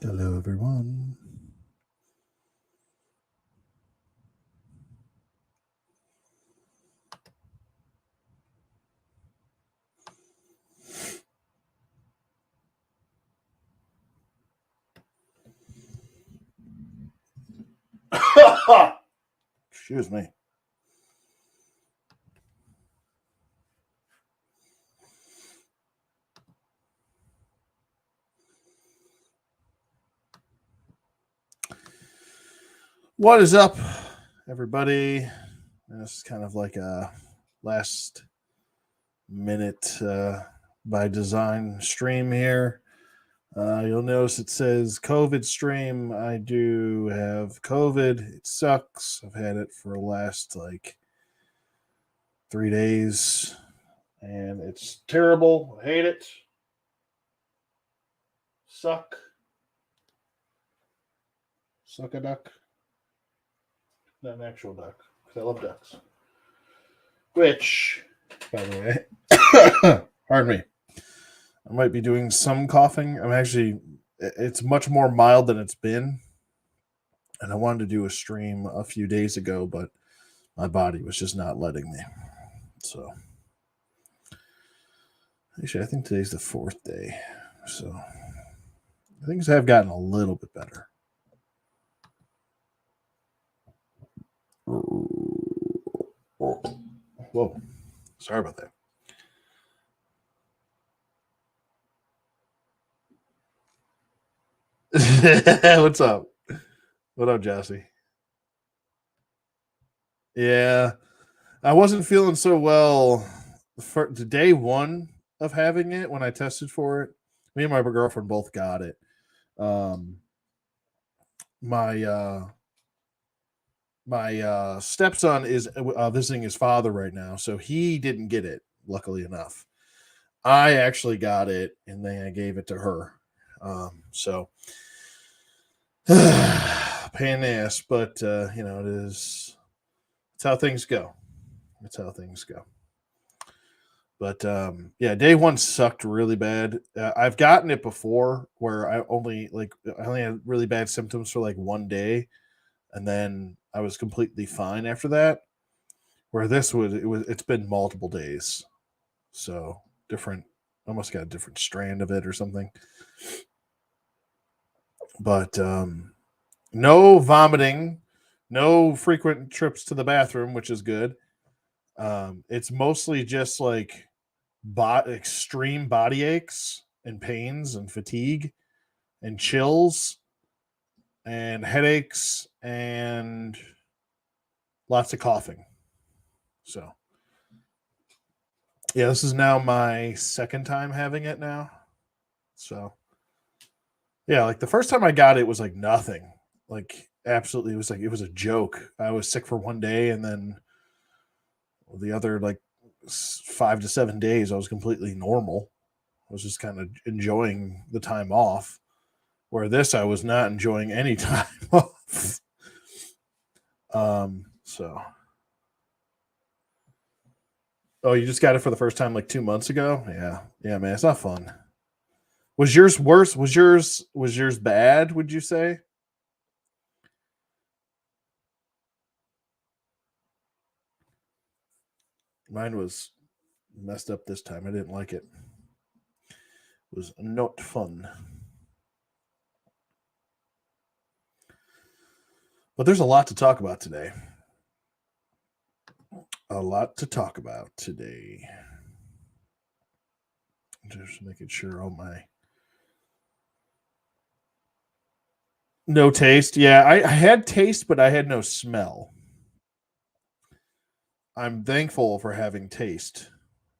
Hello, everyone. Excuse me. What is up, everybody? This is kind of like a last minute by design stream here. You'll notice it says COVID stream. I do have COVID. It sucks. I've had it for the last like 3 days, and it's terrible. I hate it. Suck. Suck a duck. Not an actual duck, because I love ducks. Which, by the way, pardon me, I might be doing some coughing. It's much more mild than it's been. And I wanted to do a stream a few days ago, but my body was just not letting me. So, actually, I think today's the 4th day. So, things have gotten a little bit better. Whoa. Sorry about that. What's up? What up, Jesse? Yeah. I wasn't feeling so well for day one of having it when I tested for it. Me and my girlfriend both got it. Um, my stepson is visiting his father right now, so he didn't get it. Luckily enough, I actually got it, and then I gave it to her. So pain in the ass, but it is. It's how things go. It's how things go. But yeah, day one sucked really bad. I've gotten it before where I only had really bad symptoms for like one day, and then I was completely fine after that. Where it's been multiple days, so different. Almost got a different strand of it or something. But no vomiting, no frequent trips to the bathroom, which is good. It's mostly just like extreme body aches and pains and fatigue and chills and headaches and lots of coughing. So, yeah, this is now my second time having it now. So, yeah, like the first time I got it was like nothing. Like, absolutely, it was a joke. I was sick for one day, and then the other, like, 5 to 7 days, I was completely normal. I was just kind of enjoying the time off. Where this, I was not enjoying any time off. So, oh, you just got it for the first time like 2 months ago? Yeah, man, it's not fun. Was yours worse? Was yours bad? Would you say? Mine was messed up this time. I didn't like it. It was not fun. But there's a lot to talk about today. A lot to talk about today. Just making sure all my no taste. Yeah, I had taste, but I had no smell. I'm thankful for having taste.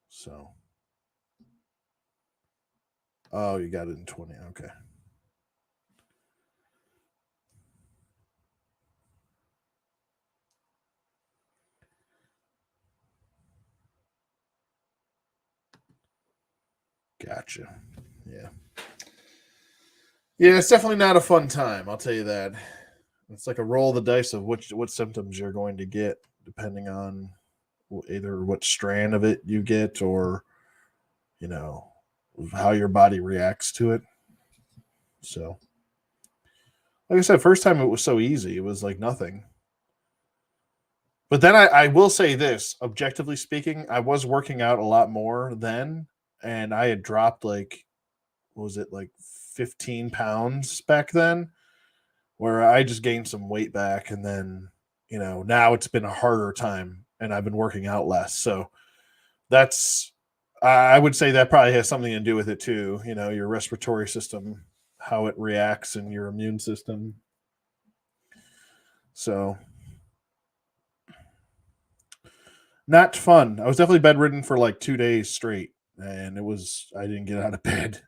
So, oh, you got it in 20. Okay. Gotcha. Yeah. Yeah, it's definitely not a fun time. I'll tell you that. It's like a roll of the dice of what symptoms you're going to get, depending on either what strand of it you get or you know how your body reacts to it. So, like I said, first time it was so easy. It was like nothing. But then I will say this, objectively speaking, I was working out a lot more then, and I had dropped like, what was it, like 15 pounds back then, where I just gained some weight back. And then, now it's been a harder time and I've been working out less. So that's, I would say that probably has something to do with it too. Your respiratory system, how it reacts, and your immune system. So not fun. I was definitely bedridden for like 2 days straight, and I didn't get out of bed.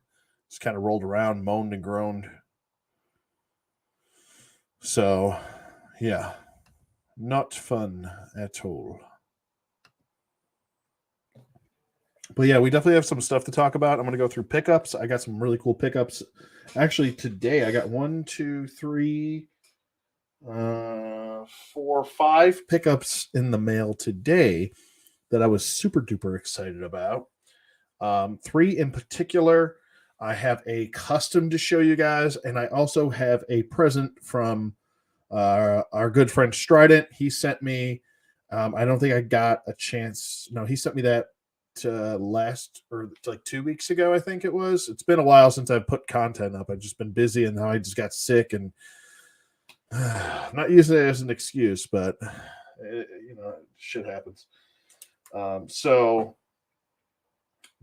Just kind of rolled around, moaned and groaned. So, yeah, not fun at all. But yeah, we definitely have some stuff to talk about. I'm going to go through pickups. I got some really cool pickups. Actually, today I got 1, 2, 3, 4, 5 pickups in the mail today that I was super duper excited about. 3 in particular. I have a custom to show you guys, and I also have a present from our good friend Strident. He sent me. I don't think I got a chance. No, he sent me that like 2 weeks ago. I think it was. It's been a while since I've put content up. I've just been busy, and now I just got sick, and I'm not using it as an excuse, but shit happens.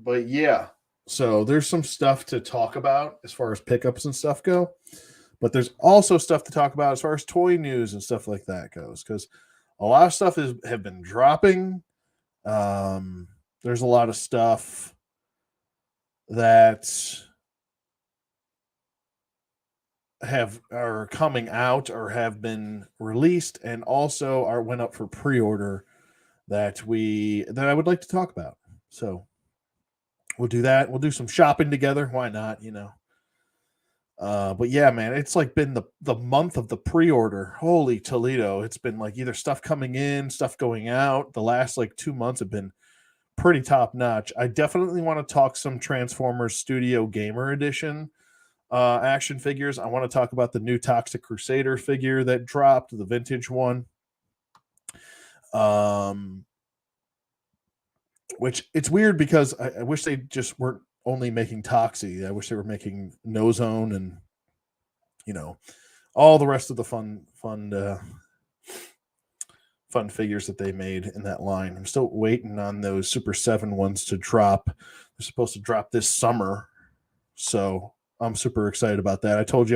But yeah, so there's some stuff to talk about as far as pickups and stuff go, but there's also stuff to talk about as far as toy news and stuff like that goes, because a lot of stuff have been dropping. There's a lot of stuff that are coming out or have been released, and also went up for pre-order that I would like to talk about. So we'll do that. We'll do some shopping together. Why not? But yeah, man, it's like been the month of the pre-order. Holy Toledo. It's been like either stuff coming in, stuff going out. The last like 2 months have been pretty top notch. I definitely want to talk some Transformers Studio Gamer Edition action figures. I want to talk about the new Toxic Crusader figure that dropped, the vintage one. Which it's weird because I wish they just weren't only making Toxie. I wish they were making No Zone and all the rest of the fun figures that they made in that line. I'm still waiting on those Super 7 ones to drop. They're supposed to drop this summer, so I'm super excited about that. I told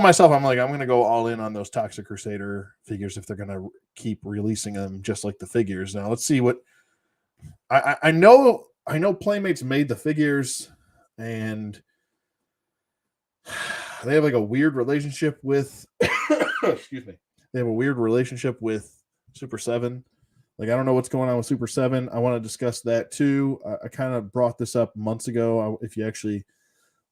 myself I'm going to go all in on those Toxic Crusader figures if they're going to keep releasing them just like the figures. Now let's see what I know Playmates made the figures, and they have like a weird relationship with excuse me. They have a weird relationship with Super 7. Like, I don't know what's going on with Super 7. I want to discuss that too. I kind of brought this up months ago. If you actually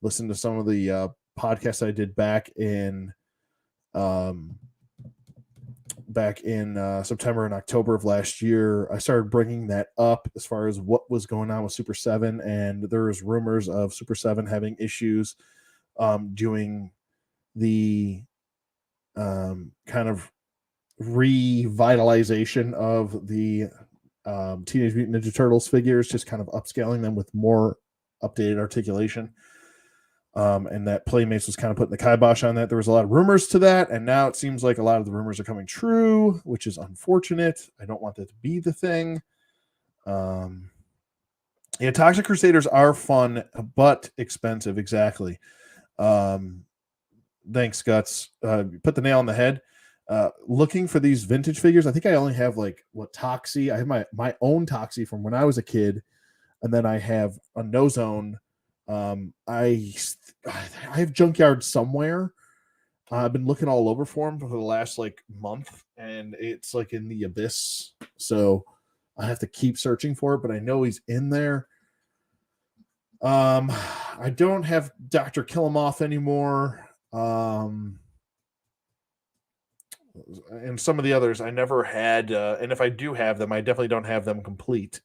listen to some of the podcasts I did back in September and October of last year, I started bringing that up as far as what was going on with Super 7, and there was rumors of Super 7 having issues doing the kind of revitalization of the Teenage Mutant Ninja Turtles figures, just kind of upscaling them with more updated articulation. And that Playmates was kind of putting the kibosh on that. There was a lot of rumors to that, and now it seems like a lot of the rumors are coming true, which is unfortunate. I don't want that to be the thing. Yeah, Toxic Crusaders are fun, but expensive. Exactly. Thanks, Guts. Put the nail on the head. Looking for these vintage figures, I think I only have like Toxie. I have my own Toxie from when I was a kid, and then I have a No Zone. I have Junkyard somewhere. I've been looking all over for him for the last like month, and it's like in the abyss. So I have to keep searching for it, but I know he's in there. I don't have Dr. Killumoff anymore. And some of the others I never had, and if I do have them, I definitely don't have them complete.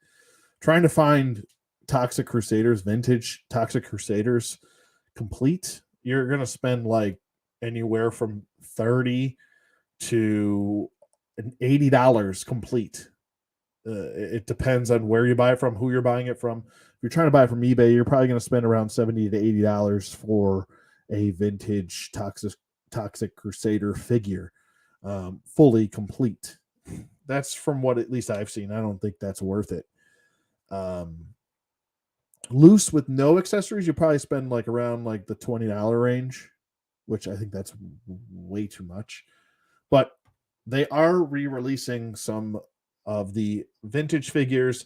Trying to find Toxic Crusaders, vintage Toxic Crusaders complete you're going to spend like anywhere from 30 to $80 complete. It depends on where you buy it from, who you're buying it from. If you're trying to buy it from eBay, you're probably going to spend around $70 to $80 for a vintage Toxic Crusader figure, fully complete. That's from what at least I've seen. I don't think that's worth it. Loose with no accessories, you probably spend like around like the $20 range, which I think that's way too much. But they are re-releasing some of the vintage figures,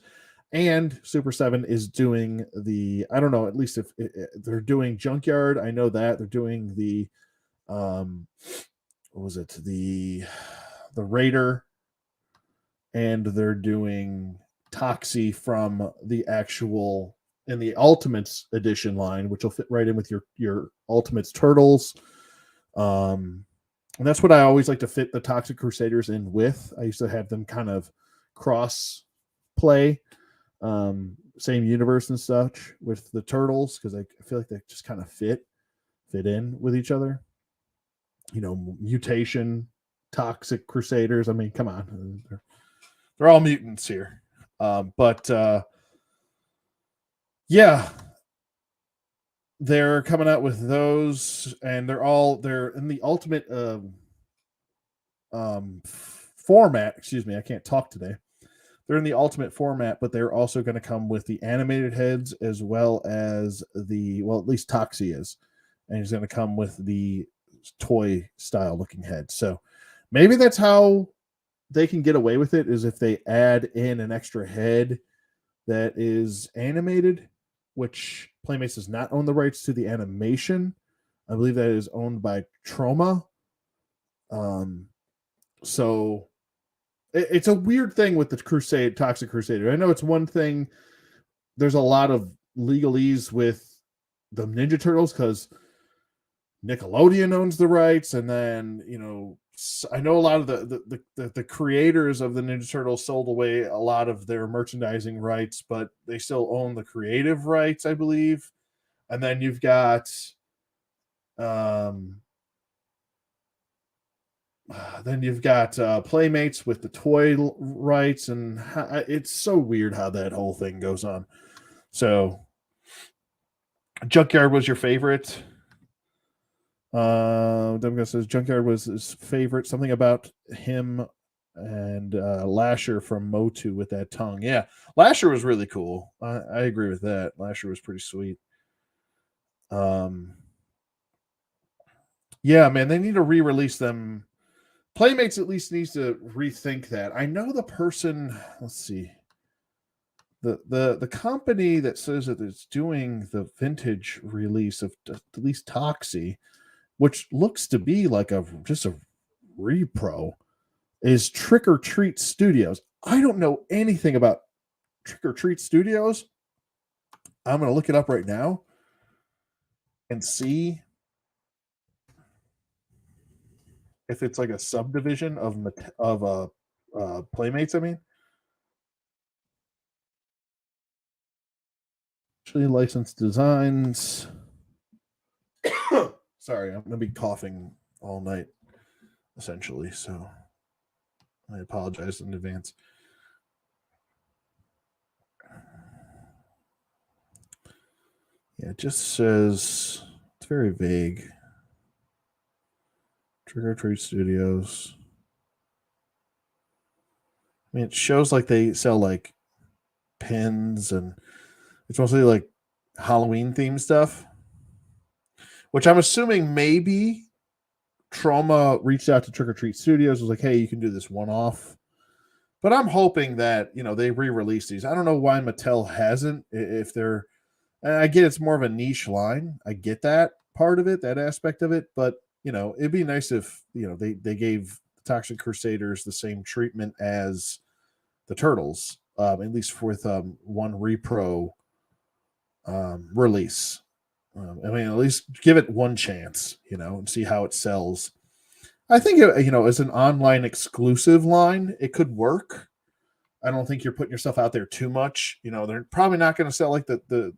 and Super 7 is doing the, I don't know, at least if they're doing Junkyard, I know that they're doing the what was it, the Raider, and they're doing Toxie from the actual in the Ultimates edition line, which will fit right in with your Ultimates Turtles. And that's what I always like to fit the Toxic Crusaders in with. I used to have them kind of cross play, same universe and such with the Turtles, because I feel like they just kind of fit in with each other. You know, Mutation, Toxic Crusaders. I mean, come on, they're all mutants here. But yeah, they're coming out with those, and they're in the Ultimate format. Excuse me, I can't talk today. They're in the Ultimate format, but they're also going to come with the animated heads as well as at least Toxie is, and he's going to come with the toy style looking head. So maybe that's how they can get away with it, is if they add in an extra head that is animated, which Playmates does not own the rights to the animation. I believe that is owned by Troma. So it's a weird thing with the Toxic Crusader. I know it's one thing. There's a lot of legalese with the Ninja Turtles because Nickelodeon owns the rights, and then I know a lot of the creators of the Ninja Turtles sold away a lot of their merchandising rights, but they still own the creative rights, I believe. And then you've got Playmates with the toy rights, and it's so weird how that whole thing goes on. So Junkyard was your favorite. Demka says Junkyard was his favorite. Something about him and Lasher from Motu with that tongue. Yeah, Lasher was really cool. I agree with that. Lasher was pretty sweet. Yeah, man, they need to re-release them. Playmates at least needs to rethink that. I know the person. Let's see. The company that says that it's doing the vintage release of at least Toxie, which looks to be like just a repro, is Trick or Treat Studios. I don't know anything about Trick or Treat Studios. I'm going to look it up right now and see if it's like a subdivision of Playmates. I mean, actually licensed designs. Sorry, I'm going to be coughing all night, essentially. So I apologize in advance. Yeah, it just says it's very vague. Trick or Treat Studios. I mean, it shows like they sell like pins, and it's mostly like Halloween themed stuff, which I'm assuming maybe Troma reached out to Trick or Treat Studios, was like, hey, you can do this one off. But I'm hoping that, they re-release these. I don't know why Mattel hasn't. If they're, and I get it's more of a niche line. I get that part of it, that aspect of it. But, it'd be nice if, they gave the Toxic Crusaders the same treatment as the Turtles, at least with one repro release. I mean, at least give it one chance, and see how it sells. I think, as an online exclusive line, it could work. I don't think you're putting yourself out there too much. They're probably not going to sell like the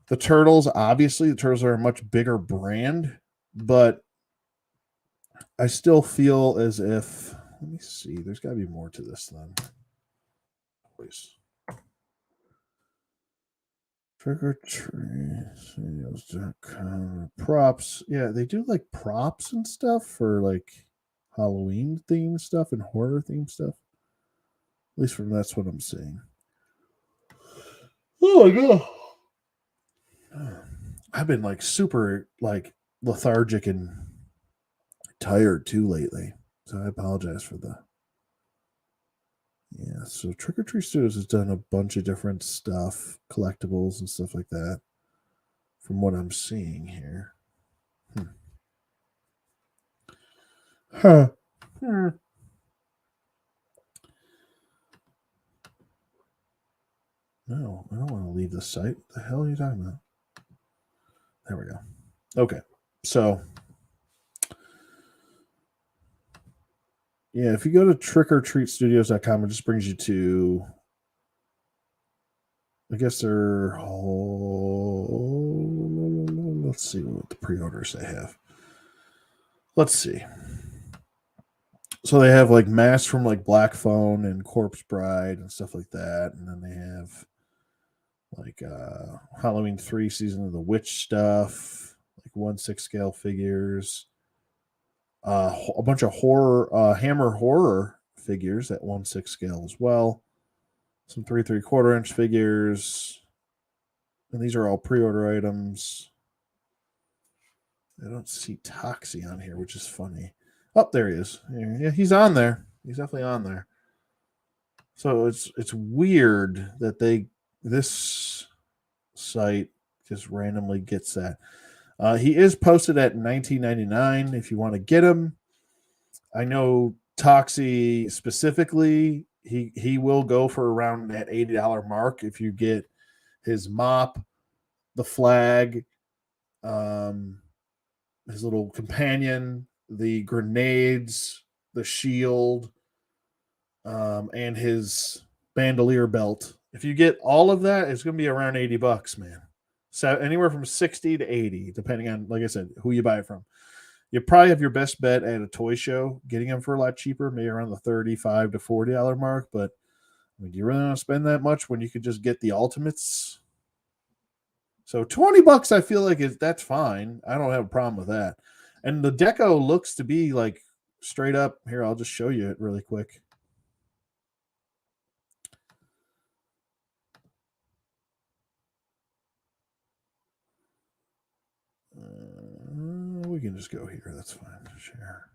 The Turtles, obviously, the Turtles are a much bigger brand, but I still feel as if, let me see, there's got to be more to this then. Please. Trick or treat studios.com. Props. Yeah, they do like props and stuff for like Halloween themed stuff and horror themed stuff. At least from that's what I'm seeing. Oh my god. I've been like super like lethargic and tired too lately. So I apologize for that. Yeah, so Trick or Treat Studios has done a bunch of different stuff, collectibles and stuff like that, from what I'm seeing here. Huh. No, I don't want to leave the site. What the hell are you talking about? There we go. Okay. So, yeah, if you go to trickortreatstudios.com, it just brings you to, I guess they're, let's see what the pre-orders they have. Let's see. So they have like masks from like Black Phone and Corpse Bride and stuff like that. And then they have like Halloween 3 Season of the Witch stuff, like 1/6 scale figures, a bunch of horror, Hammer horror figures at 1/6 scale as well, some 3 3/4 inch figures, and these are all pre-order items. I don't see Toxie on here, which is funny. Oh, there he is. Yeah, he's on there. He's definitely on there. So it's weird that this site just randomly gets that. He is posted at $19.99 if you want to get him. I know Toxie specifically, he will go for around that $80 mark if you get his mop, the flag, his little companion, the grenades, the shield, and his bandolier belt. If you get all of that, it's going to be around $80, man. So anywhere from 60 to 80, depending on, like I said, who you buy it from. You probably have your best bet at a toy show, getting them for a lot cheaper, maybe around the $35 to $40 mark. But I mean, do you really want to spend that much when you could just get the ultimates? So $20, I feel like that's fine. I don't have a problem with that. And the deco looks to be like straight up. Here, I'll just show you it really quick. We can just go here. That's fine. Share.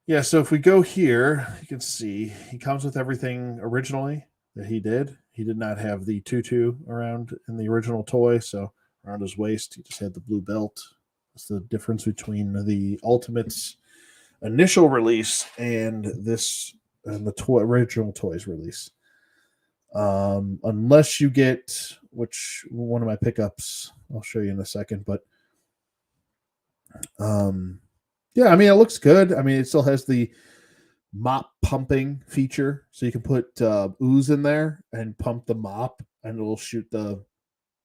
Yeah, so if we go here, you can see he comes with everything originally that he did. He did not have the tutu around in the original toy, so around his waist, he just had the blue belt. That's the difference between the Ultimates initial release and this and the original toys release. Unless you get, which one of my pickups I'll show you in a second, but yeah, I mean, it looks good. I mean, it still has the mop pumping feature, so you can put ooze in there and pump the mop, and it'll shoot the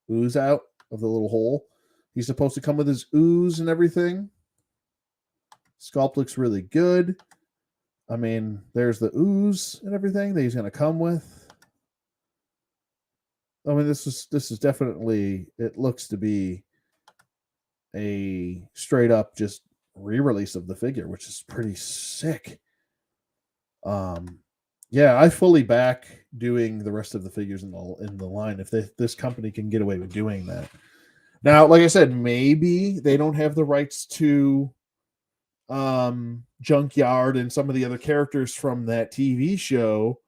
ooze out of the little hole. He's supposed to come with his ooze and everything. Sculpt looks really good. I mean, there's the ooze and everything that he's going to come with. I mean, this is definitely, it looks to be a straight up just re-release of the figure, which is pretty sick. Yeah, I fully back doing the rest of the figures in the line if this company can get away with doing that. Now, like I said, maybe they don't have the rights to Junkyard and some of the other characters from that TV show.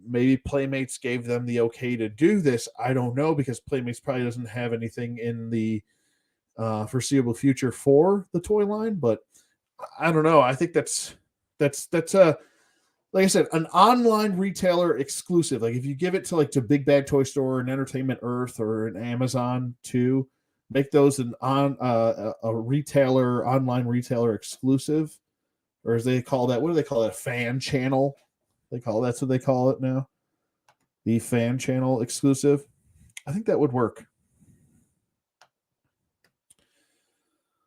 Maybe Playmates gave them the okay to do this. I don't know, because Playmates probably doesn't have anything in the foreseeable future for the toy line, but I don't know. I think that's a, like I said, an online retailer exclusive. Like if you give it to like to Big Bad Toy Store and Entertainment Earth or an Amazon too, make those an a retailer, online retailer exclusive, or as they call that, what do they call it? A fan channel. That's what they call it now. The fan channel exclusive. I think that would work.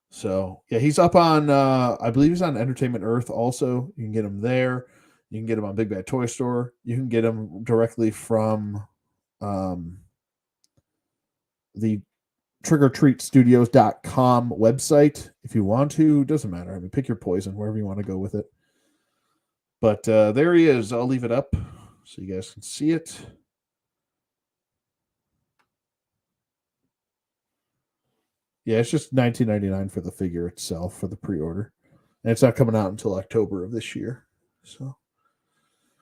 So yeah, he's up on I believe he's on Entertainment Earth also. You can get him there. You can get him on Big Bad Toy Store. You can get him directly from um, the triggertreatstudios.com website if you want to. Doesn't matter. I mean, pick your poison wherever you want to go with it. But there he is. I'll leave it up so you guys can see it. Yeah, it's just $19.99 for the figure itself for the pre-order, and it's not coming out until October of this year. So,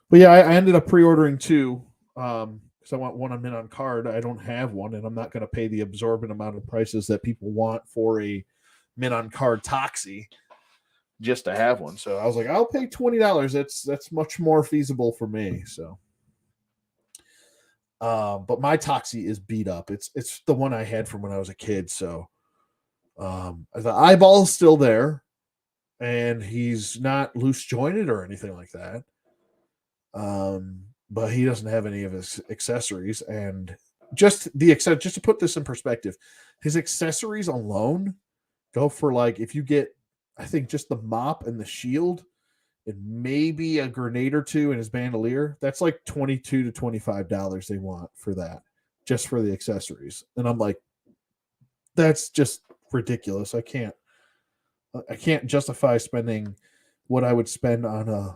but yeah, I ended up pre-ordering two because I want one on mint on card. I don't have one, and I'm not going to pay the absorbent amount of prices that people want for a mint on card Toxie just to have one. So I was like, I'll pay $20. That's much more feasible for me. So. But my Toxie is beat up. It's the one I had from when I was a kid. So the eyeball's still there, and he's not loose jointed or anything like that. But he doesn't have any of his accessories, and just to put this in perspective, his accessories alone go for like if you get, I think just the mop and the shield, and maybe a grenade or two in his bandolier. That's like $22 to $25 they want for that, just for the accessories. And I'm like, that's just ridiculous. I can't justify spending what I would spend on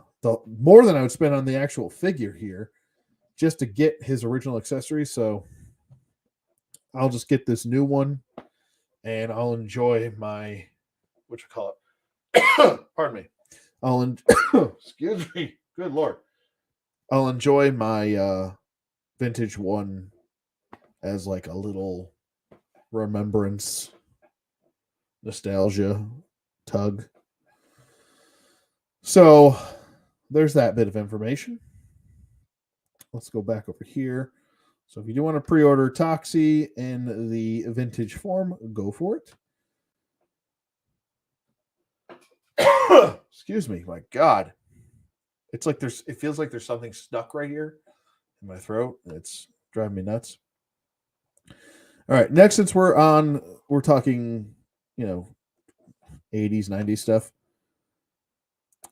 more than I would spend on the actual figure here just to get his original accessories. So I'll just get this new one and I'll enjoy my what you call it. Pardon me. Excuse me. Good Lord. I'll enjoy my vintage one as like a little remembrance, nostalgia tug. So there's that bit of information. Let's go back over here. So if you do want to pre-order Toxie in the vintage form, go for it. Excuse me, my God. It feels like there's something stuck right here in my throat. It's driving me nuts. All right, next, since we're talking, 80s, 90s stuff.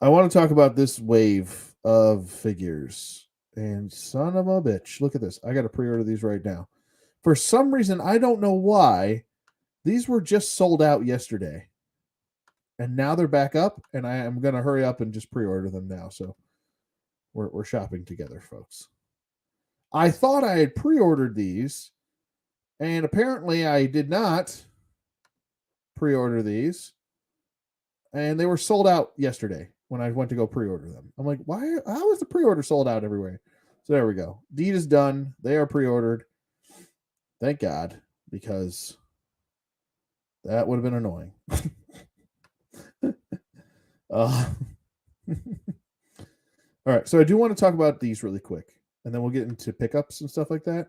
I want to talk about this wave of figures. And son of a bitch, look at this. I got to pre-order these right now. For some reason, I don't know why, these were just sold out yesterday. And now they're back up, and I am going to hurry up and just pre-order them now. So we're shopping together, folks. I thought I had pre-ordered these, and apparently I did not pre-order these. And they were sold out yesterday when I went to go pre-order them. I'm like, why? How is the pre-order sold out everywhere? So there we go. Deed is done. They are pre-ordered. Thank God, because that would have been annoying. All right, so I do want to talk about these really quick, and then we'll get into pickups and stuff like that.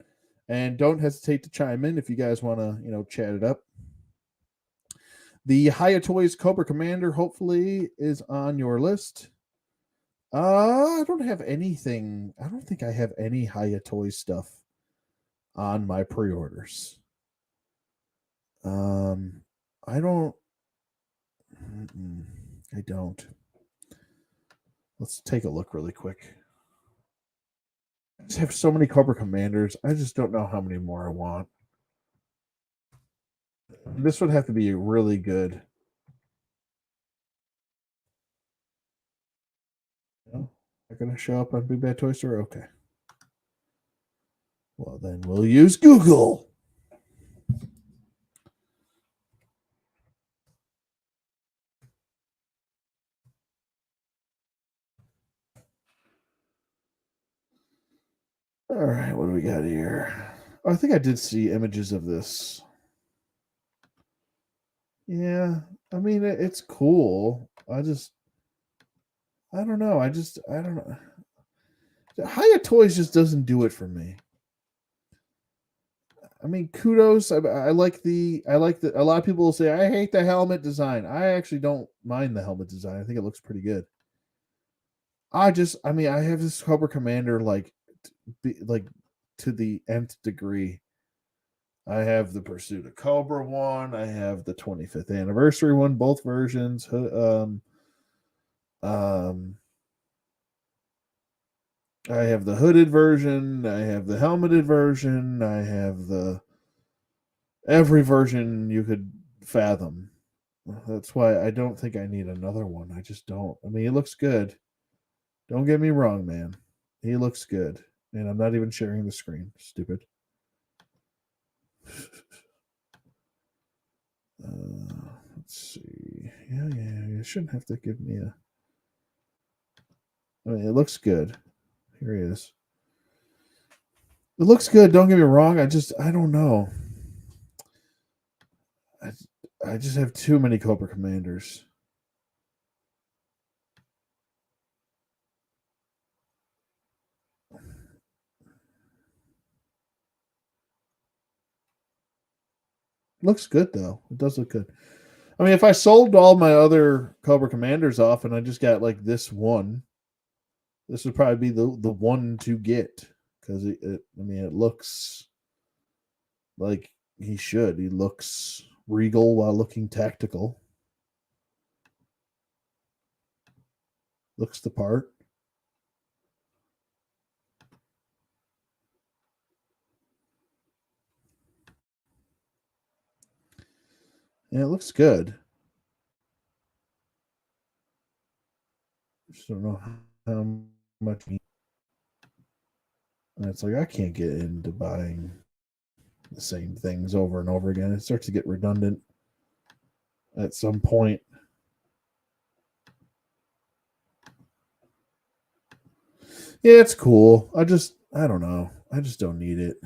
And don't hesitate to chime in if you guys want to, chat it up. The Hiya Toys Cobra Commander hopefully is on your list. I don't have anything. I don't think I have any Hiya Toys stuff on my pre-orders. I don't. I don't. Let's take a look really quick. I just have so many Cobra Commanders. I just don't know how many more I want. This would have to be really good. No, they're going to show up on Big Bad Toy Store? Okay. Well, then we'll use Google. All right, what do we got here? Oh, I think I did see images of this. Yeah, I mean, it's cool. I don't know. I don't know. Hiya Toys just doesn't do it for me. I mean, kudos. I like the. A lot of people will say I hate the helmet design. I actually don't mind the helmet design. I think it looks pretty good. I have this Cobra Commander like to the nth degree, I have the Pursuit of Cobra one. I have the 25th anniversary one, both versions. I have the hooded version. I have the helmeted version. I have the every version you could fathom. That's why I don't think I need another one. I just don't. I mean, he looks good. Don't get me wrong, man. He looks good. And I'm not even sharing the screen. Stupid. Let's see. Yeah. You shouldn't have to give me a. I mean, it looks good. Here he is. It looks good. Don't get me wrong. I don't know. I just have too many Cobra Commanders. Looks good though. It does look good. I mean, if I sold all my other Cobra Commanders off and I just got like this one, this would probably be the one to get because it looks like he should. He looks regal while looking tactical. Looks the part. Yeah, it looks good. Just don't know how much. And it's like I can't get into buying the same things over and over again. It starts to get redundant at some point. Yeah, it's cool. I don't know. I just don't need it.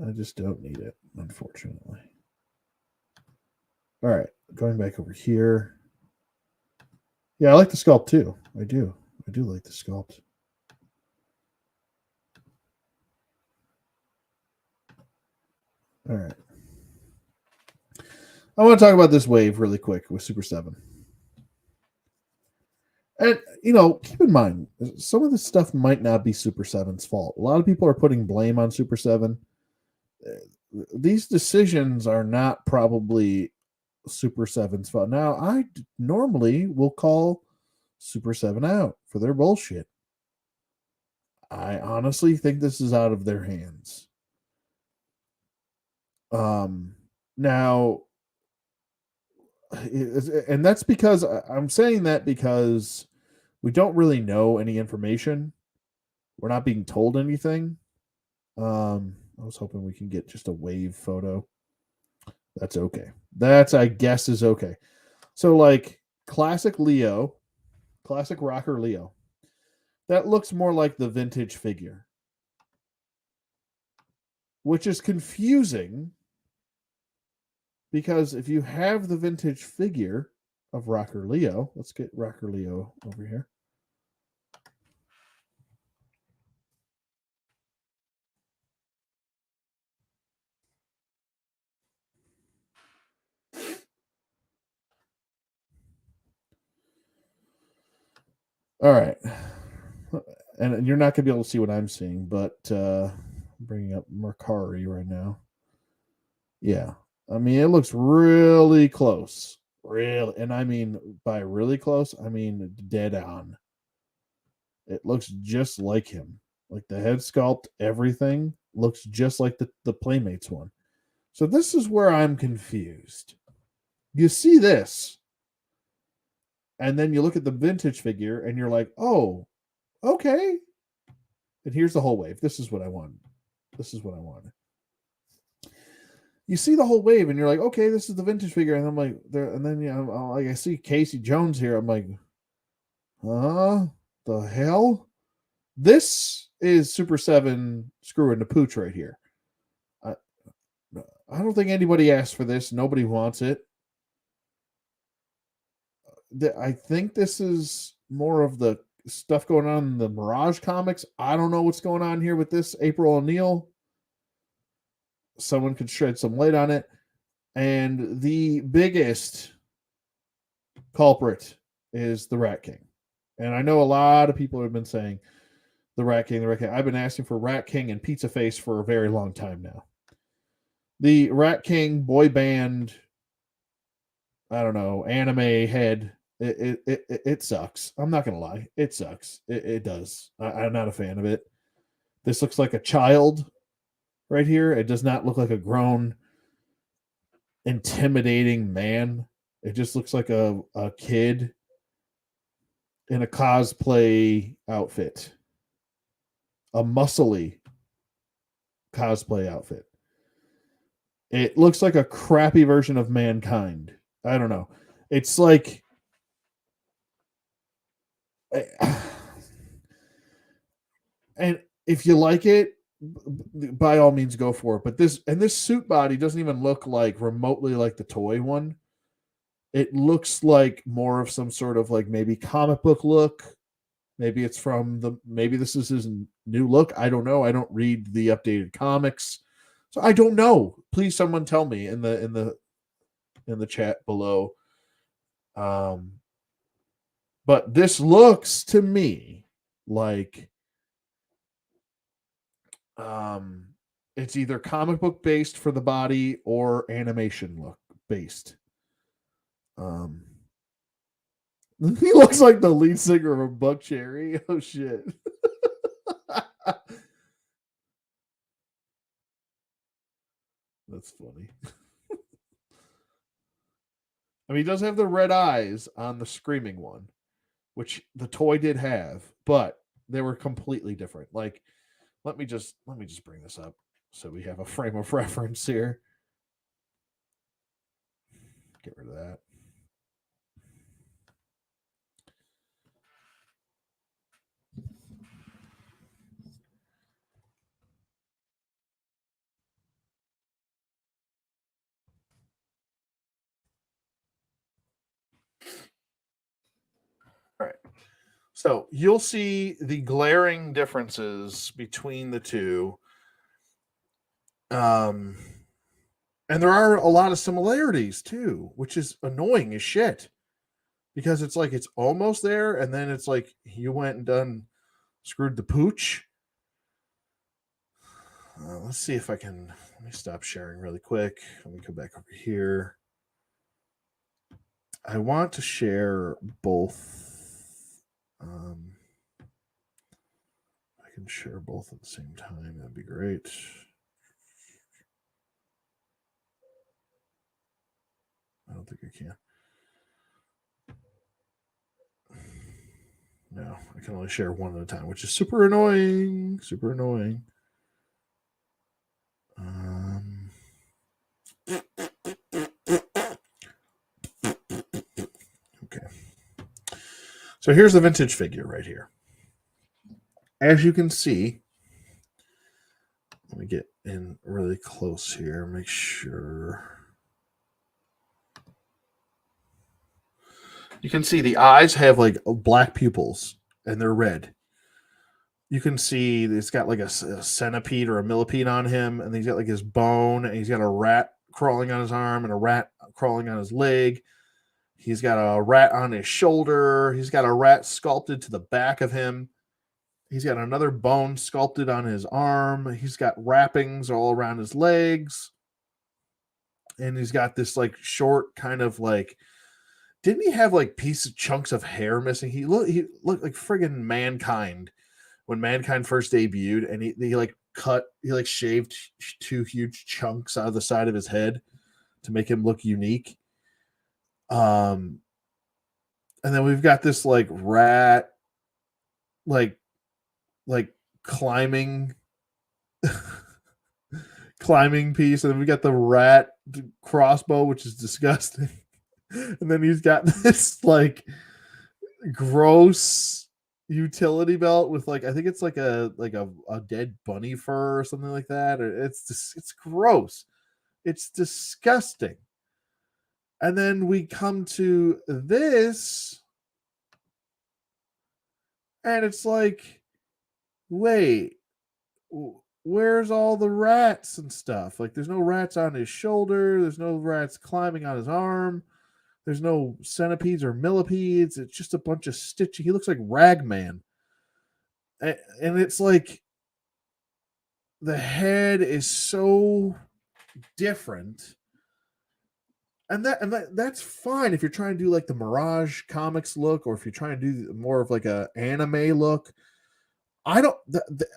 I just don't need it, unfortunately. All right, going back over here. Yeah, I like the sculpt too. I do like the sculpt. All right. I want to talk about this wave really quick with Super 7. And, keep in mind, some of this stuff might not be Super 7's fault. A lot of people are putting blame on Super 7. These decisions are not probably Super 7's fault. Now, I normally will call Super 7 out for their bullshit. I honestly think this is out of their hands. Now, and that's because I'm saying that because we don't really know any information. We're not being told anything. I was hoping we can get just a wave photo. That's okay. I guess, is okay. So, like, classic Leo, classic rocker Leo, that looks more like the vintage figure, which is confusing because if you have the vintage figure of Rocker Leo, let's get Rocker Leo over here. All right. And you're not going to be able to see what I'm seeing, but I'm bringing up Mercari right now. Yeah. I mean, it looks really close. Really. And I mean, by really close, I mean dead on. It looks just like him. Like the head sculpt, everything looks just like the Playmates one. So this is where I'm confused. You see this, and then you look at the vintage figure, and you're like, oh, okay. And here's the whole wave. This is what I wanted. This is what I wanted. You see the whole wave, and you're like, okay, this is the vintage figure, and I'm like, there, and then like I see Casey Jones here. I'm like, the hell? This is Super 7 screwing the pooch right here. I don't think anybody asked for this. Nobody wants it. I think this is more of the stuff going on in the Mirage comics. I don't know what's going on here with this April O'Neil. Someone could shed some light on it. And the biggest culprit is the Rat King. And I know a lot of people have been saying, The Rat King, the Rat King. I've been asking for Rat King and Pizza Face for a very long time now. The Rat King boy band, I don't know, anime head. It sucks. I'm not gonna lie, it sucks. It does. I'm not a fan of it. This looks like a child right here. It does not look like a grown, intimidating man. It just looks like a kid in a cosplay outfit, a muscly cosplay outfit. It looks like a crappy version of Mankind. I don't know. It's like and if you like it, by all means go for it. But this suit body doesn't even look like remotely like the toy one. It looks like more of some sort of like maybe comic book look. Maybe it's maybe this is his new look. I don't know. I don't read the updated comics. So I don't know. Please someone tell me in the chat below. But this looks to me like it's either comic book based for the body or animation look based. He looks like the lead singer of Buckcherry. Oh shit. That's funny. I mean, he does have the red eyes on the screaming one, which the toy did have, but they were completely different. Like, let me just bring this up so we have a frame of reference here. Get rid of that. All right. So you'll see the glaring differences between the two. And there are a lot of similarities too, which is annoying as shit. Because it's like it's almost there, and then it's like you went and screwed the pooch. Let's see if I can. Let me stop sharing really quick. Let me go back over here. I want to share both. I can share both at the same time. That'd be great. I don't think I can. No, I can only share one at a time, which is super annoying. Super annoying. Okay. So here's the vintage figure right here. As you can see, let me get in really close here, make sure. You can see the eyes have like black pupils and they're red. You can see it's got like a centipede or a millipede on him, and he's got like his bone, and he's got a rat crawling on his arm and a rat crawling on his leg. He's got a rat on his shoulder. He's got a rat sculpted to the back of him. He's got another bone sculpted on his arm. He's got wrappings all around his legs. And he's got this like short kind of like, didn't he have like chunks of hair missing? He looked like friggin' Mankind when Mankind first debuted, and he like shaved two huge chunks out of the side of his head to make him look unique. And then we've got this like rat like climbing piece, and then we got the rat crossbow, which is disgusting. And then he's got this like gross utility belt with like, I think it's like a dead bunny fur or something like that. It's gross. It's disgusting. And then we come to this, and it's like, wait, where's all the rats and stuff? Like, there's no rats on his shoulder. There's no rats climbing on his arm. There's no centipedes or millipedes. It's just a bunch of stitching. He looks like Ragman. And it's like the head is so different. That's fine if you're trying to do like the Mirage Comics look, or if you're trying to do more of like a anime look. I don't.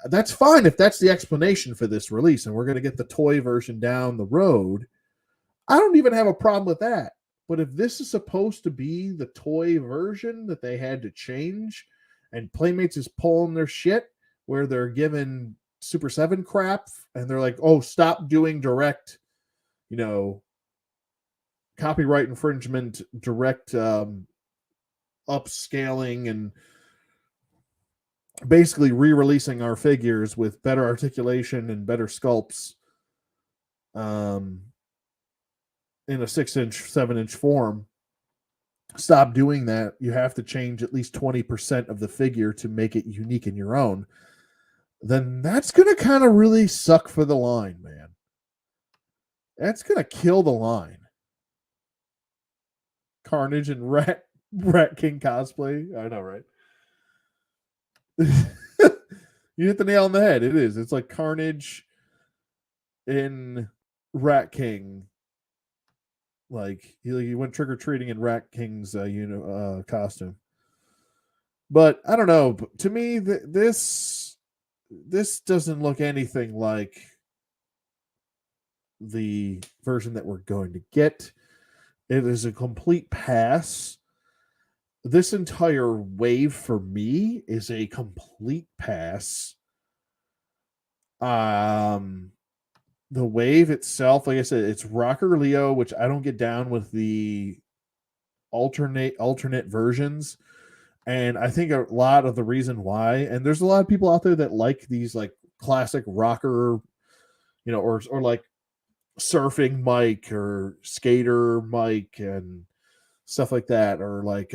That's fine if that's the explanation for this release, and we're going to get the toy version down the road. I don't even have a problem with that. But if this is supposed to be the toy version that they had to change, and Playmates is pulling their shit where they're giving Super 7 crap, and they're like, oh, stop doing direct, copyright infringement, direct upscaling, and basically re-releasing our figures with better articulation and better sculpts in a 6-inch, 7-inch form. Stop doing that. You have to change at least 20% of the figure to make it unique in your own. Then that's going to kind of really suck for the line, man. That's going to kill the line. Carnage and Rat King cosplay. I know, right? You hit the nail on the head. It is. It's like Carnage in Rat King. Like he went trick or treating in Rat King's costume. But I don't know. To me, this doesn't look anything like the version that we're going to get. It is a complete pass. This entire wave for me is a complete pass. The wave itself, like I said, it's Rocker Leo, which I don't get down with the alternate versions. And I think a lot of the reason why, and there's a lot of people out there that like these like classic rocker, or like surfing Mike or skater Mike and stuff like that, or like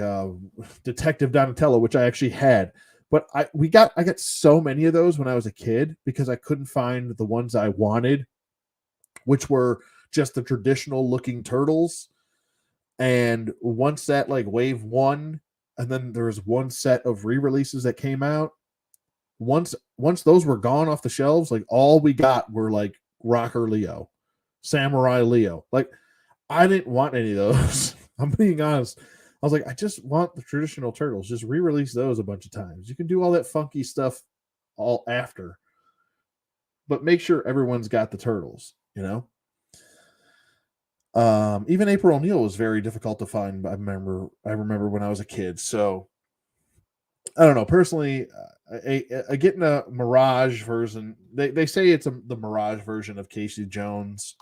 Detective Donatello, which I actually had. But I got so many of those when I was a kid because I couldn't find the ones I wanted, which were just the traditional looking turtles. And once that like wave one, and then there was one set of re-releases that came out. Once those were gone off the shelves, like all we got were like Rocker Leo, Samurai Leo. Like I didn't want any of those. I'm being honest. I was like, I just want the traditional turtles. Just re-release those a bunch of times. You can do all that funky stuff all after, but make sure everyone's got the turtles, Even April O'Neil was very difficult to find. I remember when I was a kid. So I don't know. Personally, getting a Mirage version. They say it's the Mirage version of Casey Jones.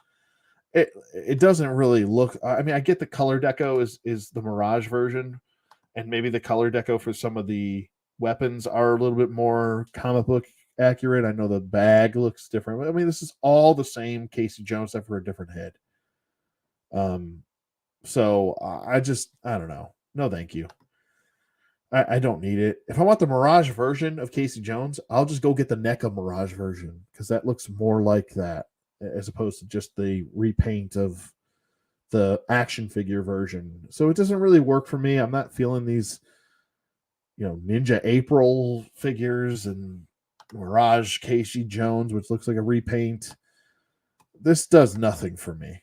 It doesn't really look. I mean, I get the color deco is the Mirage version, and maybe the color deco for some of the weapons are a little bit more comic book accurate. I know the bag looks different. I mean, this is all the same Casey Jones except for a different head. So I don't know. No, thank you. I don't need it. If I want the Mirage version of Casey Jones, I'll just go get the NECA Mirage version because that looks more like that as opposed to just the repaint of the action figure version. So it doesn't really work for me. I'm not feeling these, Ninja April figures and Mirage Casey Jones, which looks like a repaint. This does nothing for me.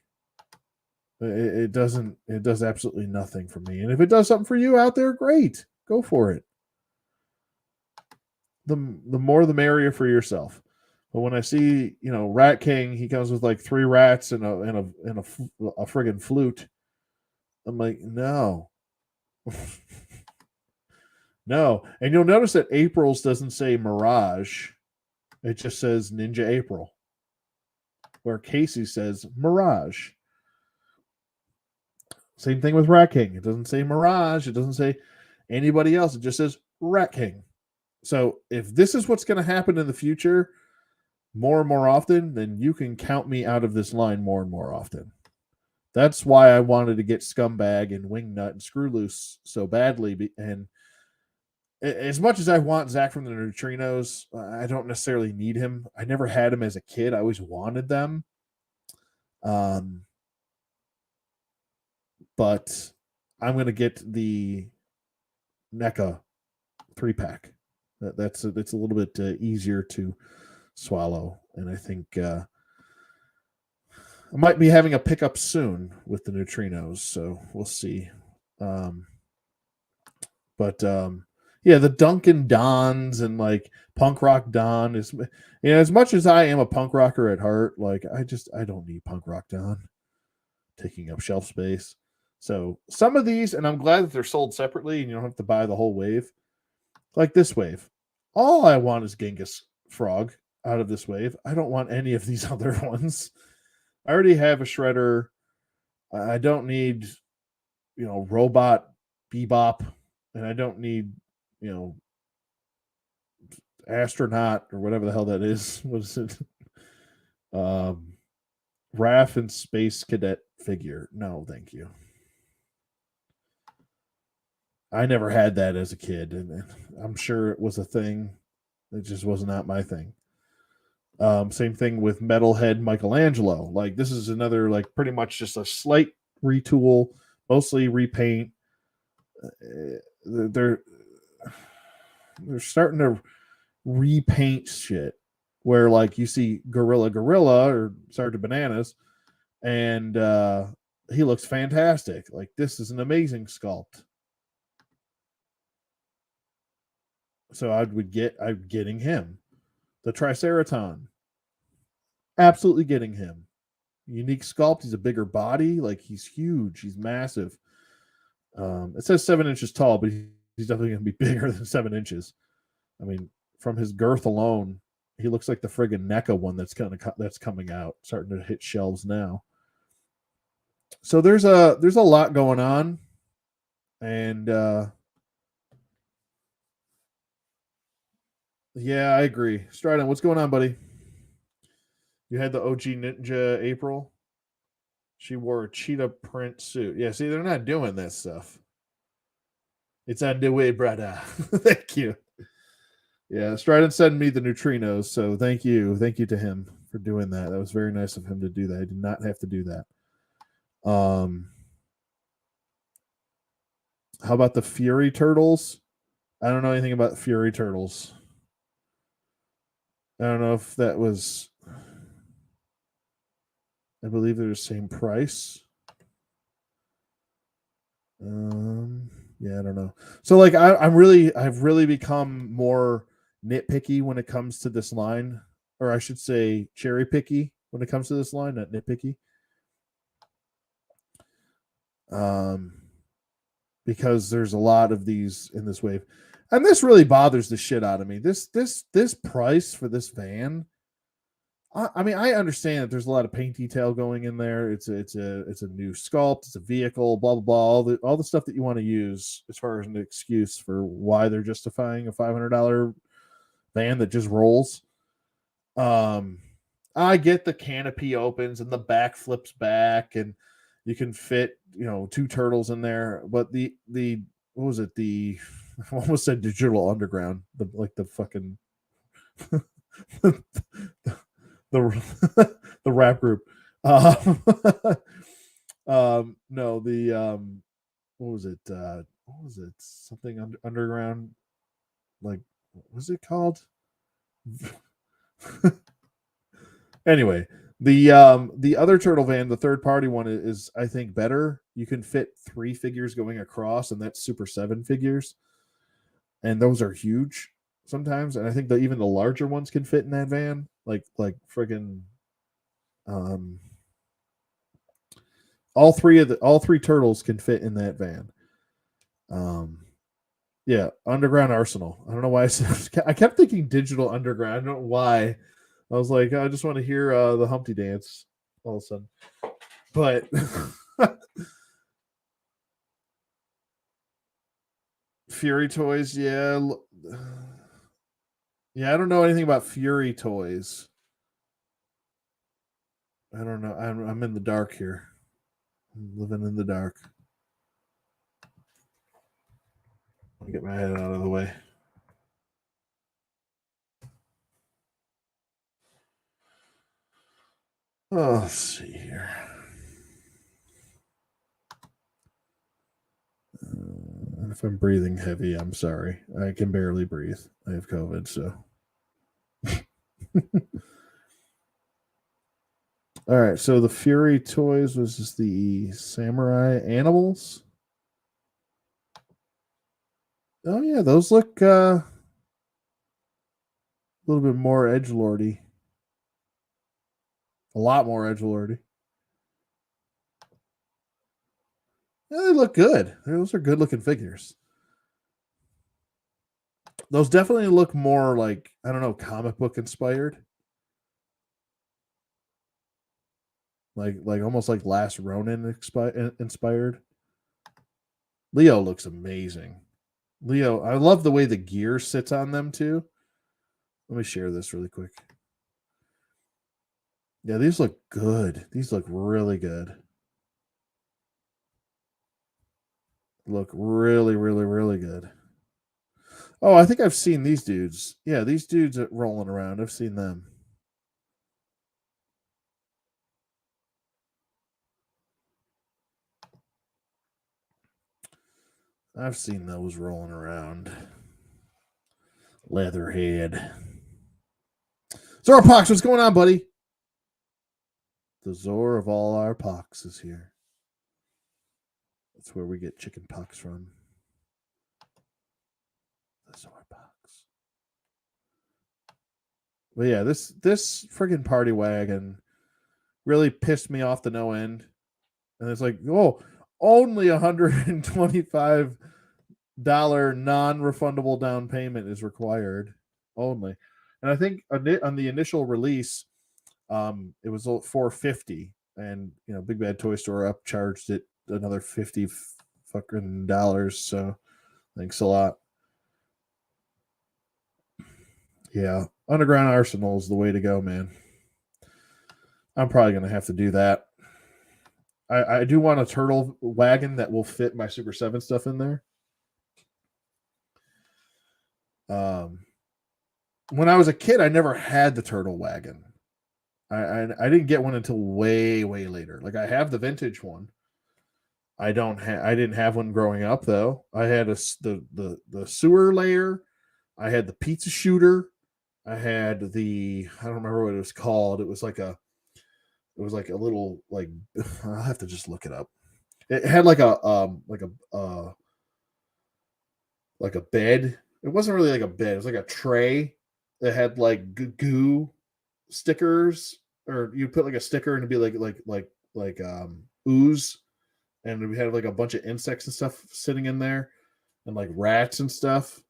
It doesn't. It does absolutely nothing for me. And if it does something for you out there, great. Go for it. The more the merrier for yourself. But when I see, Rat King, he comes with like 3 rats and a friggin' flute. I'm like, no. No. And you'll notice that April's doesn't say Mirage. It just says Ninja April. Where Casey says Mirage. Same thing with Rat King. It doesn't say Mirage. It doesn't say anybody else. It just says Rat King. So if this is what's going to happen in the future more and more often, then you can count me out of this line more and more often. That's why I wanted to get Scumbag and Wingnut and Screw Loose so badly. And as much as I want Zach from the Neutrinos, I don't necessarily need him. I never had him as a kid. I always wanted them. But I'm going to get the NECA 3-pack It's a little bit easier to swallow, and I think I might be having a pickup soon with the neutrinos, so we'll see. Um, but yeah, the Dunkin' Dons and like punk rock Don is, as much as I am a punk rocker at heart, like I don't need punk rock Don taking up shelf space. So some of these, and I'm glad that they're sold separately and you don't have to buy the whole wave. Like this wave. All I want is Genghis Frog out of this wave. I don't want any of these other ones. I already have a shredder. I don't need, robot bebop, and I don't need, you know, astronaut or whatever the hell that is. What is it? Um, Raph and Space Cadet figure. No, thank you. I never had that as a kid, and I'm sure it was a thing. It just was not my thing. Same thing with Metalhead Michelangelo. Like this is another like pretty much just a slight retool, mostly repaint. They're starting to repaint shit where like you see Gorilla or Sergeant Bananas, and he looks fantastic. Like this is an amazing sculpt. So I'm getting him. The Triceraton, absolutely getting him. Unique sculpt. He's a bigger body. Like he's huge. He's massive. It says 7 inches tall, but he's definitely going to be bigger than 7 inches. I mean, from his girth alone, he looks like the friggin' NECA one that's coming out, starting to hit shelves now. So there's a lot going on, and yeah, I agree. Stridon, what's going on, buddy? You had the OG Ninja April. She wore a cheetah print suit. Yeah, see, they're not doing that stuff. It's on the way, brother. Thank you. Yeah, Stridon sent me the neutrinos, so thank you to him for doing that. That was very nice of him to do that. I did not have to do that. How about the Fury Turtles? I don't know anything about Fury Turtles. I don't know if that was. I believe they're the same price. Yeah, I don't know. So like I've really become more nitpicky when it comes to this line, or I should say cherry picky when it comes to this line, not nitpicky. Because there's a lot of these in this wave, and this really bothers the shit out of me. This price for this van. I mean, I understand that there's a lot of paint detail going in there. It's a new sculpt. It's a vehicle. Blah blah blah. All the stuff that you want to use as far as an excuse for why they're justifying a $500 van that just rolls. I get the canopy opens and the back flips back, and you can fit two turtles in there. But the what was it? The I almost said Digital Underground. The fucking the the rap group. No, the what was it? What was it? Something underground. Like, what was it called? Anyway, the other turtle van, the third party one, is I think better. You can fit 3 figures going across, and that's Super 7 figures, and those are huge sometimes. And I think that even the larger ones can fit in that van, like friggin' all three turtles can fit in that van. Yeah, Underground Arsenal. I don't know why I kept thinking Digital Underground. I don't know why. I was like, I just want to hear the Humpty Dance all of a sudden. But Fury Toys, yeah. Yeah, I don't know anything about Fury Toys. I don't know. I'm in the dark here. I'm living in the dark. Let me get my head out of the way. Oh, let's see here. If I'm breathing heavy, I'm sorry. I can barely breathe. I have COVID, so. All right, so the Fury toys was the samurai animals. Oh yeah, those look a little bit more edgelordy. A lot more edgelordy. Yeah, they look good. Those are good looking figures. Those definitely look more like, I don't know, comic book inspired. Like almost like Last Ronin inspired. Leo looks amazing. Leo, I love the way the gear sits on them too. Let me share this really quick. Yeah, these look good. These look really good. Look really, really, really good. Oh, I think I've seen these dudes. Yeah, these dudes are rolling around. I've seen them. I've seen those rolling around. Leatherhead. Zorpox, what's going on, buddy? The Zor of all our pox is here. That's where we get chicken pox from. The Zorpox. But yeah, this friggin' party wagon really pissed me off to no end. And it's like, oh, only $125 non-refundable down payment is required. Only. And I think on the initial release, it was $450, and Big Bad Toy Store upcharged it another $50 fucking dollars. So thanks a lot. Yeah, Underground Arsenal is the way to go, man. I'm probably gonna have to do that. I do want a turtle wagon that will fit my Super 7 stuff in there. When I was a kid, I never had the turtle wagon. I didn't get one until way later. Like I have the vintage one. I didn't have one growing up though. I had the sewer layer. I had the pizza shooter. I had I don't remember what it was called. It was like a little like I'll have to just look it up. It had like a bed. It wasn't really like a bed. It was like a tray that had like goo stickers, or you put like a sticker and it'd be like ooze, and we had like a bunch of insects and stuff sitting in there, and like rats and stuff,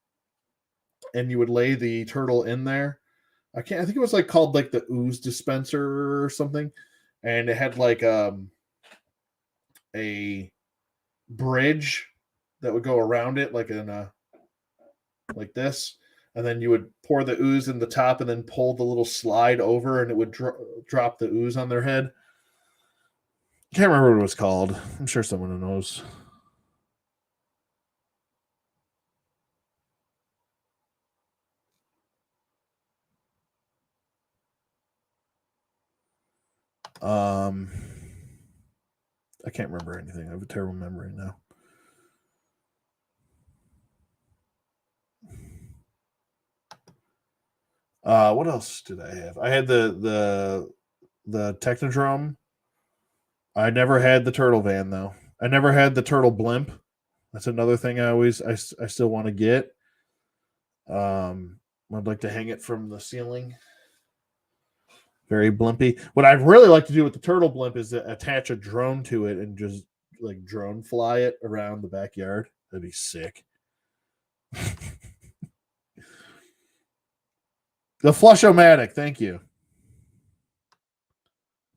and you would lay the turtle in there. I think it was like called like the ooze dispenser or something, and it had like a bridge that would go around it like in a like this, and then you would pour the ooze in the top and then pull the little slide over and it would drop the ooze on their head. Can't remember what it was called. I'm sure someone knows. I can't remember anything. I have a terrible memory now. What else did I have? I had the Technodrome. I never had the turtle van though. I never had the turtle blimp. That's another thing I still want to get. I'd like to hang it from the ceiling. Very blimpy. What I'd really like to do with the turtle blimp is to attach a drone to it and just like drone fly it around the backyard. That'd be sick. The Flush-O-Matic, thank you.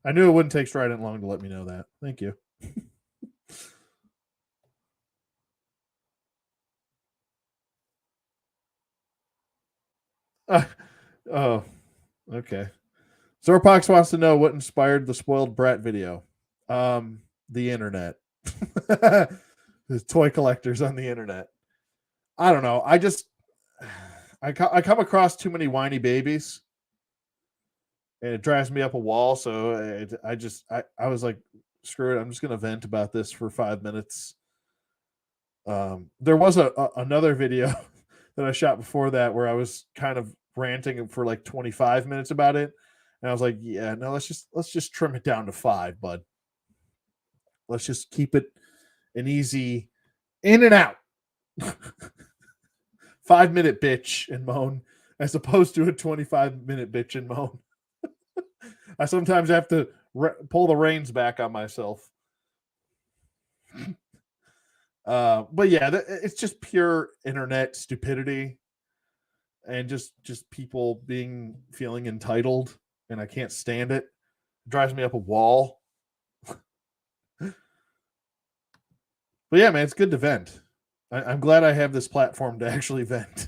I knew it wouldn't take Strident long to let me know that. Thank you. Oh, okay. Zorpox wants to know what inspired the spoiled brat video. The internet. The toy collectors on the internet. I don't know. I come across too many whiny babies, and it drives me up a wall. So I was like, screw it. I'm just gonna vent about this for 5 minutes. There was another video that I shot before that where I was kind of ranting for like 25 minutes about it, and I was like, "Yeah, no, let's just trim it down to 5, bud. Let's just keep it an easy in and out." 5-minute bitch and moan as opposed to a 25-minute bitch and moan. I sometimes have to pull the reins back on myself. But yeah, it's just pure internet stupidity and just people feeling entitled, and I can't stand it. It drives me up a wall. But yeah, man, it's good to vent. I'm glad I have this platform to actually vent.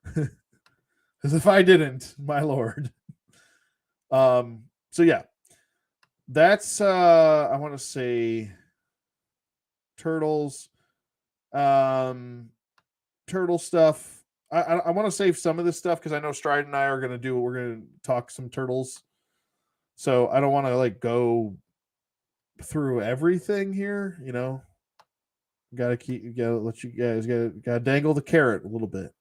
Because if I didn't, my lord. So yeah, that's I want to say turtles, turtle stuff. I want to save some of this stuff because I know Stride and I are gonna do. We're gonna talk some turtles, so I don't want to like go through everything here. You know, gotta let you guys gotta dangle the carrot a little bit.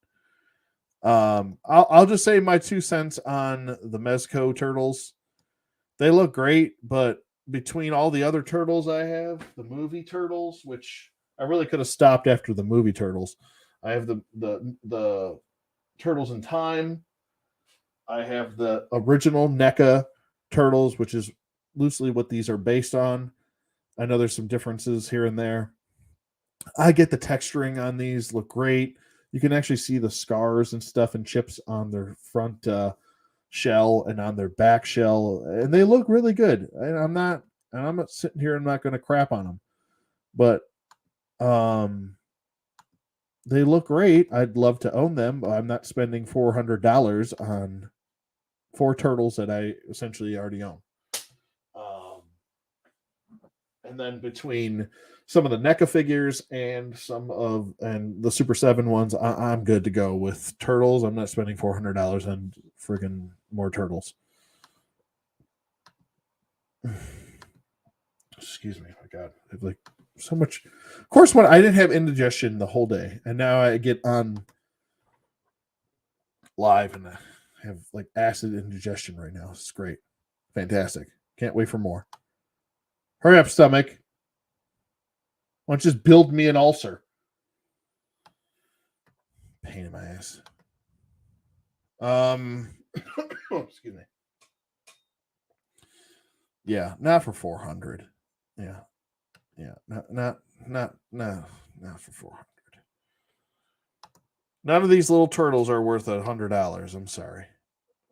I'll just say my 2 cents on the Mezco turtles. They look great, but between all the other turtles I have, the movie turtles, which I really could have stopped after the movie turtles. I have the Turtles in Time. I have the original NECA turtles, which is loosely what these are based on. I know there's some differences here and there. I get the texturing on these look great. You can actually see the scars and stuff and chips on their front shell and on their back shell, and they look really good. And I'm not sitting here. I'm not going to crap on them, but they look great. I'd love to own them, but I'm not spending $400 on 4 turtles that I essentially already own. And then between some of the NECA figures and the Super 7 ones, I'm good to go with turtles. I'm not spending $400 on friggin' more turtles. Excuse me, my God, I have like so much. Of course, when I didn't have indigestion the whole day, and now I get on live and I have like acid indigestion right now. It's great, fantastic. Can't wait for more. Hurry up, stomach. Why don't you just build me an ulcer? Pain in my ass. Excuse me. Yeah, not for 400. Yeah, not for 400. None of these little turtles are worth $100. I'm sorry.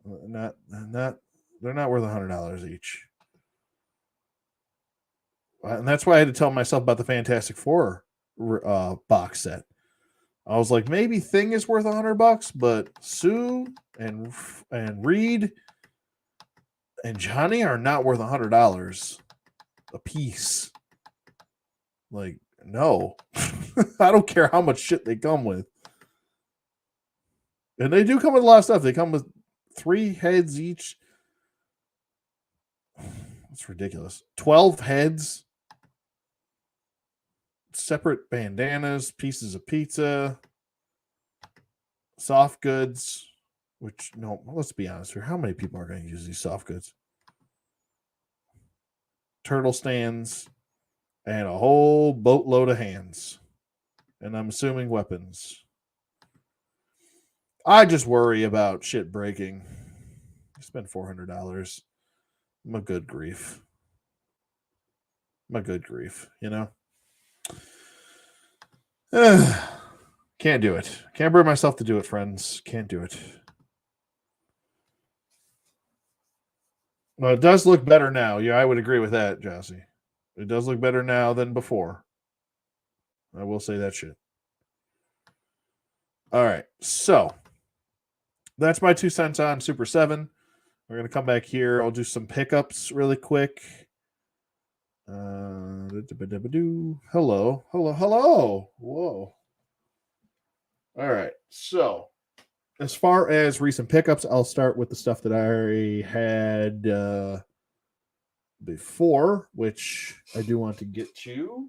Not. They're not worth $100 each. And that's why I had to tell myself about the Fantastic Four box set. I was like, maybe Thing is worth $100, but Sue and Reed and Johnny are not worth $100 a piece. Like, no. I don't care how much shit they come with. And they do come with a lot of stuff. They come with 3 heads each. That's ridiculous. 12 heads. Separate bandanas, pieces of pizza, soft goods, which, no, let's be honest here. How many people are going to use these soft goods? Turtle stands and a whole boatload of hands. And I'm assuming weapons. I just worry about shit breaking. I spent $400. My good grief. You know? Can't do it. Can't bring myself to do it, friends. Can't do it. Well, it does look better now. Yeah, I would agree with that, Jossie. It does look better now than before. I will say that shit. All right. So that's my 2 cents on Super 7. We're going to come back here. I'll do some pickups really quick. Hello. Whoa. All right. So as far as recent pickups, I'll start with the stuff that I had before, which I do want to get to.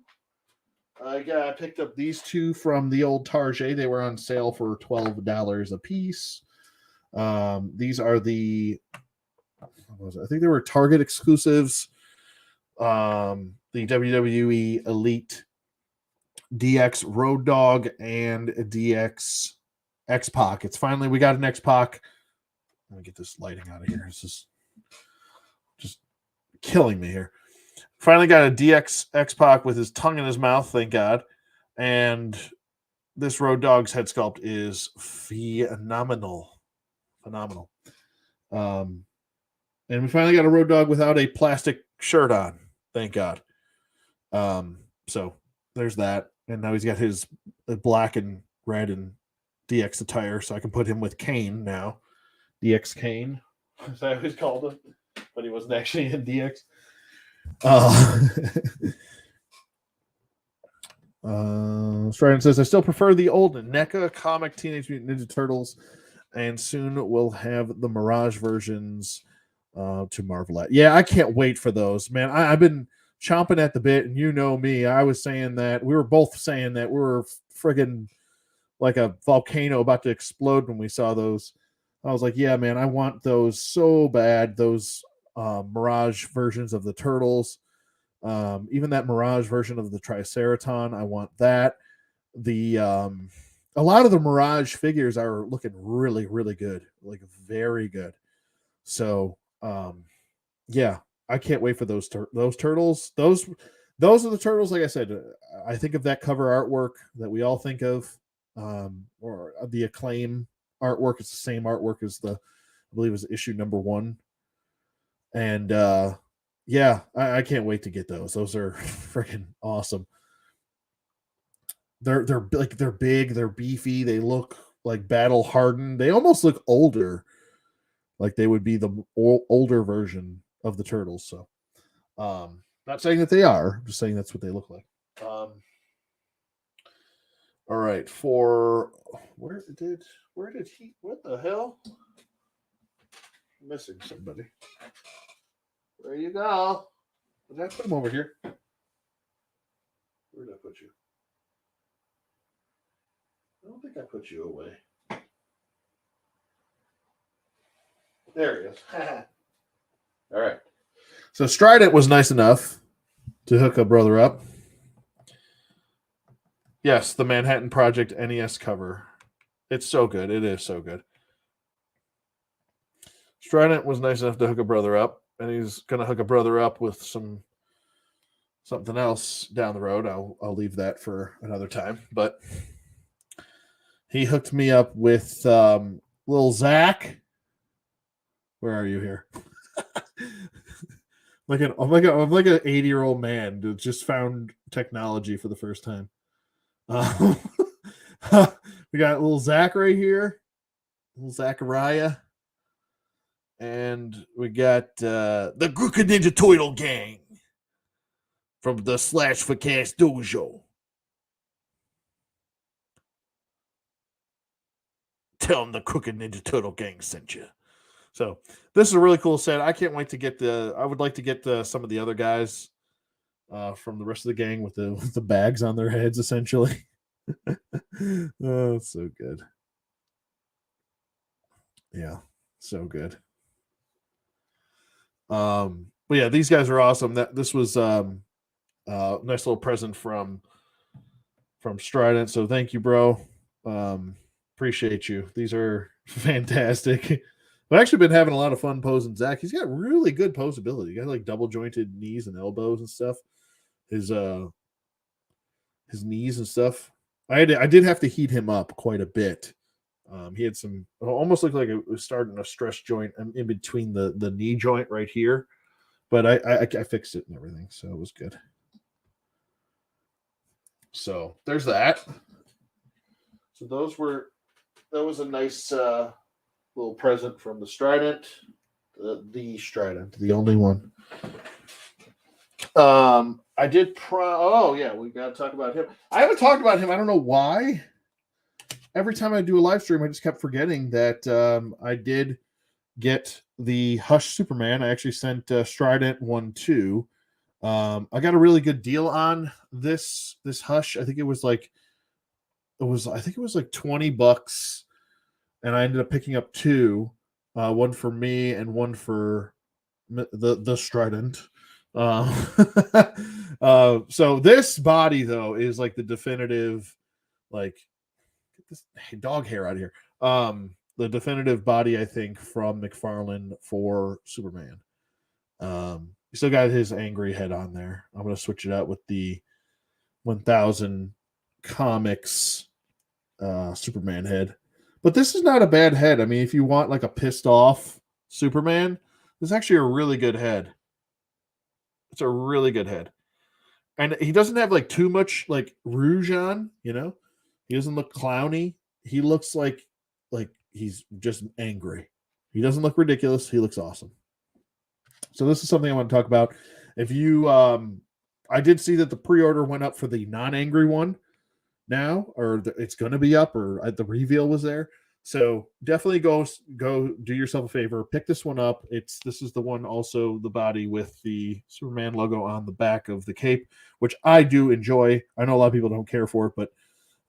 I picked up these two from the old Target. They were on sale for $12 a piece. These are I think they were Target exclusives. The WWE Elite DX Road Dogg and DX X-Pac. It's finally, we got an X-Pac. Let me get this lighting out of here. This is just killing me here. Finally got a DX X-Pac with his tongue in his mouth, thank God. And this Road Dogg's head sculpt is phenomenal. Phenomenal. And we finally got a Road Dogg without a plastic shirt on, thank God. So there's that. And now he's got his black and red and DX attire, so I can put him with Kane now. DX Kane. That's how he's called him. But he wasn't actually in DX. Strident says, I still prefer the old NECA comic Teenage Mutant Ninja Turtles, and soon we'll have the Mirage versions to marvel at. Yeah, I can't wait for those, man. I've been chomping at the bit, and you know me. I was saying that we were both saying that we were friggin' like a volcano about to explode when we saw those. I was like, yeah, man, I want those so bad. Those Mirage versions of the Turtles, even that Mirage version of the Triceraton, I want that. A lot of the Mirage figures are looking really, really good, like very good. So, yeah, I can't wait for those turtles. Those are the turtles. Like I said, I think of that cover artwork that we all think of, or the Acclaim artwork. It's the same artwork as I believe it was issue number 1. And yeah, I can't wait to get those. Those are freaking awesome. They're big, they're beefy, they look like battle hardened. They almost look older, like they would be the older version of the Turtles. So, not saying that they are, I'm just saying that's what they look like. All right, where did he? What the hell? I'm missing somebody. There you go. Did I put him over here? Where did I put you? I don't think I put you away. There he is. All right. So Strident was nice enough to hook a brother up. Yes, the Manhattan Project NES cover. It's so good. It is so good. Strident was nice enough to hook a brother up, and he's going to hook a brother up with something else down the road. I'll leave that for another time. But he hooked me up with little Zach. Where are you here? I'm like an 80-year-old man who just found technology for the first time. We got little Zach right here, little Zachariah, and we got the Crooked Ninja Turtle gang from the Slash for Cash Dojo. Tell them the Crooked Ninja Turtle gang sent you. So this is a really cool set. I can't wait to get I would like to get some of the other guys from the rest of the gang with the bags on their heads, essentially. Oh, it's so good. Yeah, so good. But yeah, these guys are awesome. This was nice little present from Strident. So thank you, bro. Appreciate you. These are fantastic. I've actually been having a lot of fun posing Zach. He's got really good posability. He got like double jointed knees and elbows and stuff. His knees and stuff. I did have to heat him up quite a bit. He had some almost looked like it was starting a stress joint in between the knee joint right here, but I fixed it and everything, so it was good. So there's that. So that was a nice little present from the Strident, the Strident, the only one. I did. Oh yeah, we got to talk about him. I haven't talked about him. I don't know why. Every time I do a live stream, I just kept forgetting that I did get the Hush Superman. I actually sent Strident one too. I got a really good deal on this Hush. I think it was like $20, and I ended up picking up two, one for me and one for the Strident. So this body though is like the definitive, like, get this dog hair out of here. The definitive body, I think, from McFarlane for Superman. He still got his angry head on there. I'm gonna switch it out with the 1000 Comics Superman head. But this is not a bad head. I mean, if you want like a pissed off Superman, this is actually a really good head. It's a really good head. And he doesn't have like too much like rouge on, you know? He doesn't look clowny. He looks like he's just angry. He doesn't look ridiculous. He looks awesome. So this is something I want to talk about. If you I did see that the pre-order went up for the non-angry one now, or it's going to be up, or the reveal was there. So definitely go do yourself a favor, pick this one up. This is the one, also the body with the Superman logo on the back of the cape, which I do enjoy. I know a lot of people don't care for it, but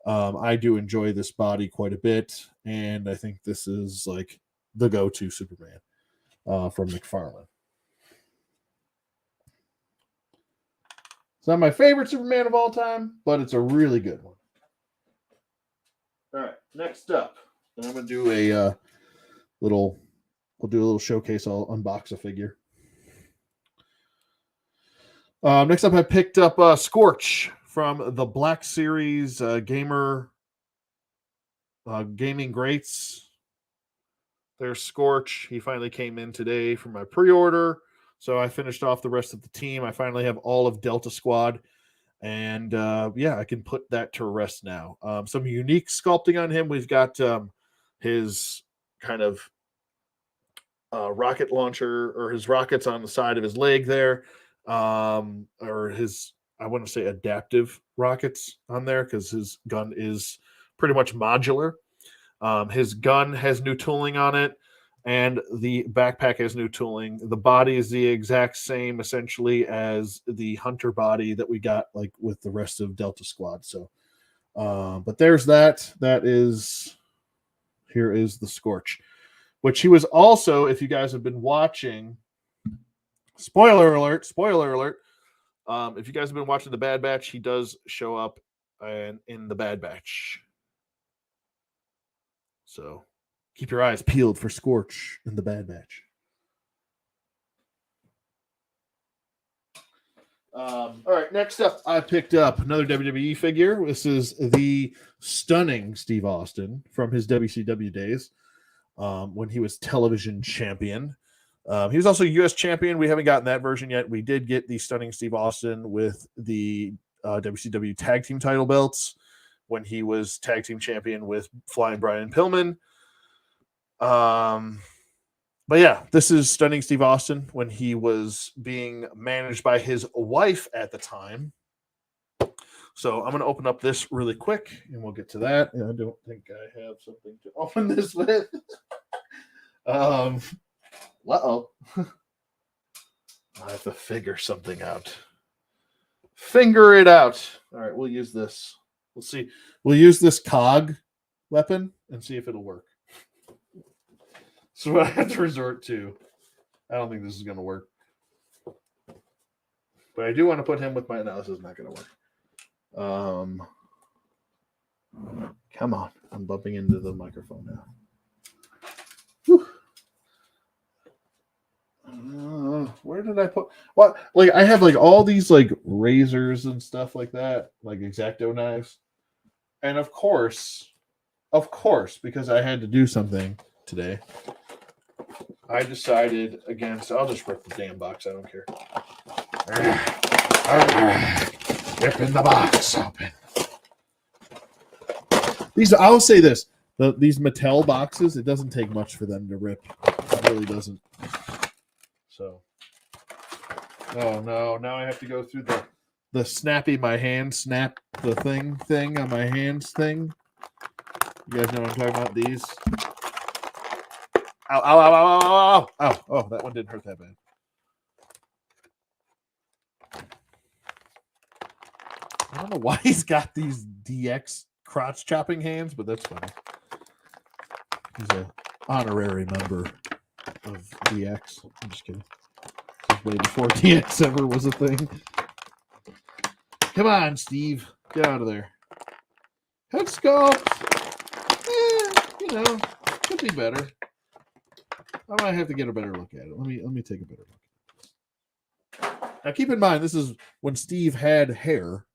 I do enjoy this body quite a bit, and I think this is like the go-to Superman from McFarlane. It's not my favorite Superman of all time, but it's a really good one. All right, next up, I'm gonna do a we'll do a little showcase. I'll unbox a figure. Next up, I picked up Scorch from the Black Series Gaming Greats. There's Scorch. He finally came in today for my pre-order, so I finished off the rest of the team. I finally have all of Delta Squad. And yeah, I can put that to rest now. Some unique sculpting on him. We've got his kind of rocket launcher, or his rockets on the side of his leg there, or his, I wouldn't say adaptive rockets on there, because his gun is pretty much modular. His gun has new tooling on it, and the backpack has new tooling. The body is the exact same, essentially, as the Hunter body that we got like with the rest of Delta Squad. So, but there's that. Here is the Scorch, which he was also, if you guys have been watching, spoiler alert, if you guys have been watching the Bad Batch, he does show up in the Bad Batch. So keep your eyes peeled for Scorch in the Bad Batch. All right, next up, I picked up another WWE figure. This is the stunning Steve Austin from his WCW days, when he was television champion. He was also U.S. champion. We haven't gotten that version yet. We did get the stunning Steve Austin with the WCW tag team title belts when he was tag team champion with Flying Brian Pillman. But yeah, this is stunning Steve Austin when he was being managed by his wife at the time. So I'm going to open up this really quick, and we'll get to that. And I don't think I have something to open this with. Uh-oh. I have to figure something out. Figure it out. All right, we'll use this. We'll see. We'll use this cog weapon and see if it'll work. So what I have to resort to. I don't think this is going to work. But I do want to put him with my... No, this is not going to work. Come on. I'm bumping into the microphone now. Where did I put... What? Like, I have like all these like razors and stuff like that. Like X-Acto knives. And of course, because I had to do something today, I decided against... I'll just rip the damn box. I don't care. Ripping the box open. I'll say this. These Mattel boxes, it doesn't take much for them to rip. It really doesn't. So. Oh, no. Now I have to go through the snappy my hand snap the thing on my hands thing. You guys know what I'm talking about? These. Ow, ow, ow, ow, ow, ow, ow. Oh, that one didn't hurt that bad. I don't know why he's got these DX crotch chopping hands, but that's funny. He's an honorary member of DX. I'm just kidding. This was way before DX ever was a thing. Come on, Steve. Get out of there. Head sculpt. Could be better. I might have to get a better look at it. Let me take a better look. Now keep in mind, this is when Steve had hair.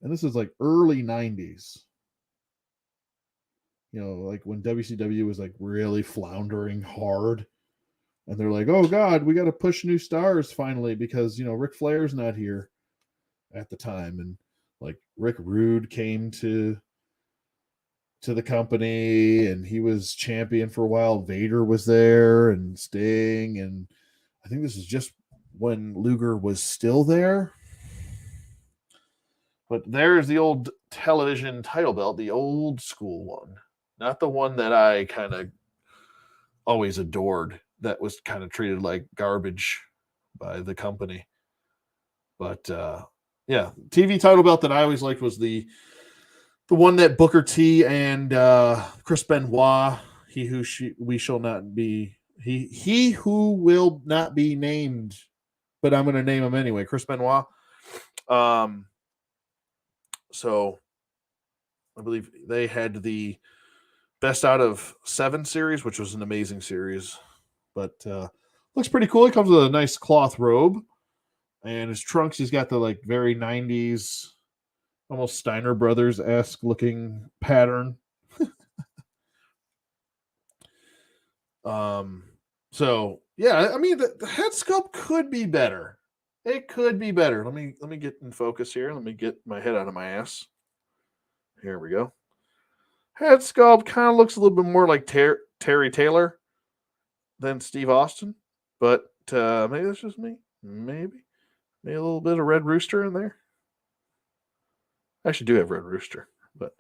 And this is like early 90s. Like when WCW was like really floundering hard. And they're like, oh God, we got to push new stars finally because, Ric Flair's not here at the time. And like Rick Rude came to the company and he was champion for a while. Vader was there and Sting. And I think this is just when Luger was still there. But there's the old television title belt, the old school one. Not the one that I kind of always adored. That was kind of treated like garbage by the company. But TV title belt that I always liked was the one that Booker T and Chris Benoit, he who will not be named, but I'm going to name him anyway. Chris Benoit. So I believe they had the best out of 7 series, which was an amazing series. But looks pretty cool. He comes with a nice cloth robe. And his trunks, he's got the like very 90s, almost Steiner Brothers-esque looking pattern. So yeah, I mean the head sculpt could be better. It could be better. Let me get in focus here. Let me get my head out of my ass. Here we go. Head sculpt kind of looks a little bit more like Terry Taylor than Steve Austin, but maybe that's just me. Maybe a little bit of Red Rooster in there. I actually do have Red Rooster, but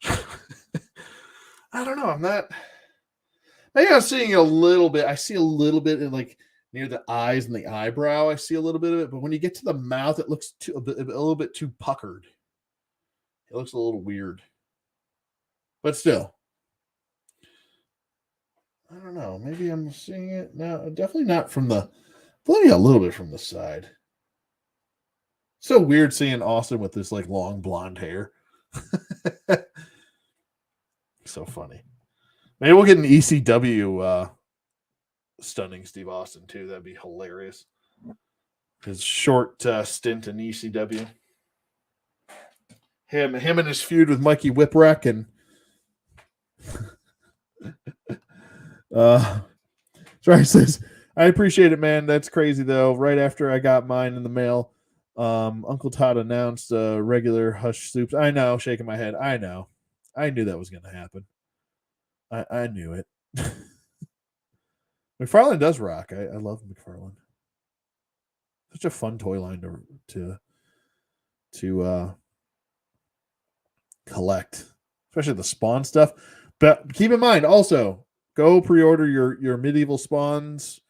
I don't know. I'm not. Maybe I'm seeing a little bit. I see a little bit in like near the eyes and the eyebrow. I see a little bit of it, but when you get to the mouth, it looks a little bit too puckered. It looks a little weird, but still, I don't know. Maybe I'm seeing it now. Definitely not from the. Maybe a little bit from the side. So weird seeing Austin with this like long blonde hair. So funny. Maybe we'll get an ECW stunning Steve Austin too. That'd be hilarious. His short stint in ECW. Him and his feud with Mikey Whipwreck and sorry, says I appreciate it, man. That's crazy though. Right after I got mine in the mail, Uncle Todd announced regular Hush Soups. I know, shaking my head. I know. I knew that was going to happen. I knew it. McFarlane does rock. I love McFarlane. Such a fun toy line to collect, especially the Spawn stuff. But keep in mind, also go pre-order your medieval Spawns.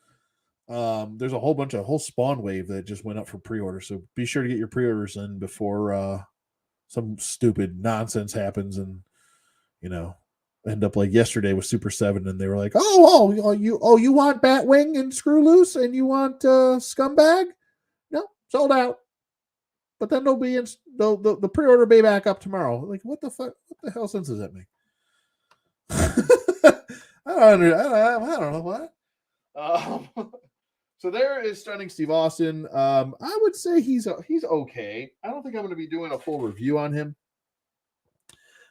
There's a whole Spawn wave that just went up for pre-order, so be sure to get your pre-orders in before some stupid nonsense happens and end up like yesterday with Super 7 and they were like, you want Batwing and Screw Loose and you want Scumbag? No, sold out. But then they'll be the pre-order will be back up tomorrow. Like, what the fuck? What the hell sense does that make? I don't know what. So there is stunning Steve Austin. I would say he's okay. I don't think I'm going to be doing a full review on him.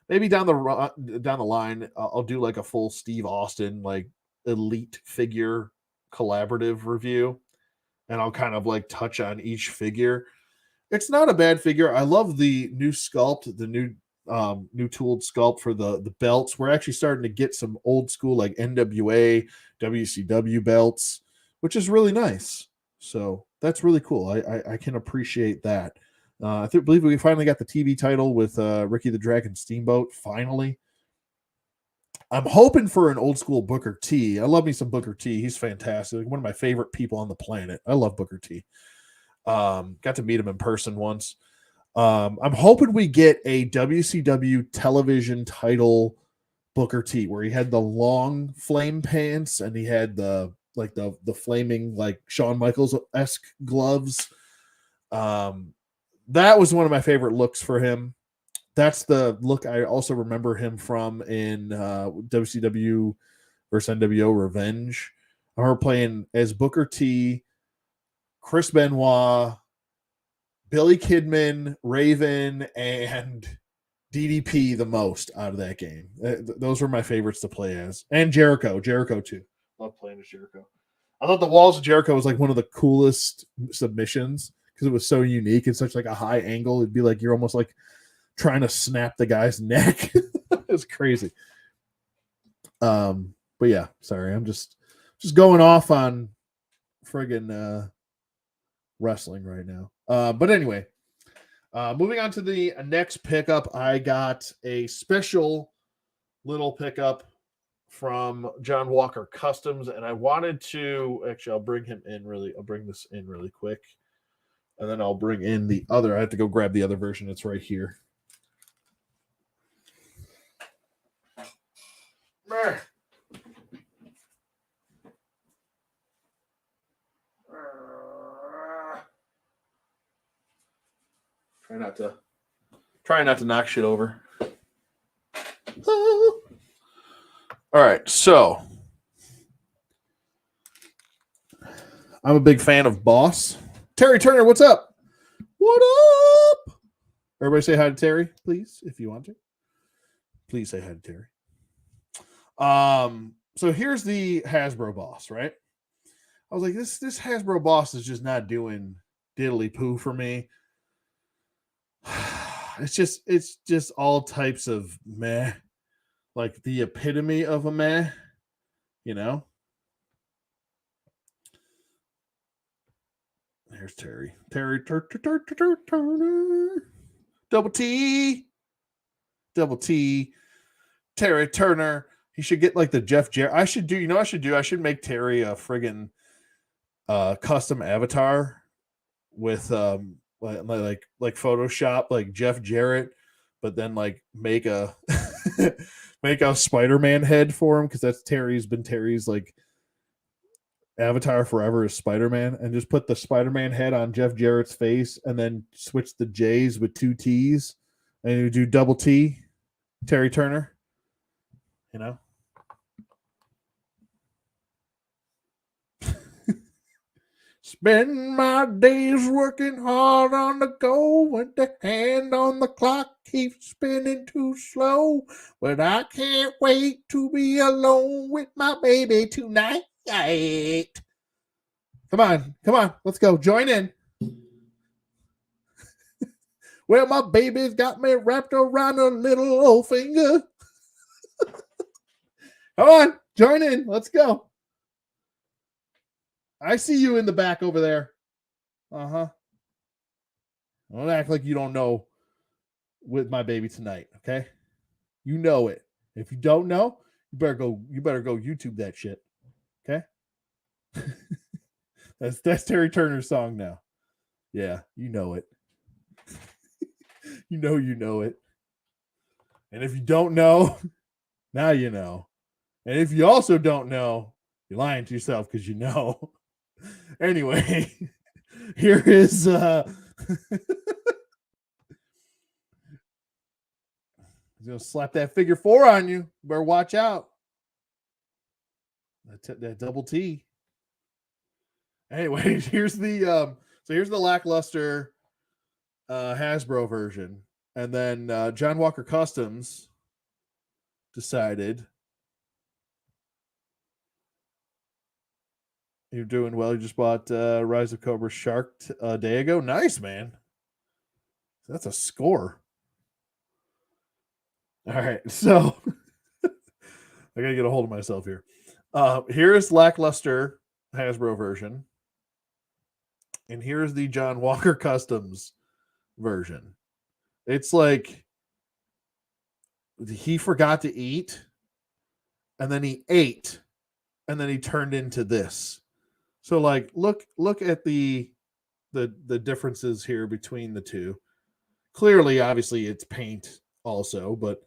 Maybe down the line, I'll do like a full Steve Austin like elite figure collaborative review, and I'll kind of like touch on each figure. It's not a bad figure. I love the new sculpt, the new tooled sculpt for the belts. We're actually starting to get some old school like NWA, WCW belts, which is really nice. So that's really cool. I can appreciate that. I believe we finally got the TV title with Ricky the Dragon Steamboat. Finally, I'm hoping for an old school Booker T. I love me some Booker T. He's fantastic. One of my favorite people on the planet. I love Booker T. Got to meet him in person once. I'm hoping we get a WCW television title Booker T, where he had the long flame pants and he had the flaming like Shawn Michaels esque gloves. That was one of my favorite looks for him. That's the look I also remember him from in WCW versus NWO Revenge. I remember playing as Booker T, Chris Benoit, Billy Kidman, Raven, and DDP the most out of that game. Those were my favorites to play as. And Jericho too. Love playing as Jericho. I thought the Walls of Jericho was like one of the coolest submissions because it was so unique and such like a high angle. It'd be like you're almost like trying to snap the guy's neck. It's crazy. But yeah, sorry, I'm just going off on friggin' wrestling right now. But anyway, moving on to the next pickup, I got a special little pickup from John Walker Customs, and I wanted to actually I'll bring this in really quick, and then I'll bring in the other. I have to go grab the other version. It's right here. Try not to knock shit over. All right, so I'm a big fan of Boss. Terry Turner, what's up? What up? Everybody say hi to Terry, please, if you want to. Please say hi to Terry. So here's the Hasbro Boss, right? I was like, this Hasbro Boss is just not doing diddly poo for me. It's just all types of meh, like the epitome of a meh, you know. There's Terry Turner, double T, Terry Turner. He should get like the Jeff Jarrett. I should make Terry a friggin' custom avatar with like Photoshop like Jeff Jarrett, but then like make a make a Spider-Man head for him because that's Terry's like avatar forever is Spider-Man, and just put the Spider-Man head on Jeff Jarrett's face and then switch the J's with 2 T's and you do double T Terry Turner, you know. Spend my days working hard on the go with the hand on the clock keeps spinning too slow, but I can't wait to be alone with my baby tonight. Come on, let's go. Join in. Well, my baby's got me wrapped around her little old finger. Come on, join in. Let's go. I see you in the back over there. Uh-huh. Don't act like you don't know with my baby tonight, okay? You know it. If you don't know, you better go YouTube that shit. Okay? That's Terry Turner's song now. Yeah, you know it. you know it. And if you don't know, now you know. And if you also don't know, you're lying to yourself because you know. Anyway, here is he's gonna slap that figure 4 on you. Better watch out. That double T. Anyway, here's the lackluster Hasbro version, and then John Walker Customs decided you're doing well. You just bought Rise of Cobra Shark a day ago. Nice, man. That's a score. All right, so I gotta get a hold of myself here. Here's lackluster Hasbro version, and here's the John Walker Customs version. It's like he forgot to eat, and then he ate, and then he turned into this. So like look at the the differences here between the two. Clearly, obviously, it's paint also, but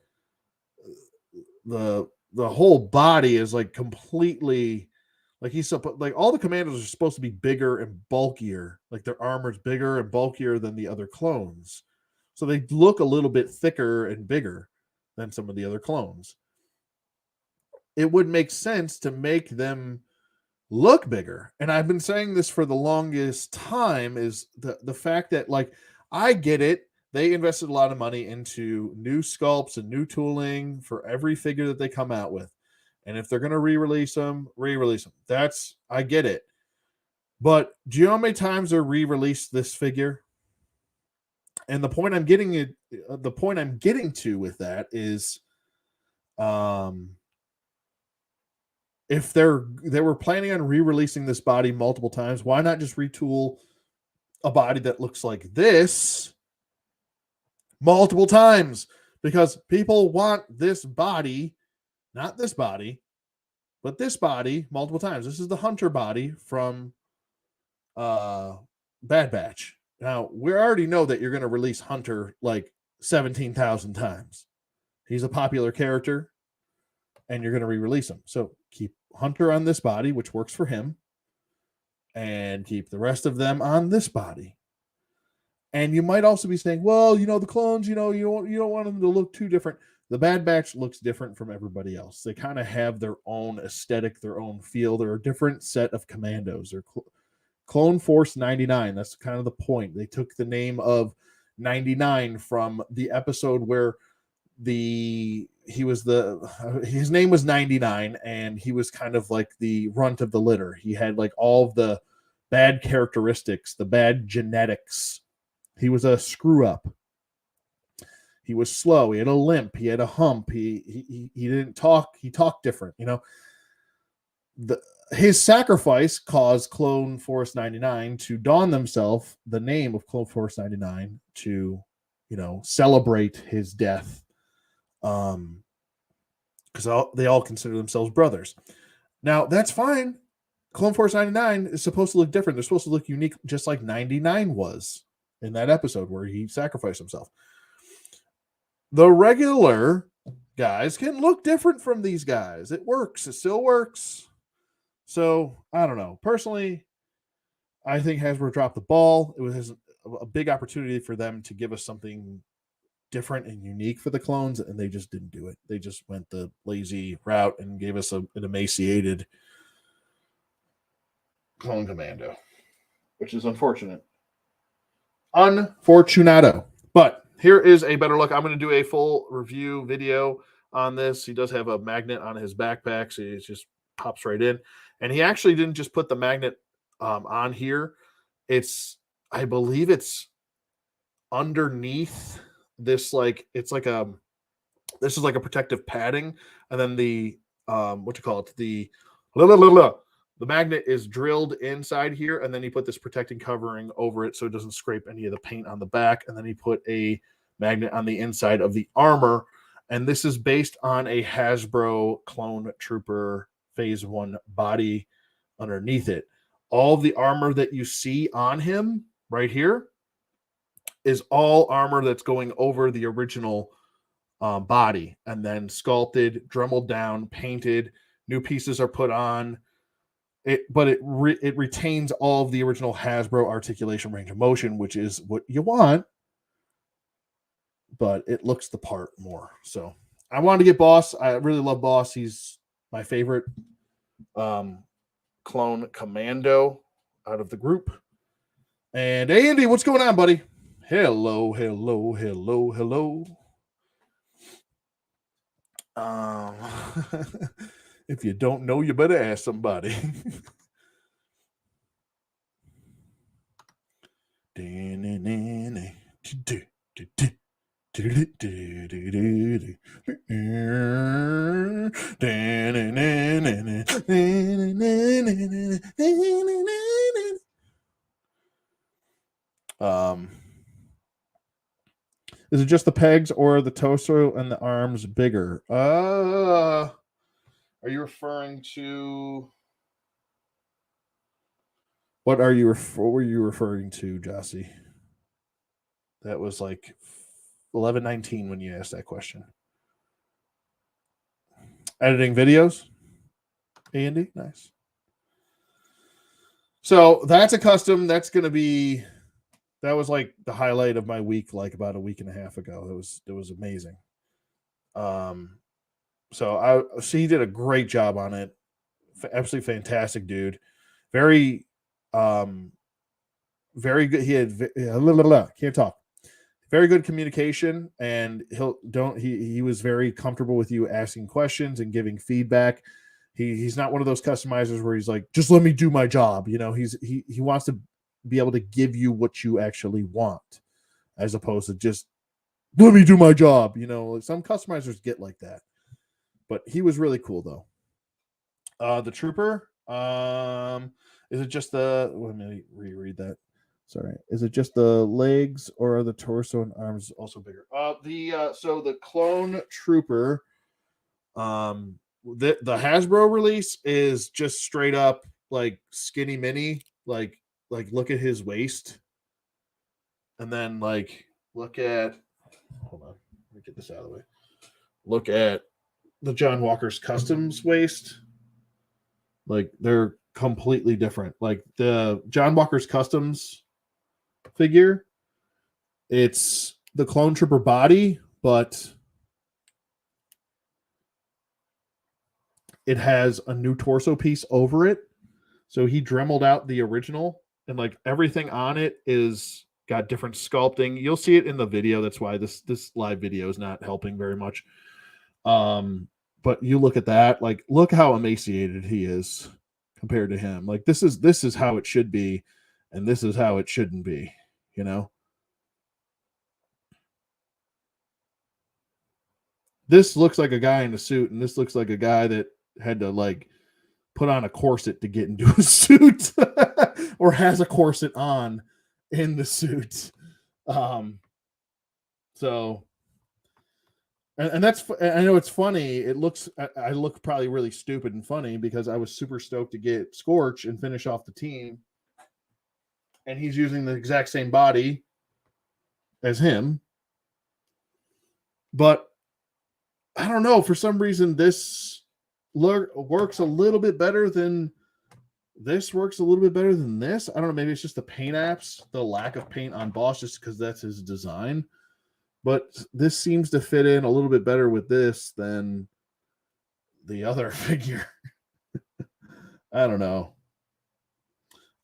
the whole body is like completely like like all the commandos are supposed to be bigger and bulkier, like their armor's bigger and bulkier than the other clones, so they look a little bit thicker and bigger than some of the other clones. It would make sense to make them look bigger, and I've been saying this for the longest time, is the fact that, like, I get it, they invested a lot of money into new sculpts and new tooling for every figure that they come out with, and if they're going to re-release them, that's, I get it. But do you know how many times they're re-released this figure? And the point I'm getting to with that is, if they were planning on re-releasing this body multiple times, why not just retool a body that looks like this multiple times? Because people want this body, not this body, but this body multiple times. This is the Hunter body from Bad Batch. Now, we already know that you're going to release Hunter like 17,000 times. He's a popular character, and you're going to re-release him. So keep Hunter on this body, which works for him, and keep the rest of them on this body. And you might also be saying, well, the clones, you don't want them to look too different. The Bad Batch looks different from everybody else. They kind of have their own aesthetic, their own feel. They're a different set of commandos. They're Clone Force 99. That's kind of the point. They took the name of 99 from the episode where his name was 99, and he was kind of like the runt of the litter. He had like all of the bad characteristics, the bad genetics. He was a screw up. He was slow. He had a limp. He had a hump. He didn't talk. He talked different. His sacrifice caused Clone Force 99 to don themselves the name of Clone Force 99 to, celebrate his death. Because they all consider themselves brothers. Now, that's fine. Clone Force 99 is supposed to look different. They're supposed to look unique, just like 99 was in that episode where he sacrificed himself. The regular guys can look different from these guys. It works. It still works. So, I don't know. Personally, I think Hasbro dropped the ball. It was a big opportunity for them to give us something different and unique for the clones, and they just didn't do it. They just went the lazy route and gave us an emaciated clone commando, which is unfortunate. Unfortunato. But here is a better look. I'm going to do a full review video on this. He does have a magnet on his backpack, so it just pops right in. And he actually didn't just put the magnet on here. I believe it's underneath this, like, this is like a protective padding, and then the magnet is drilled inside here, and then he put this protecting covering over it so it doesn't scrape any of the paint on the back, and then he put a magnet on the inside of the armor, and this is based on a Hasbro Clone Trooper Phase 1 body underneath it. All the armor that you see on him right here is all armor that's going over the original body, and then sculpted, dremeled down, painted. New pieces are put on it, but it retains all of the original Hasbro articulation, range of motion, which is what you want, but it looks the part more. So I wanted to get Boss. I really love Boss. He's my favorite clone commando out of the group. And hey, Andy, what's going on, buddy? Hello. If you don't know, you better ask somebody. Is it just the pegs, or the torso and the arms bigger? Are you referring to What were you referring to, Jossie? That was like 11:19 when you asked that question. Editing videos? Andy? Nice. So that's a custom. That was like the highlight of my week, like about a week and a half ago. It was amazing. So he did a great job on it. Absolutely fantastic dude. Very very good. He had can't talk. Very good communication, and he was very comfortable with you asking questions and giving feedback. He's not one of those customizers where he's like, just let me do my job. You know, he wants to be able to give you what you actually want, as opposed to just let me do my job. You know, some customizers get like that, but he was really cool though. The trooper, is it just let me reread that. Sorry, is it just the legs, or are the torso and arms also bigger? So the clone trooper, the Hasbro release is just straight up like skinny mini, like look at his waist, and then like look at, hold on, let me get this out of the way. Look at the John Walker's Customs waist. Like they're completely different. Like the John Walker's Customs figure, it's the clone trooper body, but it has a new torso piece over it. So he dremeled out the original, and like everything on it is got different sculpting. You'll see it in the video. That's why this live video is not helping very much. But you look at that, like look how emaciated he is compared to him. Like this is how it should be, and this is how it shouldn't be, you know. This looks like a guy in a suit, and this looks like a guy that had to like put on a corset to get into a suit or has a corset on in the suit. So and that's, I know it's funny. It looks, I look probably really stupid and funny because I was super stoked to get Scorch and finish off the team, and he's using the exact same body as him. But I don't know, for some reason this works a little bit better than this. Works a little bit better than this. I don't know, maybe it's just the paint apps, the lack of paint on Boss, just because that's his design. But this seems to fit in a little bit better with this than the other figure. I don't know.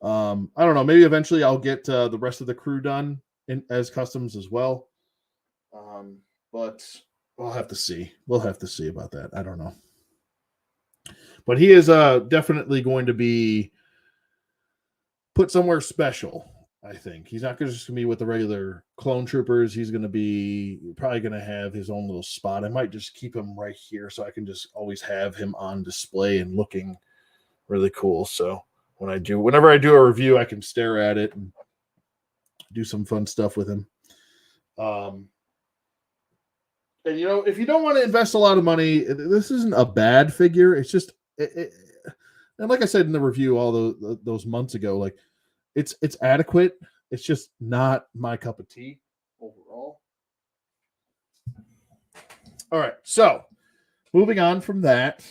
I don't know. Maybe eventually I'll get the rest of the crew done as customs as well. But we'll have to see. We'll have to see about that. I don't know. But he is definitely going to be put somewhere special. I think he's not just going to be with the regular clone troopers. He's going to be probably going to have his own little spot. I might just keep him right here so I can just always have him on display and looking really cool. So whenever I do a review, I can stare at it and do some fun stuff with him. And you know, if you don't want to invest a lot of money, this isn't a bad figure. It's just, and like I said in the review all those months ago, like it's adequate. It's just not my cup of tea overall. All right, so moving on from that,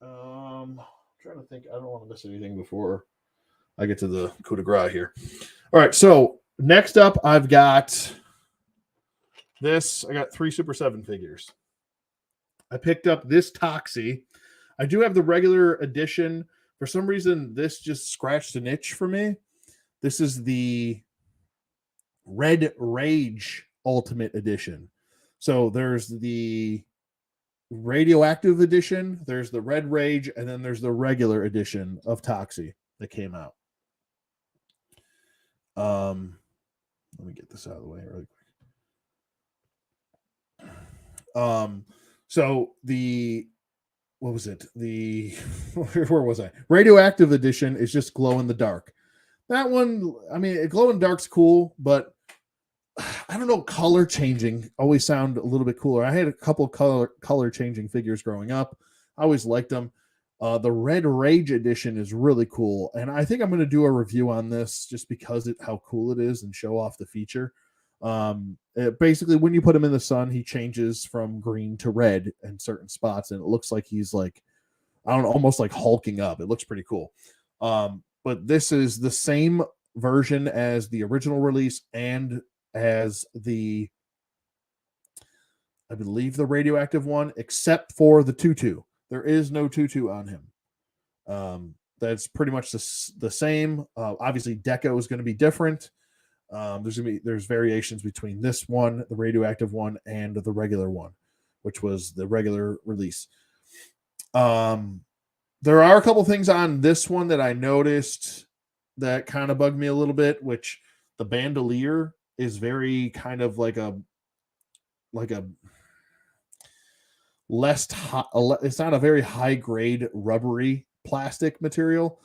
I'm trying to think. I don't want to miss anything before I get to the coup de grace here. All right, so next up, I've got this. I got 3 Super 7 figures. I picked up this Toxie. I do have the regular edition. For some reason, this just scratched an itch for me. This is the Red Rage Ultimate Edition. So there's the Radioactive Edition, there's the Red Rage, and then there's the regular edition of Toxie that came out. Let me get this out of the way really quick. So the, what was it? Where was I? Radioactive Edition is just glow in the dark. That one, I mean, glow in the dark's cool, but I don't know, color changing always sound a little bit cooler. I had a couple color changing figures growing up. I always liked them. The Red Rage edition is really cool, and I think I'm going to do a review on this just because how cool it is and show off the feature. Basically, when you put him in the sun, he changes from green to red in certain spots, and it looks like he's like, I don't know, almost like hulking up. It looks pretty cool. But this is the same version as the original release and as I believe the radioactive one, except for the tutu. There is no tutu on him. That's pretty much the same. Obviously, deco is going to be different. There's variations between this one, the radioactive one, and the regular one, which was the regular release. There are a couple things on this one that I noticed that kind of bugged me a little bit, which the bandolier is very kind of like a less high, it's not a very high grade rubbery plastic material.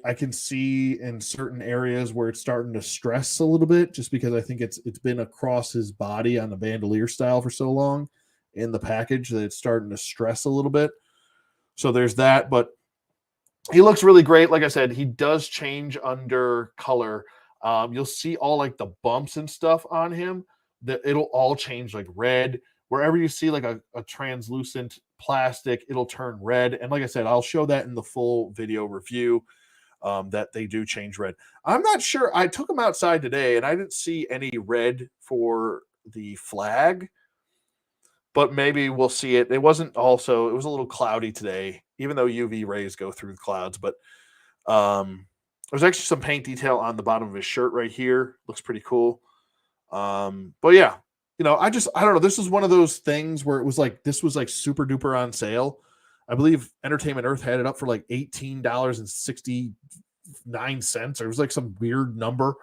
I can see in certain areas where it's starting to stress a little bit, just because I think it's been across his body on the bandolier style for so long in the package that it's starting to stress a little bit. So there's that, but he looks really great. Like I said, he does change under color. You'll see all like the bumps and stuff on him, that it'll all change like red. Wherever you see like a translucent plastic, it'll turn red. And like I said, I'll show that in the full video review, that they do change red. I'm not sure. I took him outside today and I didn't see any red for the flag, but maybe we'll see it. It was a little cloudy today, even though UV rays go through the clouds. But there's actually some paint detail on the bottom of his shirt right here. Looks pretty cool. But yeah, I don't know. This is one of those things where this was like super duper on sale. I believe Entertainment Earth had it up for like $18.69, or it was like some weird number.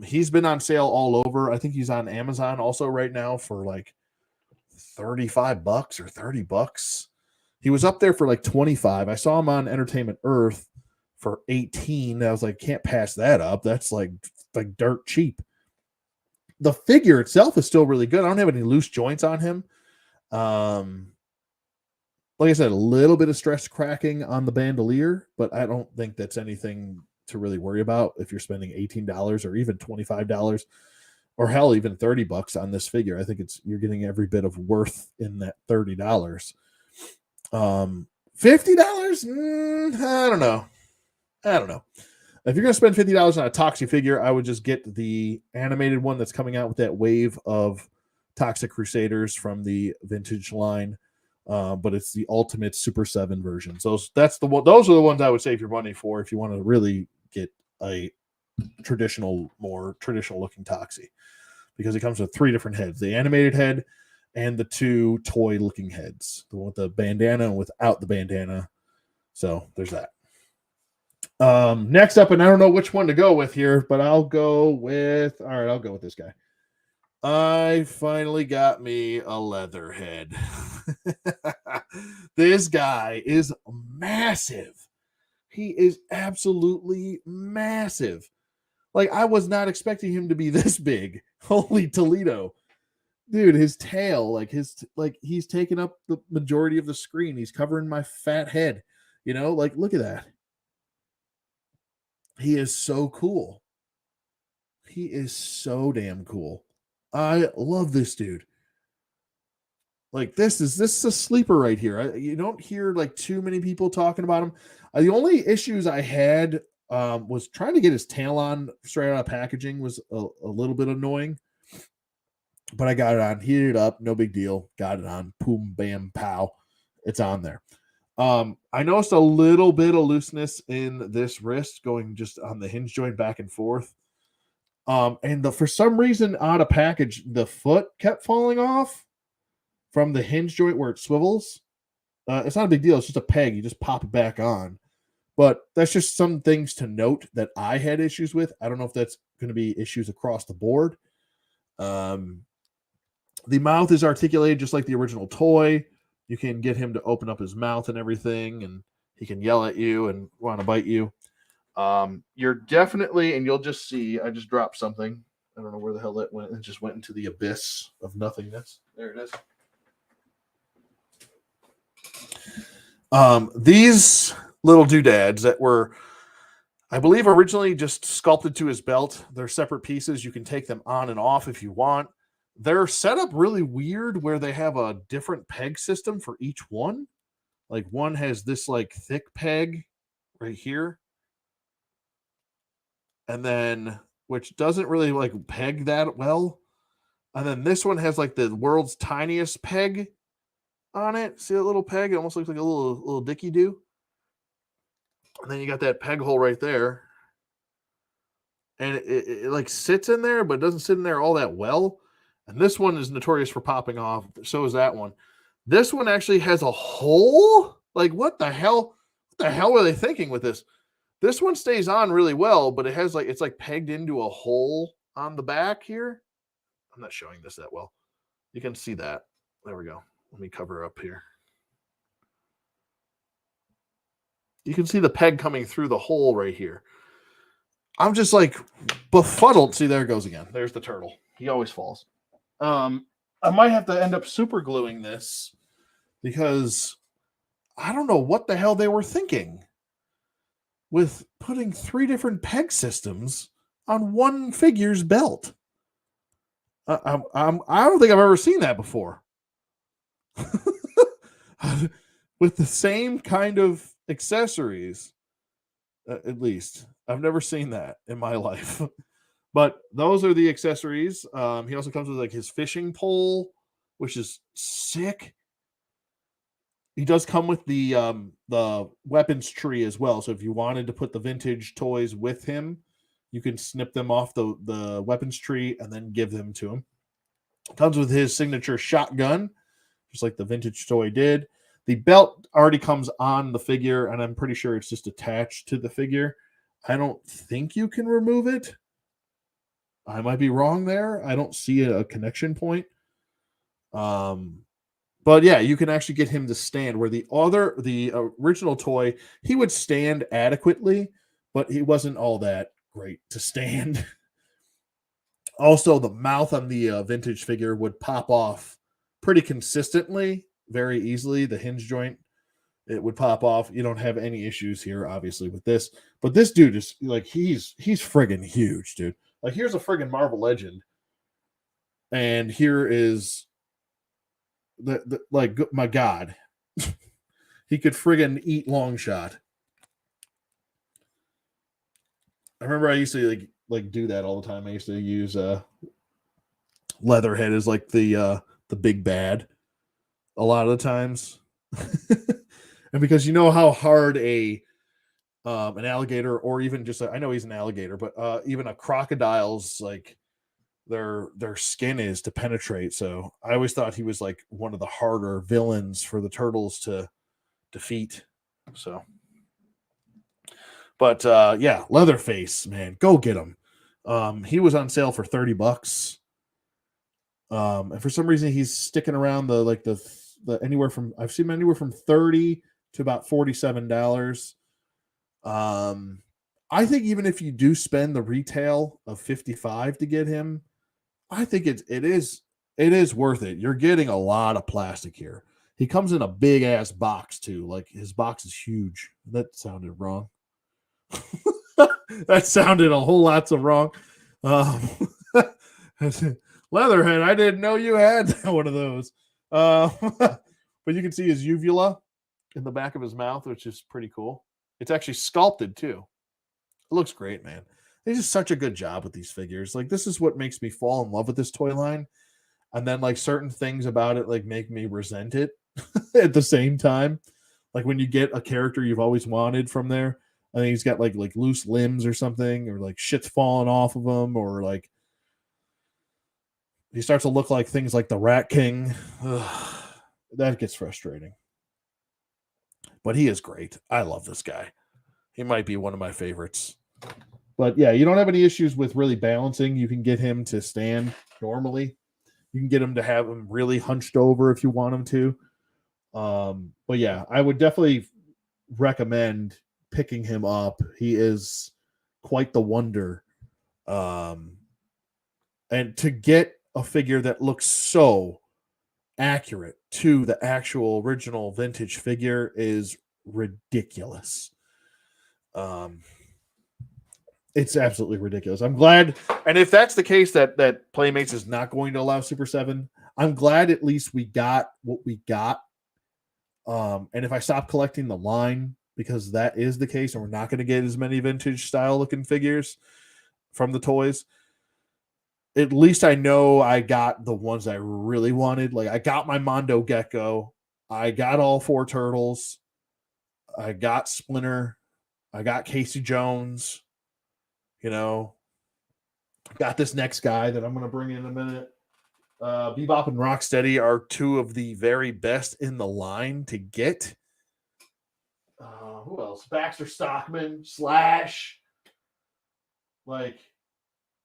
He's been on sale all over. I think he's on Amazon also right now for like $35 or $30. He was up there for like 25. I saw him on Entertainment Earth for 18. I was like, can't pass that up. That's like dirt cheap. The figure itself is still really good. I don't have any loose joints on him. Like I said, a little bit of stress cracking on the bandolier, but I don't think that's anything to really worry about if you're spending $18 or even $25 or hell, even $30 on this figure. I think you're getting every bit of worth in that $30. $50? I don't know. If you're going to spend $50 on a Toxie figure, I would just get the animated one that's coming out with that wave of Toxic Crusaders from the vintage line. But it's the Ultimate Super 7 version. So those are the ones I would save your money for if you want to really get a more traditional looking Toxie, because it comes with 3 different heads: the animated head and the 2 toy looking heads, the one with the bandana and without the bandana. So there's that. Next up, and I don't know which one to go with here, but I'll go with this guy. I finally got me a Leatherhead. This guy is massive. He is absolutely massive. Like, I was not expecting him to be this big. Holy Toledo. Dude, his tail, he's taking up the majority of the screen. He's covering my fat head. Look at that. He is so cool. He is so damn cool. I love this dude. Like, this is a sleeper right here. You don't hear like too many people talking about him. The only issues I had was trying to get his tail on straight out of packaging was a little bit annoying. But I got it on, heated it up, no big deal. Got it on, boom, bam, pow. It's on there. I noticed a little bit of looseness in this wrist going just on the hinge joint back and forth. And for some reason, out of package, the foot kept falling off from the hinge joint where it swivels. It's not a big deal. It's just a peg. You just pop it back on. But that's just some things to note that I had issues with. I don't know if that's going to be issues across the board. The mouth is articulated just like the original toy. You can get him to open up his mouth and everything, and he can yell at you and want to bite you. You're definitely, and you'll just see, I just dropped something. I don't know where the hell it went. It just went into the abyss of nothingness. There it is. These little doodads that were, I believe, originally just sculpted to his belt. They're separate pieces. You can take them on and off if you want. They're set up really weird where they have a different peg system for each one. Like one has this like thick peg right here. And then which doesn't really like peg that well. And then this one has like the world's tiniest peg on it. See that little peg? It almost looks like a little dicky do. And then you got that peg hole right there. And it like sits in there, but it doesn't sit in there all that well. And this one is notorious for popping off. So is that one. This one actually has a hole. Like, what the hell? What the hell were they thinking with this? This one stays on really well, but it has like it's like pegged into a hole on the back here. I'm not showing this that well. You can see that. There we go. Let me cover up here. You can see the peg coming through the hole right here. I'm just like befuddled. See, there it goes again. There's the turtle. He always falls. I might have to end up super gluing this because I don't know what the hell they were thinking with putting 3 different peg systems on one figure's belt. I don't think I've ever seen that before. With the same kind of accessories, at least. I've never seen that in my life. But those are the accessories. He also comes with like his fishing pole, which is sick. He does come with the weapons tree as well. So if you wanted to put the vintage toys with him, you can snip them off the weapons tree and then give them to him. Comes with his signature shotgun, just like the vintage toy did. The belt already comes on the figure, and I'm pretty sure it's just attached to the figure. I don't think you can remove it. I might be wrong there. I don't see a connection point. But yeah, you can actually get him to stand where the original toy, he would stand adequately, but he wasn't all that great to stand. Also, the mouth on the vintage figure would pop off pretty consistently, very easily. The hinge joint, it would pop off. You don't have any issues here, obviously, with this. But this dude is like, he's friggin' huge, dude. Like, here's a friggin' Marvel Legend. And here is the like, my God. He could friggin' eat long shot. I remember I used to like do that all the time. I used to use Leatherhead as like the big bad a lot of the times. And because you know how hard an alligator, or even just I know he's an alligator, but even a crocodile's like their skin is to penetrate. So I always thought he was like one of the harder villains for the turtles to defeat. So, but yeah, Leatherface, man, go get him. He was on sale for $30. And for some reason he's sticking around the anywhere from, I've seen him anywhere from $30 to about $47. I think even if you do spend the retail of $55 to get him, I think it is worth it. You're getting a lot of plastic here. He comes in a big ass box too. Like, his box is huge. That sounded wrong. That sounded a whole lots of wrong. Leatherhead, I didn't know you had one of those. But you can see his uvula in the back of his mouth, which is pretty cool. It's actually sculpted too. It looks great, man. They do such a good job with these figures. Like, this is what makes me fall in love with this toy line. And then like certain things about it like make me resent it at the same time. Like when you get a character you've always wanted from there, and he's got like loose limbs or something, or like shit's falling off of him, or like he starts to look like things like the Rat King. Ugh, that gets frustrating. But he is great. I love this guy. He might be one of my favorites. But yeah, you don't have any issues with really balancing. You can get him to stand normally. You can get him to have him really hunched over if you want him to. But yeah, I would definitely recommend picking him up. He is quite the wonder. And to get a figure that looks so accurate to the actual original vintage figure is ridiculous. It's absolutely ridiculous. I'm glad, and if that's the case that Playmates is not going to allow Super 7, I'm glad at least we got what we got. And if I stop collecting the line, because that is the case, and we're not going to get as many vintage style looking figures from the toys, at least I know I got the ones I really wanted. Like, I got my Mondo Gecko, I got all 4 turtles, I got Splinter, I got Casey Jones, got this next guy that I'm going to bring in a minute. Bebop and Rocksteady are 2 of the very best in the line to get. Who else? Baxter Stockman, Slash. Like,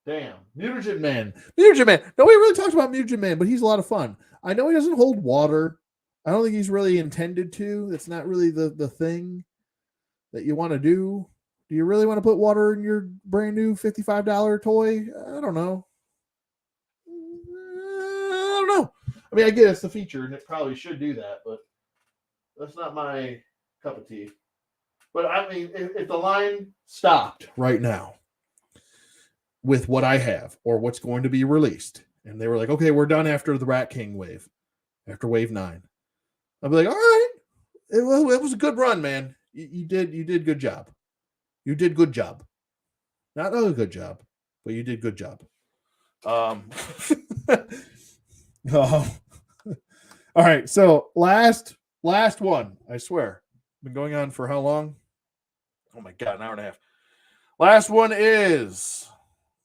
damn. Mutagen Man. Mutagen Man. Nobody really talks about Mutagen Man, but he's a lot of fun. I know he doesn't hold water. I don't think he's really intended to. That's not really the thing that you want to do. Do you really want to put water in your brand new $55 toy? I don't know. I mean, I get it's the feature, and it probably should do that, but that's not my cup of tea. But I mean, if the line stopped right now with what I have or what's going to be released, and they were like, okay, we're done after the Rat King wave, after wave 9, I'd be like, all right, it was a good run, man. You did good job. You did good job. Not a good job, but you did good job. Oh. All right, so last one, I swear. Been going on for how long? Oh my god, an hour and a half. Last one is,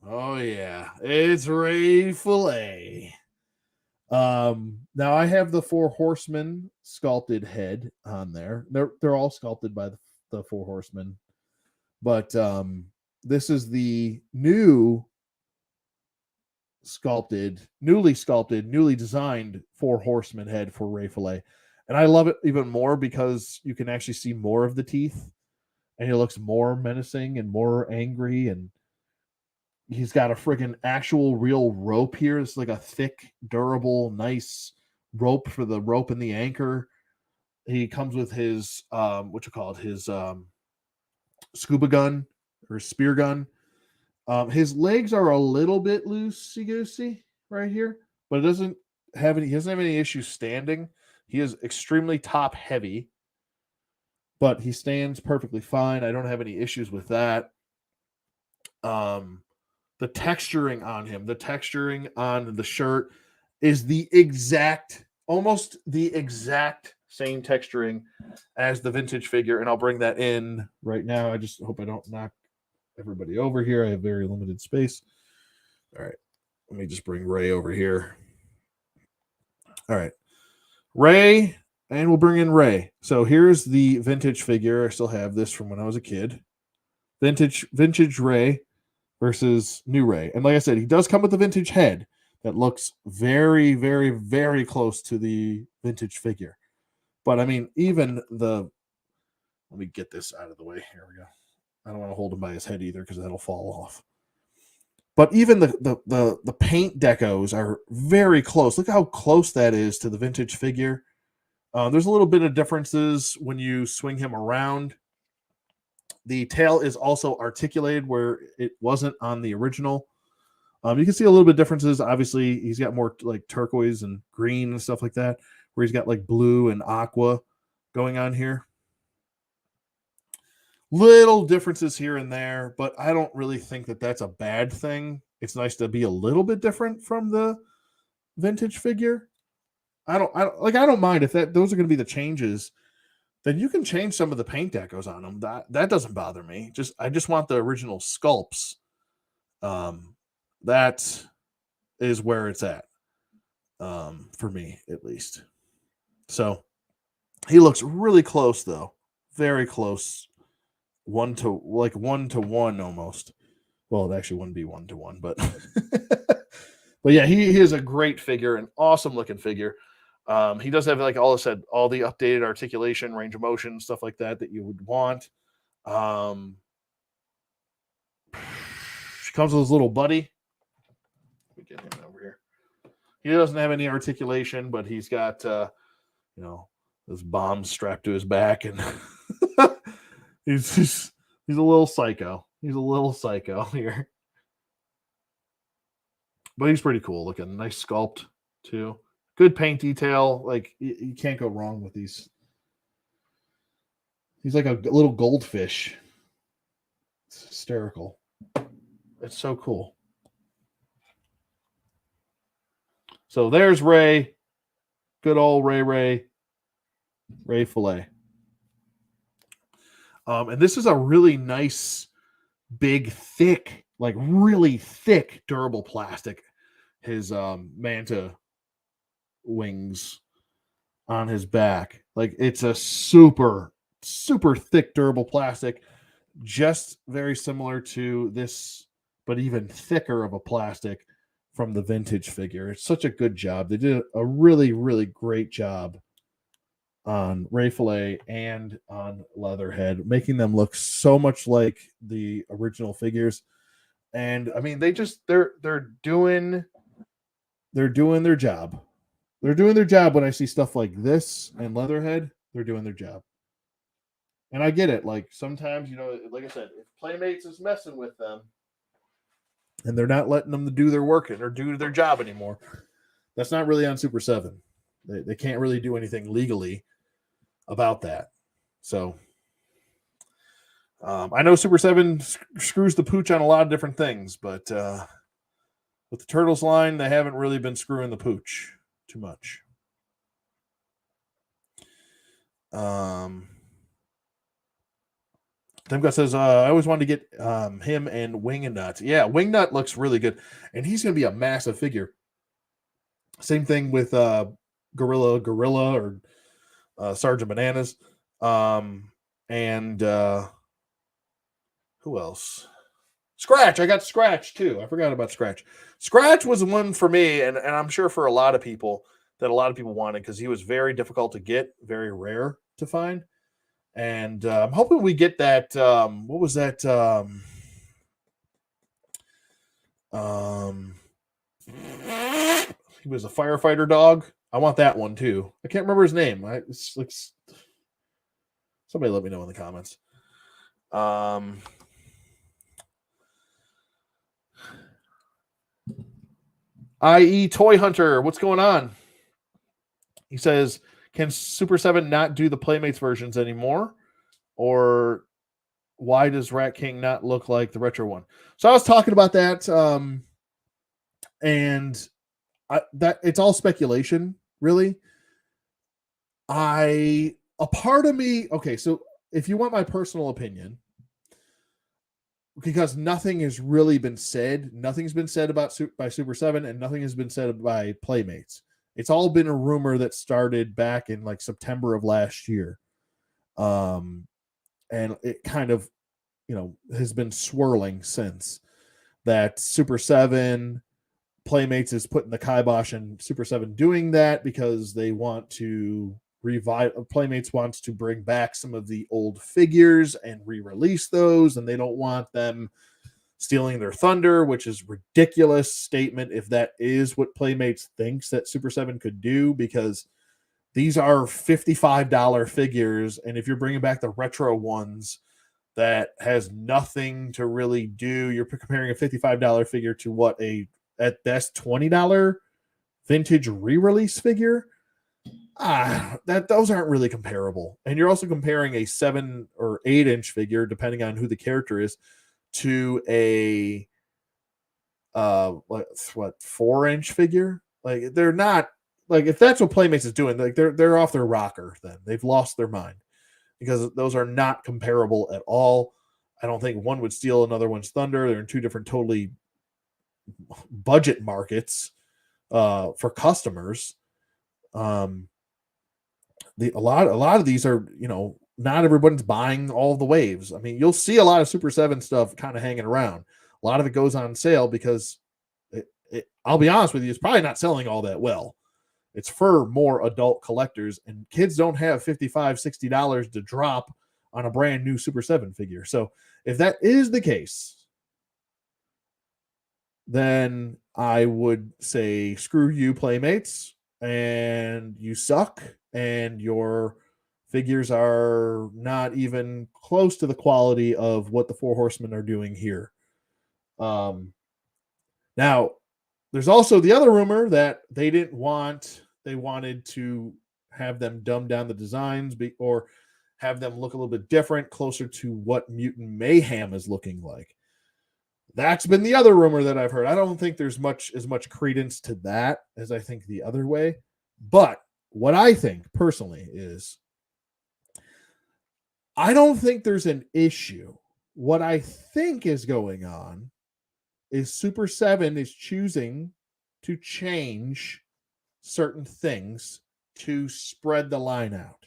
oh yeah, it's Ray Fillet. Now I have the 4 Horsemen sculpted head on there. They're all sculpted by the 4 Horsemen, but this is the newly sculpted, newly designed 4 Horsemen head for Ray Fillet. And I love it even more because you can actually see more of the teeth, and he looks more menacing and more angry, and he's got a friggin' actual real rope here. It's like a thick, durable, nice rope for the rope and the anchor. He comes with his his scuba gun or spear gun. His legs are a little bit loosey-goosey right here, but he doesn't have any issues standing. He is extremely top heavy, but he stands perfectly fine. I don't have any issues with that. The texturing on him, the texturing on the shirt is almost the exact same texturing as the vintage figure, and I'll bring that in right now. I just hope I don't knock everybody over here. I have very limited space. All right, let me just bring Ray over here. All right, Ray, and we'll bring in Ray. So here's the vintage figure. I still have this from when I was a kid. Vintage Ray versus new Ray. And like I said, he does come with a vintage head that looks very, very, very close to the vintage figure. But I mean, even let me get this out of the way. Here we go. I don't want to hold him by his head either because that'll fall off. But even the paint decos are very close. Look how close that is to the vintage figure. There's a little bit of differences when you swing him around. The tail is also articulated where it wasn't on the original. You can see a little bit of differences. Obviously, he's got more like turquoise and green and stuff like that, where he's got like blue and aqua going on here. Little differences here and there, but I don't really think that that's a bad thing. It's nice to be a little bit different from the vintage figure. I don't mind if those are going to be the changes. Then you can change some of the paint decos on them. That doesn't bother me. I just want the original sculpts. That is where it's at. For me, at least. So he looks really close, though. Very close. 1 to 1 almost. Well, it actually wouldn't be 1 to 1, but but yeah, he is a great figure, an awesome looking figure. He does have, like all I said, all the updated articulation, range of motion, stuff like that you would want. She comes with his little buddy. Let me get him over here. He doesn't have any articulation, but he's got this bomb strapped to his back, and he's a little psycho. He's a little psycho here, but he's pretty cool looking. Nice sculpt too. Good paint detail. Like you can't go wrong with these. He's like a little goldfish. It's hysterical. It's so cool. So there's Ray. Good old Ray Fillet. And this is a really nice, big, thick, like really thick, durable plastic. His manta wings on his back. Like it's a super, super thick, durable plastic. Just very similar to this, but even thicker of a plastic from the vintage figure. It's such a good job. They did a really, really great job on Ray Fillet and on Leatherhead, making them look so much like the original figures. And I mean, they're doing their job. They're doing their job. When I see stuff like this and Leatherhead, they're doing their job. And I get it. Like sometimes, like I said, if Playmates is messing with them and they're not letting them do their work or do their job anymore, that's not really on Super 7. They can't really do anything legally about that. So I know Super 7 screws the pooch on a lot of different things, but with the Turtles line, they haven't really been screwing the pooch too much. Demka says, I always wanted to get him and Wingnut. Yeah, Wingnut looks really good, and he's going to be a massive figure. Same thing with Gorilla or Sergeant Bananas. And who else? Scratch. I got Scratch, too. I forgot about Scratch. Scratch was one for me, and I'm sure for a lot of people, that a lot of people wanted because he was very difficult to get, very rare to find. And I'm hoping we get that. What was that? He was a firefighter dog. I want that one too. I can't remember his name. It's like somebody let me know in the comments. I.e. Toy Hunter, what's going on? He says, can Super 7 not do the Playmates versions anymore? Or why does Rat King not look like the retro one? So I was talking about that, and that it's all speculation, really. A part of me, okay, so if you want my personal opinion, because nothing has really been said, nothing's been said by Super 7, and nothing has been said by Playmates. It's all been a rumor that started back in like September of last year. And it kind of, has been swirling since that Super 7 Playmates is putting the kibosh in Super 7 doing that because they want to Playmates wants to bring back some of the old figures and re-release those, and they don't want them stealing their thunder, which is ridiculous statement if that is what Playmates thinks that Super 7 could do, because these are $55 figures, and if you're bringing back the retro ones, that has nothing to really do. You're comparing a $55 figure to what at best $20 vintage re-release figure. Those aren't really comparable. And you're also comparing a 7 or 8 inch figure, depending on who the character is, to a 4-inch figure. Like they're not, like if that's what Playmates is doing, like they're off their rocker. Then they've lost their mind, because those are not comparable at all. I don't think one would steal another one's thunder. They're in two different totally budget markets for customers. A lot of these are, not everyone's buying all the waves. I mean, you'll see a lot of Super 7 stuff kind of hanging around. A lot of it goes on sale because I'll be honest with you, it's probably not selling all that well. It's for more adult collectors, and kids don't have $55, $60 to drop on a brand new Super 7 figure. So if that is the case, then I would say screw you, Playmates, and you suck, and your figures are not even close to the quality of what the Four Horsemen are doing here. Now, there's also the other rumor that they wanted to have them dumb down the designs or have them look a little bit different, closer to what Mutant Mayhem is looking like. That's been the other rumor that I've heard. I don't think there's as much credence to that as I think the other way. But what I think personally is I don't think there's an issue. What I think is going on is Super 7 is choosing to change certain things to spread the line out.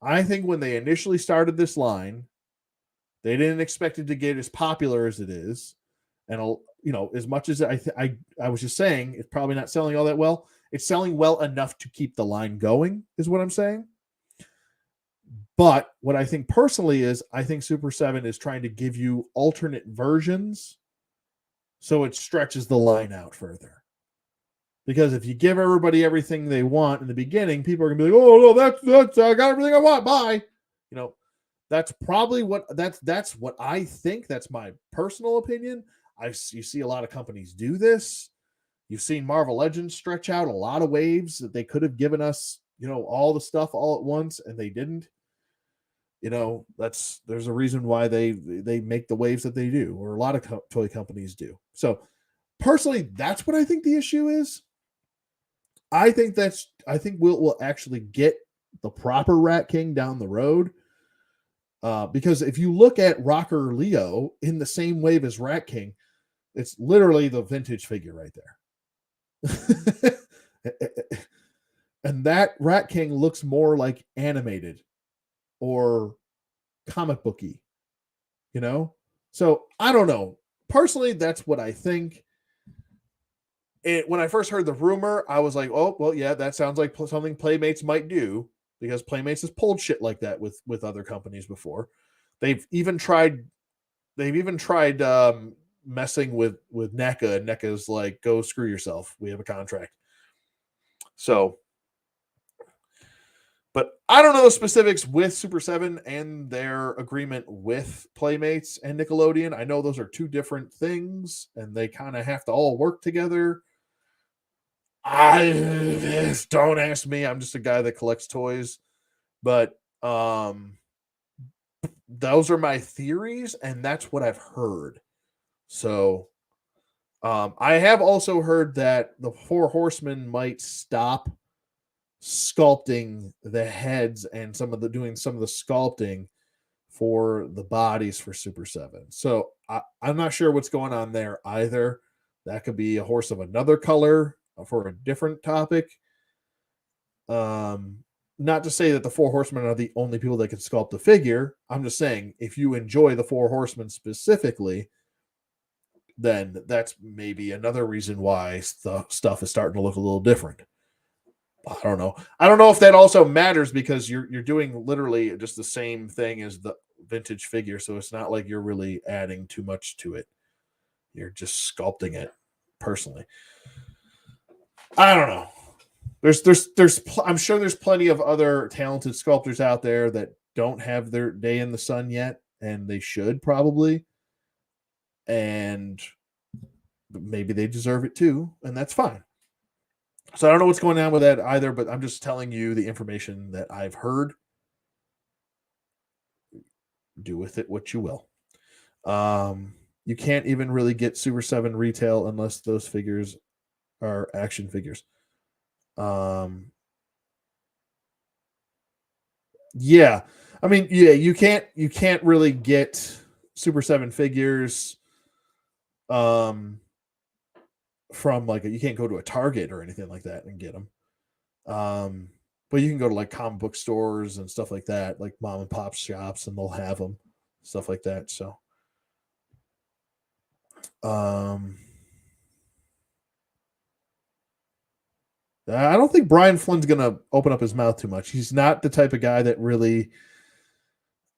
I think when they initially started this line, they didn't expect it to get as popular as it is. And, as much as I was just saying, it's probably not selling all that well. It's selling well enough to keep the line going, is what I'm saying. But what I think personally is I think Super 7 is trying to give you alternate versions so it stretches the line out further. Because if you give everybody everything they want in the beginning, people are going to be like, oh, no, that's I got everything I want. Bye. That's probably that's what I think. That's my personal opinion. You see a lot of companies do this. You've seen Marvel Legends stretch out a lot of waves that they could have given us, all the stuff all at once, and they didn't. There's a reason why they make the waves that they do, or a lot of toy companies do. So personally, that's what I think the issue is. I think we'll actually get the proper Rat King down the road. Because if you look at Rocker Leo in the same wave as Rat King, it's literally the vintage figure right there. And that Rat King looks more like animated or comic booky, So I don't know. Personally, that's what I think. When I first heard the rumor, I was like, oh, well, yeah, that sounds like something Playmates might do, because Playmates has pulled shit like that with other companies before. They've even tried messing with NECA, and NECA's like, go screw yourself. We have a contract. So, but I don't know the specifics with Super 7 and their agreement with Playmates and Nickelodeon. I know those are two different things, and they kind of have to all work together. Don't ask me. I'm just a guy that collects toys, but those are my theories, and that's what I've heard. So I have also heard that the Four Horsemen might stop sculpting the heads and doing some of the sculpting for the bodies for Super 7. So I'm not sure what's going on there either. That could be a horse of another color for a different topic. Not to say that the Four Horsemen are the only people that can sculpt the figure. I'm just saying, if you enjoy the Four Horsemen specifically, then that's maybe another reason why the stuff is starting to look a little different. I don't know. I don't know if that also matters, because you're doing literally just the same thing as the vintage figure, so it's not like you're really adding too much to it. You're just sculpting it personally. I don't know. I'm sure there's plenty of other talented sculptors out there that don't have their day in the sun yet, and they should probably. And maybe they deserve it too, and that's fine. So I don't know what's going on with that either, but I'm just telling you the information that I've heard. Do with it what you will. You can't even really get Super 7 retail unless those figures are action figures. Yeah. I mean, yeah, you can't really get Super 7 figures from you can't go to a Target or anything like that and get them. But you can go to like comic book stores and stuff like that, like mom and pop shops, and they'll have them, stuff like that. So, I don't think Brian Flynn's going to open up his mouth too much. He's not the type of guy that really,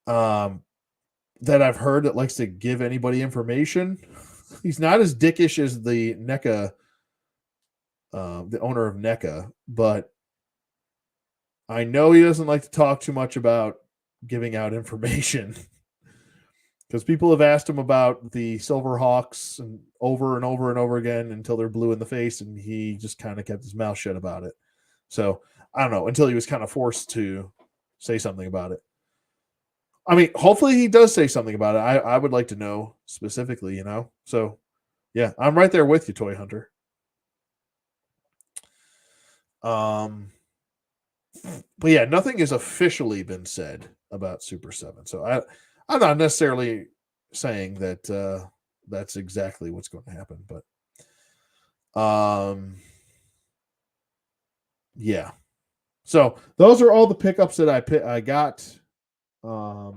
that I've heard that likes to give anybody information. He's not as dickish as the NECA, the owner of NECA, but I know he doesn't like to talk too much about giving out information because people have asked him about the Silverhawks and over and over again until they're blue in the face, and he just kind of kept his mouth shut about it. So I don't know, until he was kind of forced to say something about it. I mean, hopefully he does say something about it. I would like to know specifically, you know. So yeah, I'm right there with you, Toy Hunter. But yeah, nothing has officially been said about Super 7. So I'm not necessarily saying that that's exactly what's going to happen, but yeah. So those are all the pickups that I got. I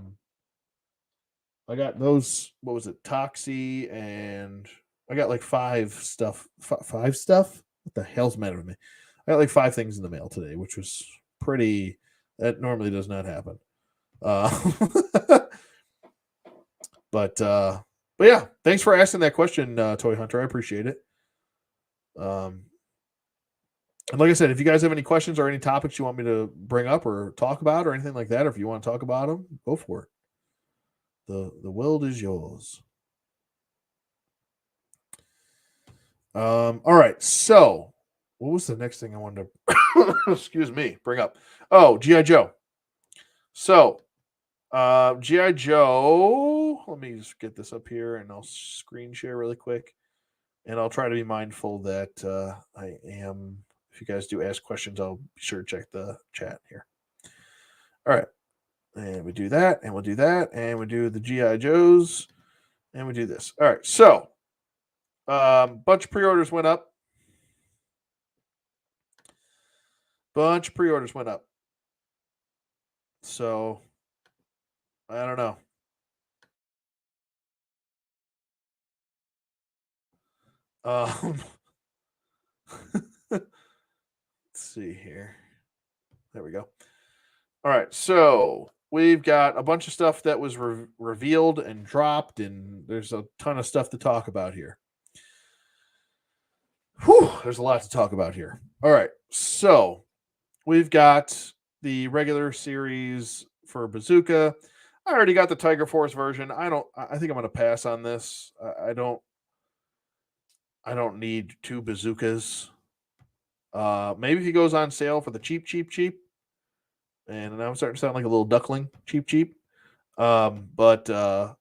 got those. What was it? Toxie, and I got like five stuff. Five stuff. What the hell's the matter with me? I got like 5 things in the mail today, which was pretty. That normally does not happen. But yeah, thanks for asking that question, Toy Hunter. I appreciate it. And like I said, if you guys have any questions or any topics you want me to bring up or talk about or anything like that, or if you want to talk about them, go for it. The world is yours. All right. So, what was the next thing I wanted to excuse me, bring up? Oh, G.I. Joe. So, G.I. Joe, let me just get this up here and I'll screen share really quick. And I'll try to be mindful that I am, if you guys do ask questions, I'll be sure to check the chat here. All right. And we do that, and we'll do that, and we do the G.I. Joes, and we do this. All right. So, bunch of pre-orders went up. So, I don't know. Let's see here. There we go. All right. So, we've got a bunch of stuff that was revealed and dropped, and there's a ton of stuff to talk about here. Whew, there's a lot to talk about here. All right. So, we've got the regular series for Bazooka. I already got the Tiger Force version. I think I'm going to pass on this. I don't need 2 bazookas. Maybe if he goes on sale for the cheap, and now I'm starting to sound like a little duckling, cheap. But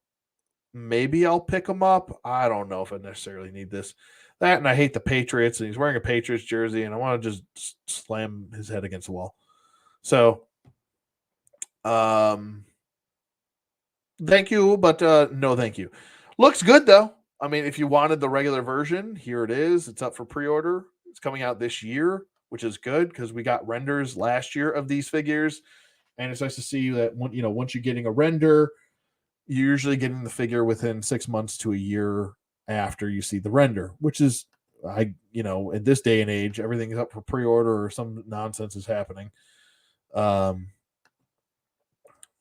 maybe I'll pick him up. I don't know if I necessarily need this. That, and I hate the Patriots, and he's wearing a Patriots jersey, and I want to just slam his head against the wall. So, thank you, but no thank you. Looks good though. I mean, if you wanted the regular version, here it is. It's up for pre-order. It's coming out this year, which is good because we got renders last year of these figures, and it's nice to see that once you're getting a render, you're usually getting the figure within 6 months to a year after you see the render, which is in this day and age, everything is up for pre-order or some nonsense is happening.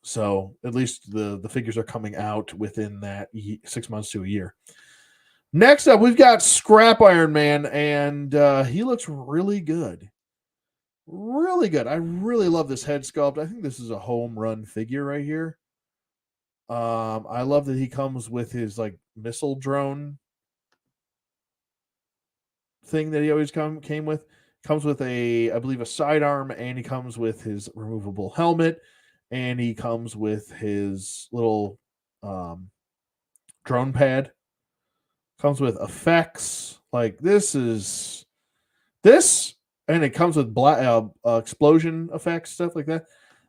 So at least the figures are coming out within that 6 months to a year. Next up, we've got Scrap Iron Man, and he looks really good. Really good. I really love this head sculpt. I think this is a home run figure right here. I love that he comes with his like missile drone thing that he always came with. Comes with I believe a sidearm, and he comes with his removable helmet, and he comes with his little drone pad. Comes with effects like this, and it comes with black explosion effects, stuff like that.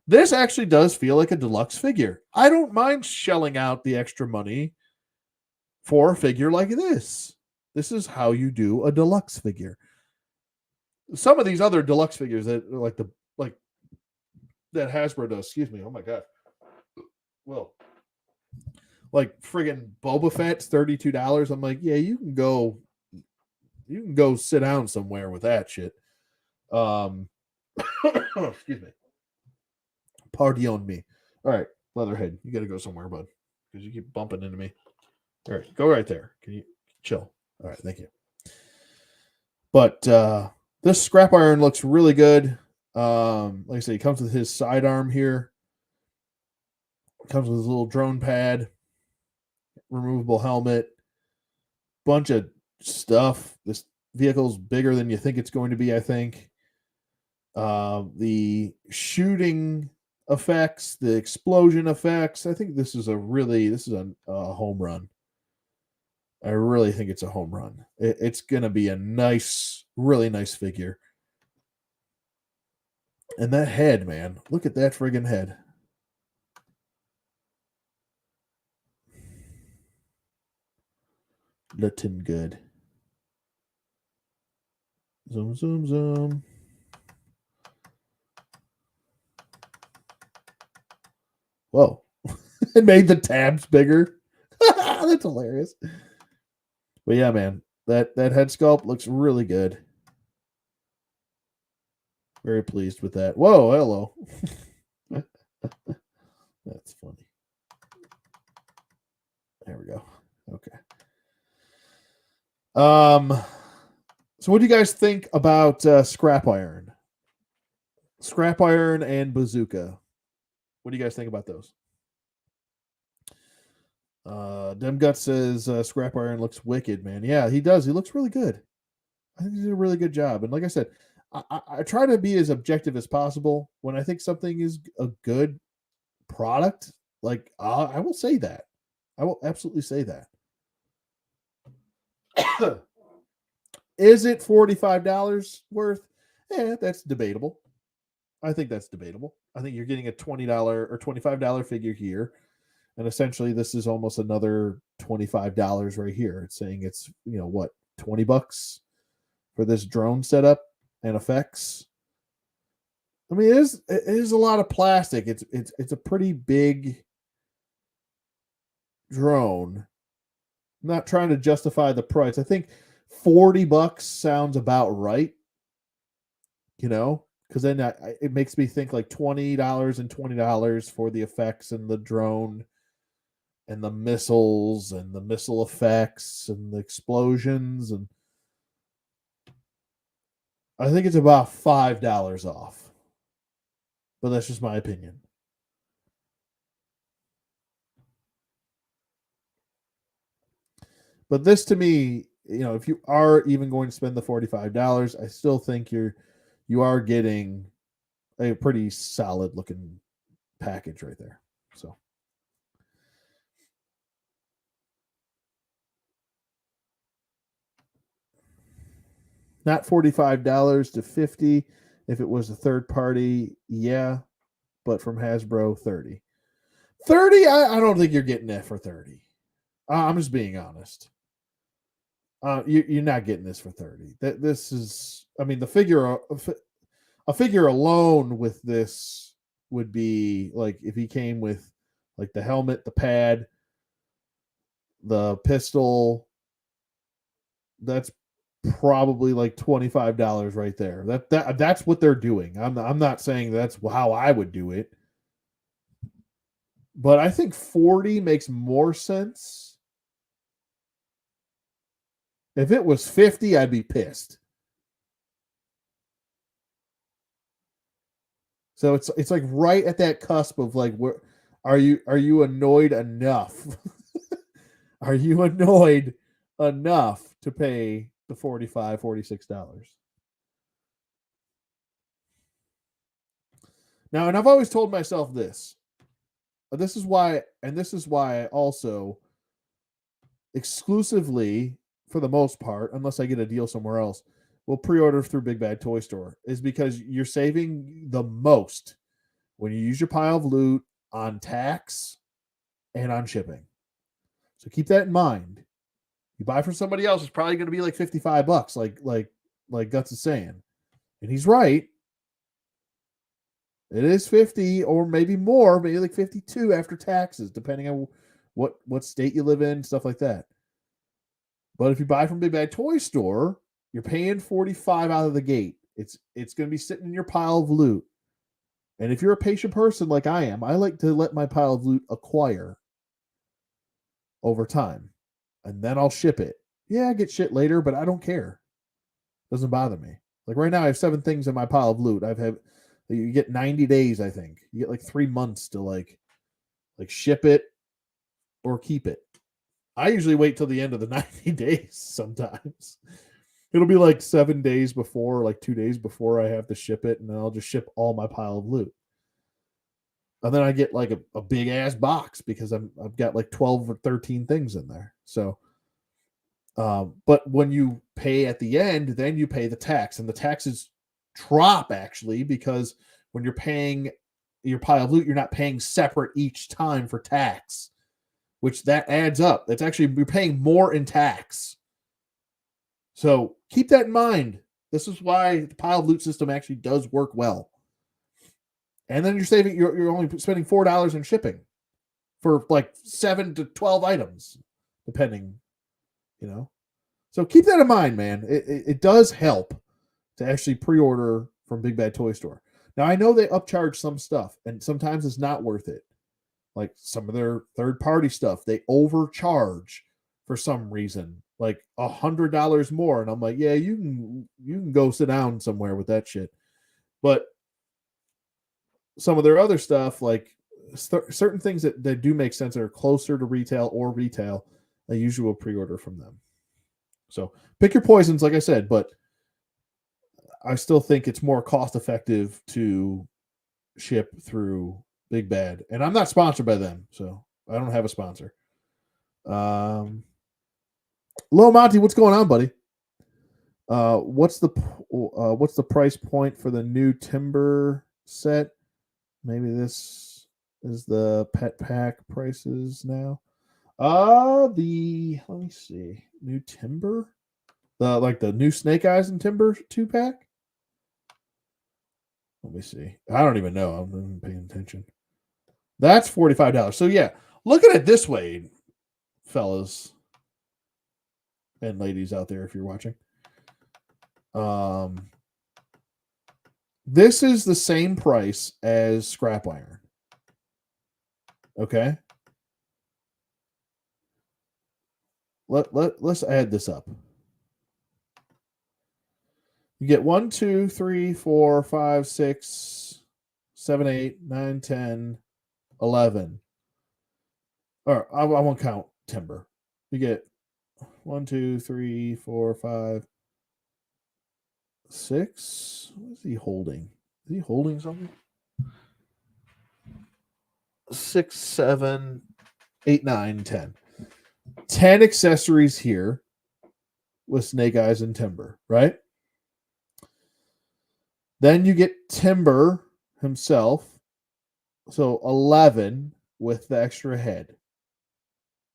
This actually does feel like a deluxe figure. I don't mind shelling out the extra money for a figure like this. This is how you do a deluxe figure. Some of these other deluxe figures that like that Hasbro does. Excuse me. Oh my god. Well, like friggin' Boba Fett's $32. I'm like, yeah, you can go sit down somewhere with that shit. Excuse me. Pardon me. All right, Leatherhead, you got to go somewhere, bud, because you keep bumping into me. All right, go right there. Can you Chill. All right, thank you. But this scrap iron looks really good. Like I said, it comes with his sidearm here. It comes with his little drone pad, removable helmet, bunch of stuff. This vehicle's bigger than you think it's going to be, I think. The shooting effects, the explosion effects. I think this is a home run. I really think it's a home run. It's going to be a nice, really nice figure. And that head, man, look at that friggin' head. Looking good. Zoom, zoom, zoom. Whoa. It made the tabs bigger. That's hilarious. But yeah, man, that head sculpt looks really good. Very pleased with that. Whoa, hello. That's funny. There we go. Okay. So what do you guys think about scrap iron? Scrap iron and bazooka. What do you guys think about those? Demgut says scrap iron looks wicked, man. Yeah, he does. He looks really good. I think he did a really good job. And like I said, I try to be as objective as possible when I think something is a good product. Like I will say that. I will absolutely say that. Is it $45 worth? Yeah, that's debatable. I think that's debatable. I think you're getting a $20 or $25 figure here. And essentially this is almost another $25 right here. It's saying it's, what, $20 for this drone setup and effects. I mean, it is a lot of plastic. It's a pretty big drone. I'm not trying to justify the price. I think $40 sounds about right. Because then it makes me think like $20 and $20 for the effects and the drone and the missiles and the missile effects and the explosions. And I think it's about $5 off. But that's just my opinion. But this to me, if you are even going to spend the $45, I still think you are getting a pretty solid looking package right there. So not $45 to $50 if it was a third party, yeah, but from Hasbro, $30. $30, I don't think you're getting that for $30. I'm just being honest. You're not getting this for $30. This is, I mean, a figure alone with this would be like if he came with like the helmet, the pad, the pistol. That's probably like $25 right there. That's what they're doing. I'm not saying that's how I would do it, but I think 40 makes more sense. If it was 50, I'd be pissed. So it's like right at that cusp of like, where are you annoyed enough? Are you annoyed enough to pay the $45, $46? Now, and I've always told myself this. This is why I also exclusively, for the most part, unless I get a deal somewhere else, will pre-order through Big Bad Toy Store, is because you're saving the most when you use your pile of loot on tax and on shipping. So keep that in mind. You buy from somebody else, it's probably going to be like $55, like Guts is saying, and he's right. It is 50 or maybe more, maybe like 52 after taxes, depending on what state you live in, stuff like that. But if you buy from Big Bad Toy Store, you're paying 45 out of the gate. It's going to be sitting in your pile of loot. And if you're a patient person like I am, I like to let my pile of loot acquire over time. And then I'll ship it. Yeah, I get shit later, but I don't care. Doesn't bother me. Like right now, I have 7 things in my pile of loot. You get 90 days, I think. You get like 3 months to like ship it or keep it. I usually wait till the end of the 90 days sometimes. It'll be like 7 days before, like 2 days before I have to ship it, and then I'll just ship all my pile of loot. And then I get like a big ass box because I've got like 12 or 13 things in there. So, but when you pay at the end, then you pay the tax, and the taxes drop actually because when you're paying your pile of loot, you're not paying separate each time for tax, which that adds up. That's actually, you're paying more in tax. So keep that in mind. This is why the pile of loot system actually does work well. And then you're only spending $4 in shipping for like 7 to 12 items, depending, So keep that in mind, man. It does help to actually pre-order from Big Bad Toy Store. Now I know they upcharge some stuff, and sometimes it's not worth it. Like some of their third-party stuff, they overcharge for some reason, like $100 more, and I'm like, yeah, you can go sit down somewhere with that shit. But some of their other stuff, like certain things that do make sense, that are closer to retail, I usually will pre-order from them. So pick your poisons, like I said, but I still think it's more cost effective to ship through Big Bad. And I'm not sponsored by them, so I don't have a sponsor. Low Monty, what's going on, buddy? What's the price point for the new timber set? Maybe this is the pet pack prices now. Let me see. New timber? The new Snake Eyes and Timber 2-pack? Let me see. I don't even know. I'm not even paying attention. That's $45. So yeah, look at it this way, fellas and ladies out there if you're watching. This is the same price as scrap iron. Okay. Let's add this up. You get 1, 2, 3, 4, 5, 6, 7, 8, 9, 10, 11. Or I won't count timber. You get 1, 2, 3, 4, 5, 6. What is he holding? Is he holding something? 6, 7, 8, 9, 10. 10 accessories here with Snake Eyes and Timber, right? Then you get Timber himself. So 11 with the extra head.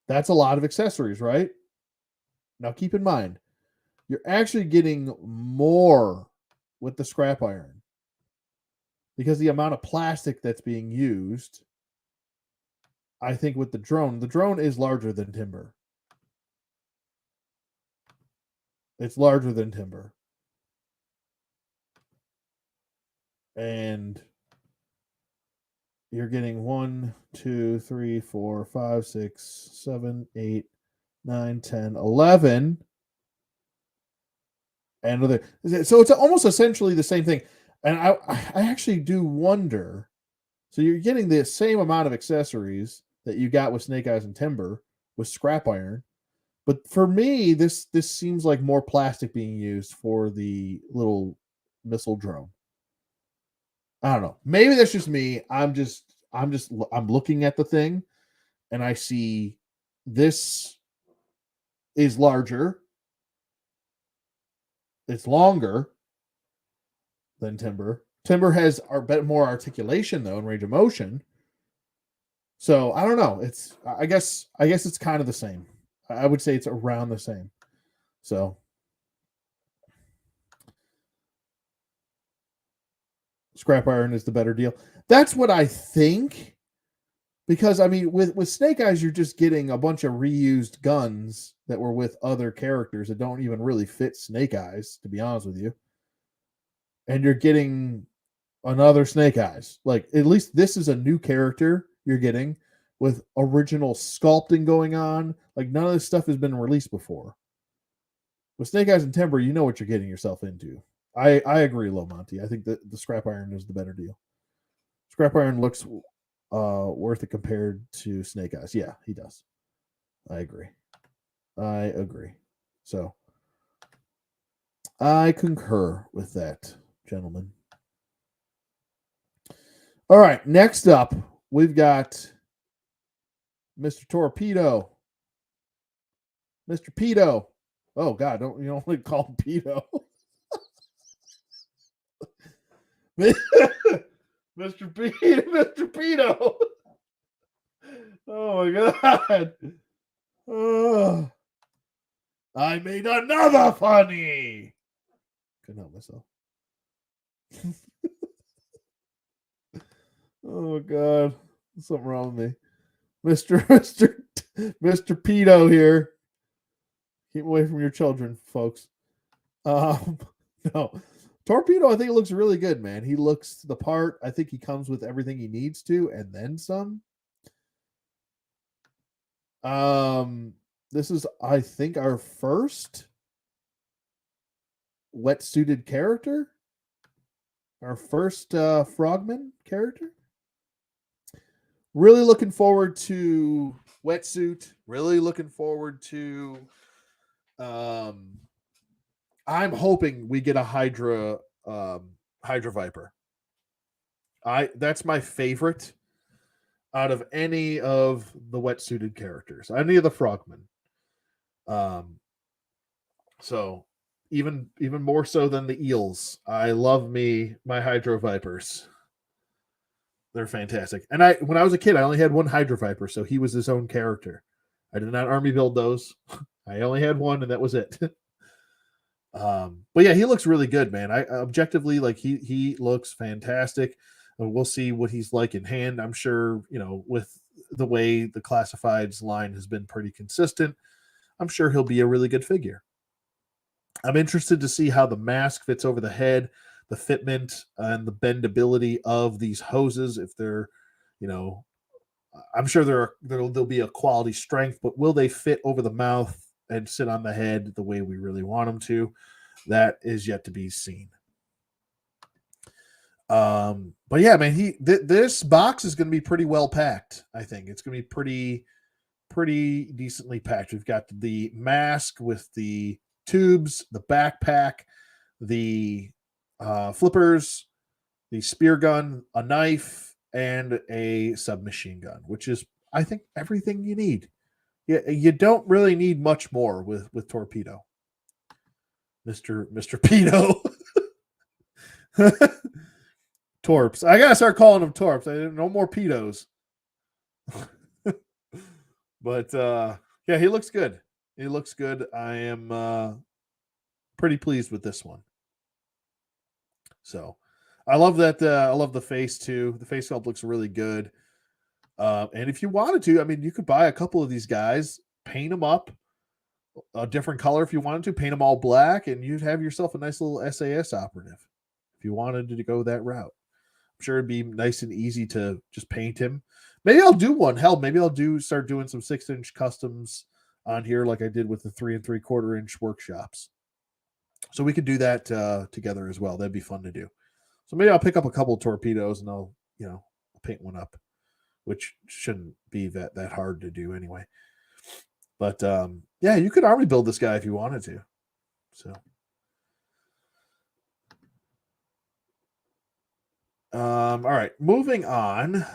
That's a lot of accessories, right? Now keep in mind, you're actually getting more with the scrap iron because the amount of plastic that's being used. I think with the drone is larger than timber. It's larger than timber. And you're getting 1, 2, 3, 4, 5, 6, 7, 8, 9, 10, 11. And so it's almost essentially the same thing. And I actually do wonder. So you're getting the same amount of accessories that you got with Snake Eyes and Timber with scrap iron. But for me, this seems like more plastic being used for the little missile drone. I don't know. Maybe that's just me. I'm looking at the thing and I see this is larger. It's longer than timber. Timber has a bit more articulation though and range of motion. So I don't know. I guess it's kind of the same. I would say it's around the same. So scrap iron is the better deal. That's what I think. Because I mean, with Snake Eyes, you're just getting a bunch of reused guns that were with other characters that don't even really fit Snake Eyes, to be honest with you. And you're getting another Snake Eyes. Like at least this is a new character you're getting with original sculpting going on. Like none of this stuff has been released before. With Snake Eyes and Timber, you know what you're getting yourself into. I agree, Low Monty. I think that the Scrap Iron is the better deal. Scrap Iron looks worth it compared to Snake Eyes. Yeah, he does. I agree. So I concur with that, gentlemen. All right, next up, we've got Mr. Torpedo. Mr. Pedo. Oh God, don't you only call him Pedo. Mr. Pedo. Oh my God. Oh, I made another funny. Couldn't help myself. Oh God, something wrong with me, Mr. Pedo here. Keep away from your children, folks. No, Torpedo. I think it looks really good, man. He looks the part. I think he comes with everything he needs to, and then some. This is, I think, our first wetsuited character. Our first Frogman character. Really looking forward to wetsuit. Really looking forward to. I'm hoping we get a Hydra Viper. That's my favorite out of any of the wetsuited characters, any of the Frogmen. So even more so than the eels, I love my Hydro Vipers. They're fantastic. And when I was a kid, I only had one Hydro Viper, so he was his own character. I did not army build those. I only had one, and that was it. But yeah, he looks really good, man. I objectively, like, he looks fantastic. And we'll see what he's like in hand. I'm sure, with the way the classifieds line has been pretty consistent, I'm sure he'll be a really good figure. I'm interested to see how the mask fits over the head, the fitment, and the bendability of these hoses. If they're, I'm sure there'll be a quality strength, but will they fit over the mouth and sit on the head the way we really want them to? That is yet to be seen. But yeah, man, this box is going to be pretty well packed. I think it's going to be pretty decently packed. We've got the mask with the tubes, the backpack, the flippers, the spear gun, a knife, and a submachine gun, which is, I think, everything you need. You don't really need much more with Torpedo. Mr. Pedo. Torps. I gotta start calling them Torps. No more pedos. But yeah, he looks good. He looks good. I am pretty pleased with this one. So I love that. I love the face too. The face sculpt looks really good. And if you wanted to, I mean, you could buy a couple of these guys, paint them up a different color if you wanted to, paint them all black, and you'd have yourself a nice little SAS operative if you wanted to go that route. I'm sure it'd be nice and easy to just paint him. Maybe I'll do one. Hell, maybe I'll start doing some 6-inch customs on here like I did with the 3 3/4-inch workshops. So we could do that together as well. That'd be fun to do. So maybe I'll pick up a couple of torpedoes and I'll paint one up, which shouldn't be that hard to do anyway. But yeah, you could army build this guy if you wanted to. So all right, moving on.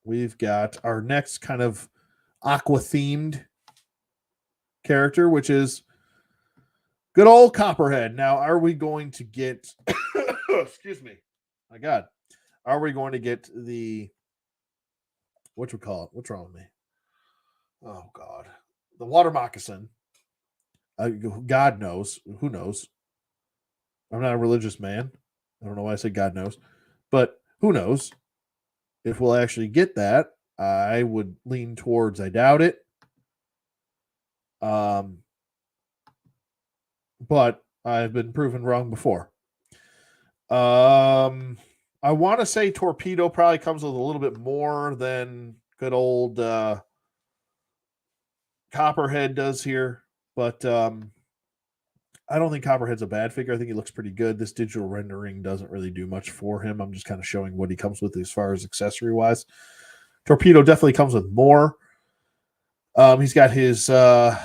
We've got our next kind of aqua themed character, which is good old Copperhead. Now, are we going to get excuse me, my God, are we going to get the what's wrong with me? Oh God, the water moccasin. God knows. Who knows? I'm not a religious man. I don't know why I said God knows, but who knows if we'll actually get that. I would lean towards I doubt it. But I've been proven wrong before. I want to say Torpedo probably comes with a little bit more than good old Copperhead does here. But I don't think Copperhead's a bad figure. I think he looks pretty good. This digital rendering doesn't really do much for him. I'm just kind of showing what he comes with as far as accessory wise. Torpedo definitely comes with more. He's got his, I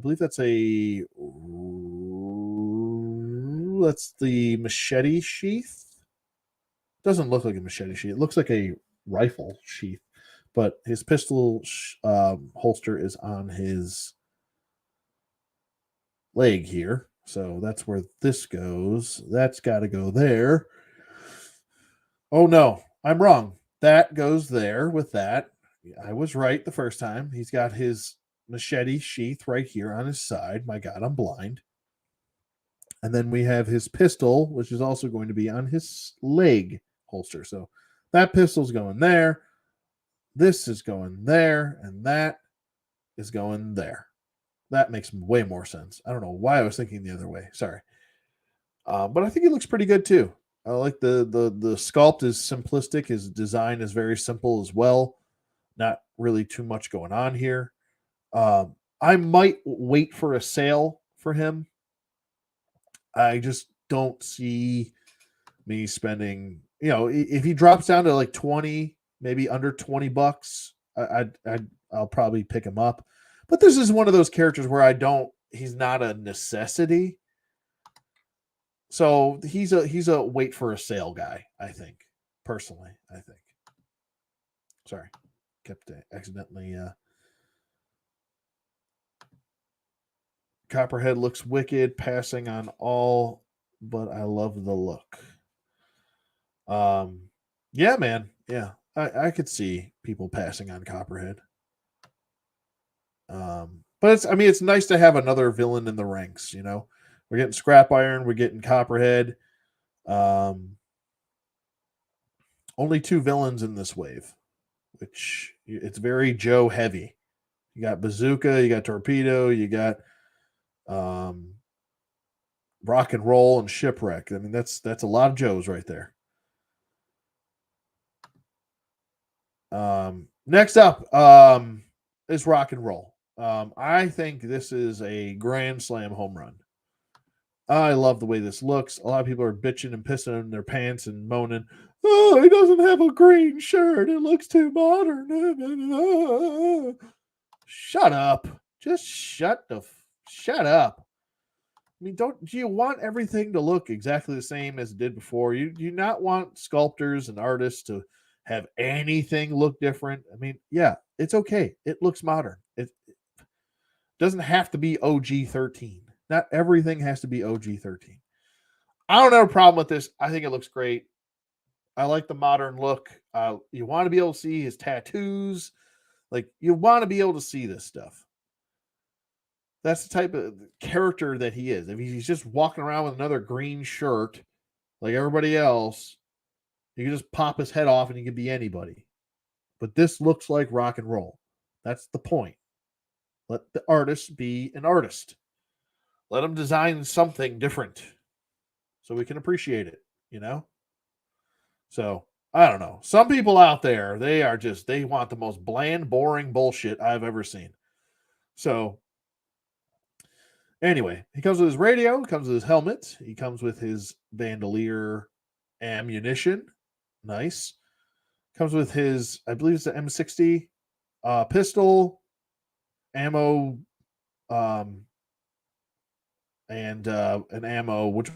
believe that's the machete sheath. Doesn't look like a machete sheath. It looks like a rifle sheath, but his pistol holster is on his leg here. So that's where this goes. That's got to go there. Oh, no, I'm wrong. That goes there with that. I was right the first time. He's got his machete sheath right here on his side. My God, I'm blind. And then we have his pistol, which is also going to be on his leg holster. So that pistol's going there. This is going there. And that is going there. That makes way more sense. I don't know why I was thinking the other way. Sorry. But I think it looks pretty good too. I like the sculpt is simplistic. His design is very simple as well. Not really too much going on here. I might wait for a sale for him. I just don't see me spending. If he drops down to like 20, maybe under $20, I'll probably pick him up. But this is one of those characters where he's not a necessity. So he's a wait for a sale guy, I think. Personally, I think. Sorry. Kept accidentally Copperhead looks wicked, passing on all, but I love the look. Yeah, man. Yeah. I could see people passing on Copperhead. But it's nice to have another villain in the ranks, We're getting Scrap Iron, we're getting Copperhead. Only 2 villains in this wave, which it's very Joe heavy. You got Bazooka, you got Torpedo, you got Rock and Roll and Shipwreck. I mean, that's a lot of Joes right there. Next up is Rock and Roll. I think this is a grand slam home run. I love the way this looks. A lot of people are bitching and pissing in their pants and moaning, "Oh, he doesn't have a green shirt. It looks too modern." Shut up. Just shut up. I mean, do you want everything to look exactly the same as it did before? You do not want sculptors and artists to have anything look different. I mean, yeah, it's okay. It looks modern. It doesn't have to be OG 13. Not everything has to be OG 13. I don't have a problem with this. I think it looks great. I like the modern look. You want to be able to see his tattoos. Like, you want to be able to see this stuff. That's the type of character that he is. If he's just walking around with another green shirt like everybody else, you can just pop his head off and he can be anybody. But this looks like Rock and Roll. That's the point. Let the artist be an artist. Let him design something different so we can appreciate it, So, I don't know. Some people out there, they want the most bland, boring bullshit I've ever seen. So, anyway, he comes with his radio, comes with his helmet, he comes with his bandolier ammunition. Nice. Comes with his, I believe it's the M60 pistol, ammo, and an ammo, which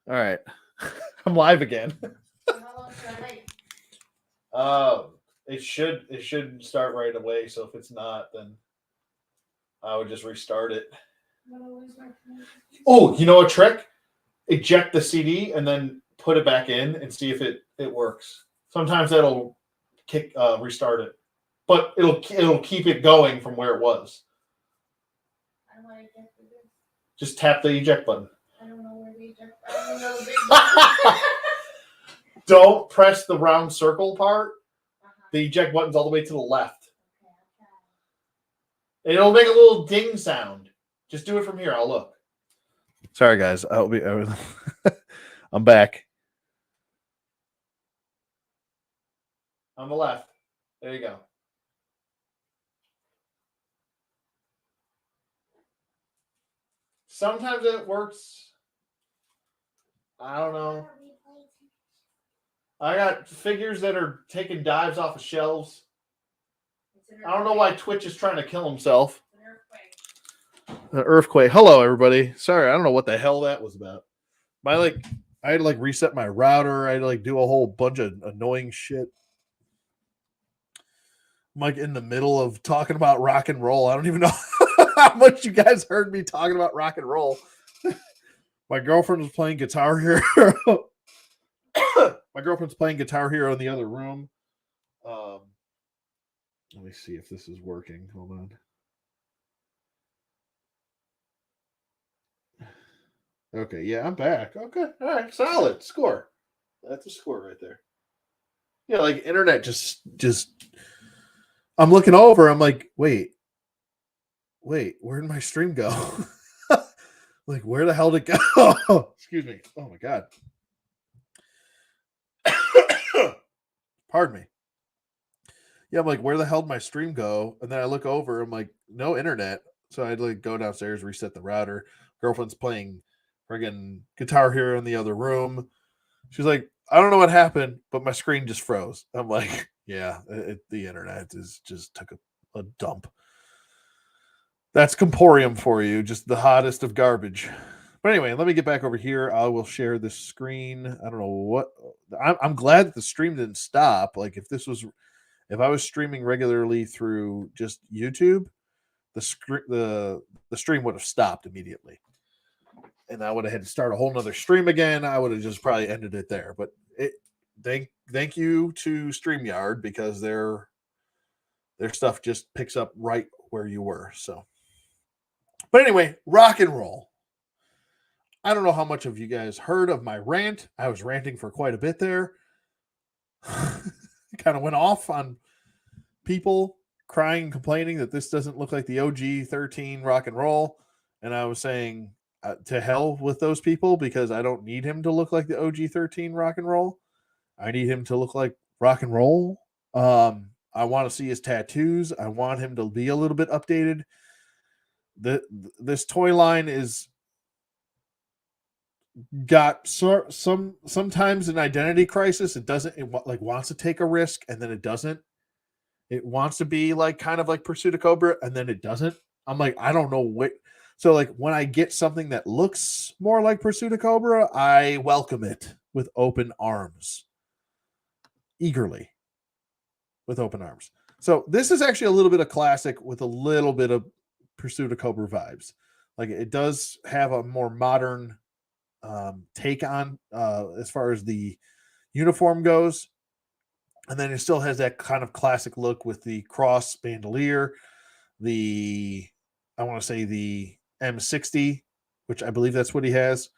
All right. I'm live again. How long should I wait? It should start right away. So if it's not, then I would just restart it. Oh, you know a trick? Eject the CD and then put it back in and see if it works. Sometimes that'll restart it, but it'll keep it going from where it was. I don't want to eject this. Just tap the eject button. I don't know where the eject. I don't know the big button. Don't press the round circle part. The eject button's all the way to the left. Okay, It'll make a little ding sound. Just do it from here. I'll look. Sorry, guys. I'm back. On the left. There you go. Sometimes it works. I don't know. I got figures that are taking dives off of shelves. I don't know why Twitch is trying to kill himself. An earthquake. Hello, everybody. Sorry, I don't know what the hell that was about. I had to reset my router. I had to do a whole bunch of annoying shit. I'm in the middle of talking about rock and roll. I don't even know how much you guys heard me talking about rock and roll. My girlfriend was playing Guitar Hero. My girlfriend's playing Guitar Hero in the other room. Let me see if this is working. Hold on. Okay, yeah, I'm back. Okay, all right, solid score. That's a score right there. Yeah, internet just. I'm looking over. I'm like, wait, where did my stream go? Where the hell did it go? Excuse me. Oh my god. Pardon me. Yeah, I'm like, where the hell did my stream go? And then I look over. I'm like, no internet. So I'd go downstairs, reset the router. Girlfriend's playing friggin' Guitar Hero in the other room. She's like, I don't know what happened, but my screen just froze. I'm like, yeah, the internet just took a dump. That's Comporium for you, just the hottest of garbage. But anyway, let me get back over here. I will share this screen. I don't know what. I'm glad that the stream didn't stop. If I was streaming regularly through just YouTube, the stream would have stopped immediately, and I would have had to start a whole nother stream again. I would have just probably ended it there. But thank you to StreamYard, because their stuff just picks up right where you were. So, but anyway, rock and roll. I don't know how much of you guys heard of my rant. I was ranting for quite a bit there. Kind of went off on people crying and complaining that this doesn't look like the OG 13 rock and roll. And I was saying, to hell with those people, because I don't need him to look like the OG 13 rock and roll. I need him to look like rock and roll. I want to see his tattoos. I want him to be a little bit updated. This toy line is got sometimes an identity crisis. It wants to take a risk, and then it doesn't. It wants to be kind of like Pursuit of Cobra, and then it doesn't. I'm like, I don't know what. So when I get something that looks more like Pursuit of Cobra, I welcome it with open arms. Eagerly. With open arms. So this is actually a little bit of classic with a little bit of Pursuit of Cobra vibes. It does have a more modern take on as far as the uniform goes. And then it still has that kind of classic look with the cross bandolier, I want to say the M60, which I believe that's what he has.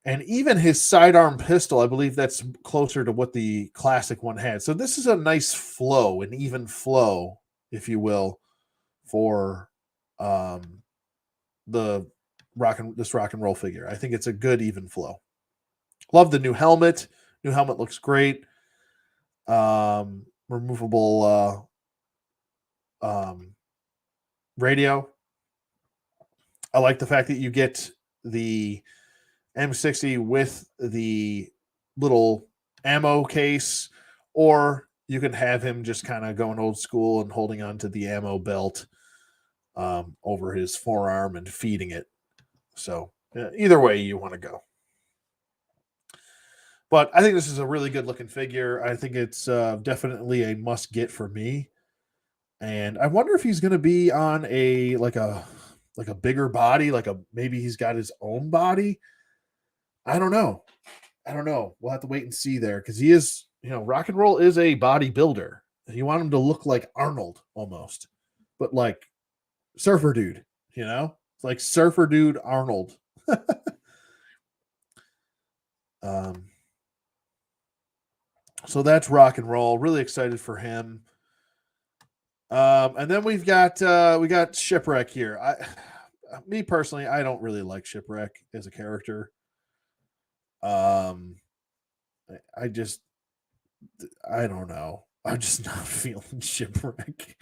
And even his sidearm pistol, I believe that's closer to what the classic one had. So this is a nice flow, an even flow, if you will, for this rock and roll figure. I think it's a good even flow. Love the new helmet. New helmet looks great. Removable radio. I like the fact that you get the M60 with the little ammo case, or you can have him just kind of going old school and holding on to the ammo belt over his forearm and feeding it. So either way you want to go. But I think this is a really good looking figure. I think it's definitely a must get for me. And I wonder if he's going to be on a bigger body, maybe he's got his own body. I don't know. I don't know. We'll have to wait and see there because he is, Rock and Roll is a bodybuilder. You want him to look like Arnold almost, but like surfer dude, It's like surfer dude Arnold. um, so that's Rock and Roll. Really excited for him. And then we got Shipwreck here. Me personally, I don't really like Shipwreck as a character. Um, I just, I don't know. I'm just not feeling Shipwreck.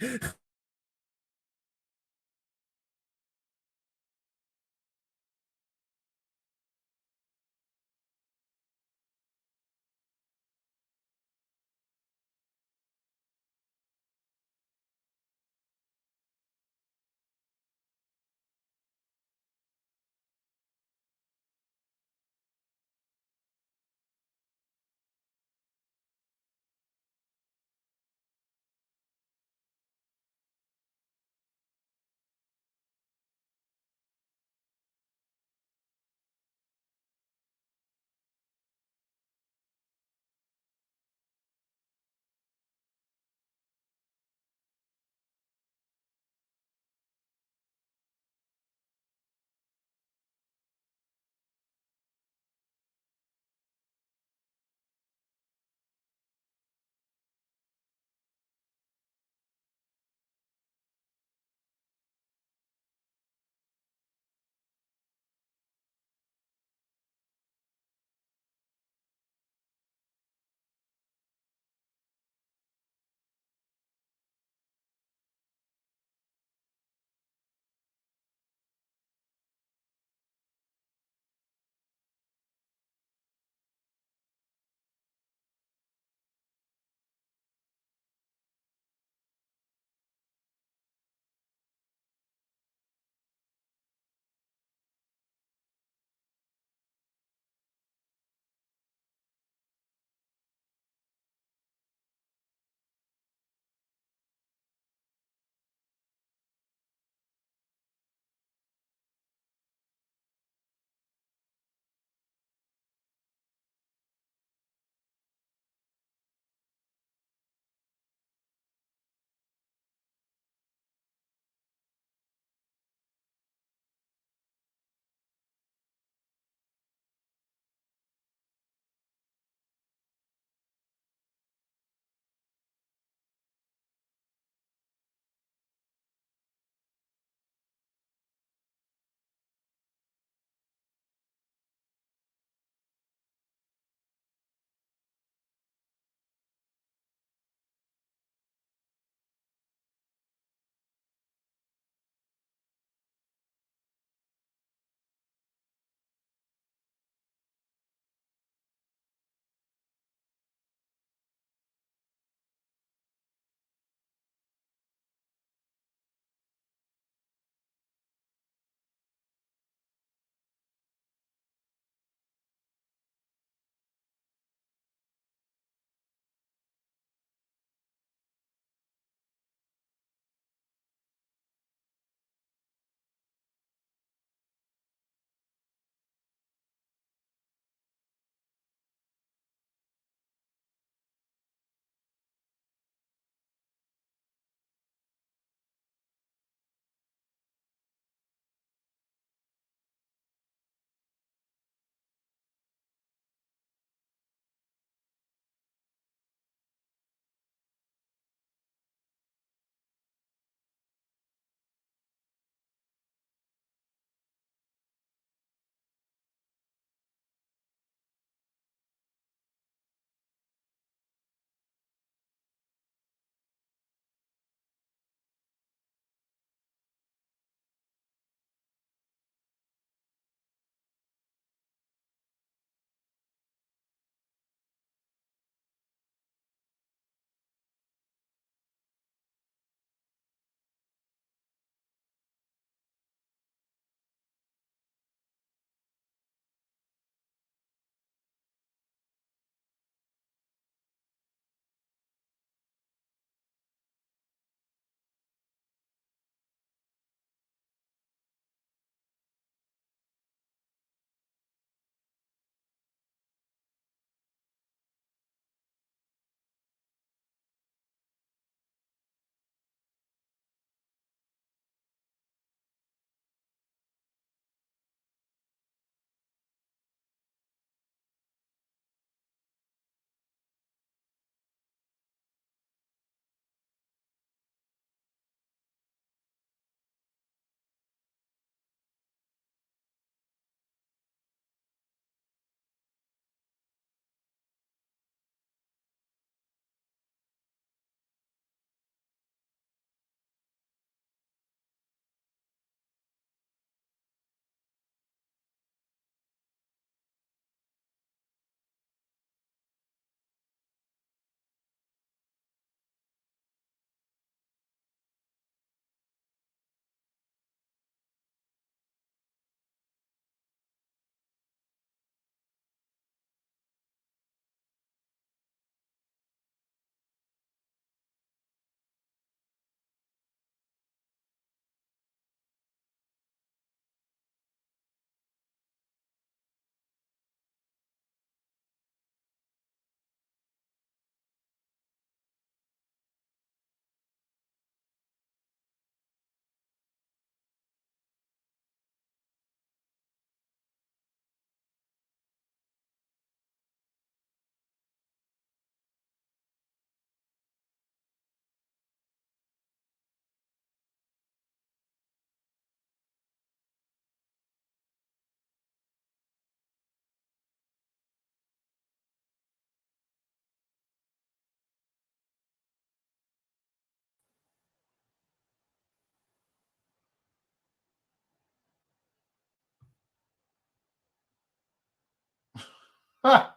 Ha!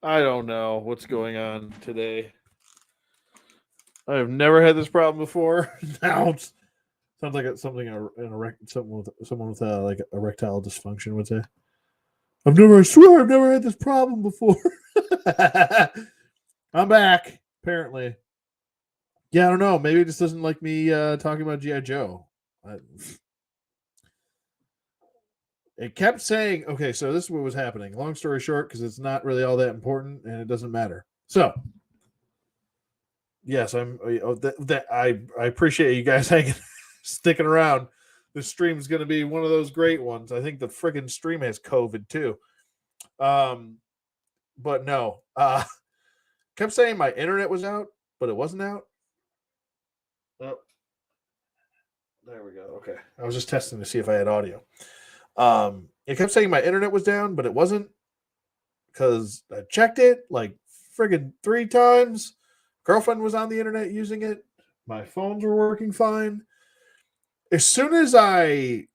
I don't know what's going on today. I have never had this problem before. Now it sounds like it's something someone with like erectile dysfunction would say. I swear, I've never had this problem before. I'm back. Apparently, yeah. I don't know. Maybe it just doesn't like me talking about GI Joe. It kept saying, okay, so this is what was happening. Long story short, because it's not really all that important and it doesn't matter. So, yes, I appreciate you guys sticking around. This stream is going to be one of those great ones. I think the friggin' stream has COVID too. But no, kept saying my internet was out, but it wasn't out. Oh, there we go. Okay, I was just testing to see if I had audio. It kept saying my internet was down, but it wasn't because I checked it like friggin' 3 times. Girlfriend was on the internet using it. My phones were working fine. As soon as I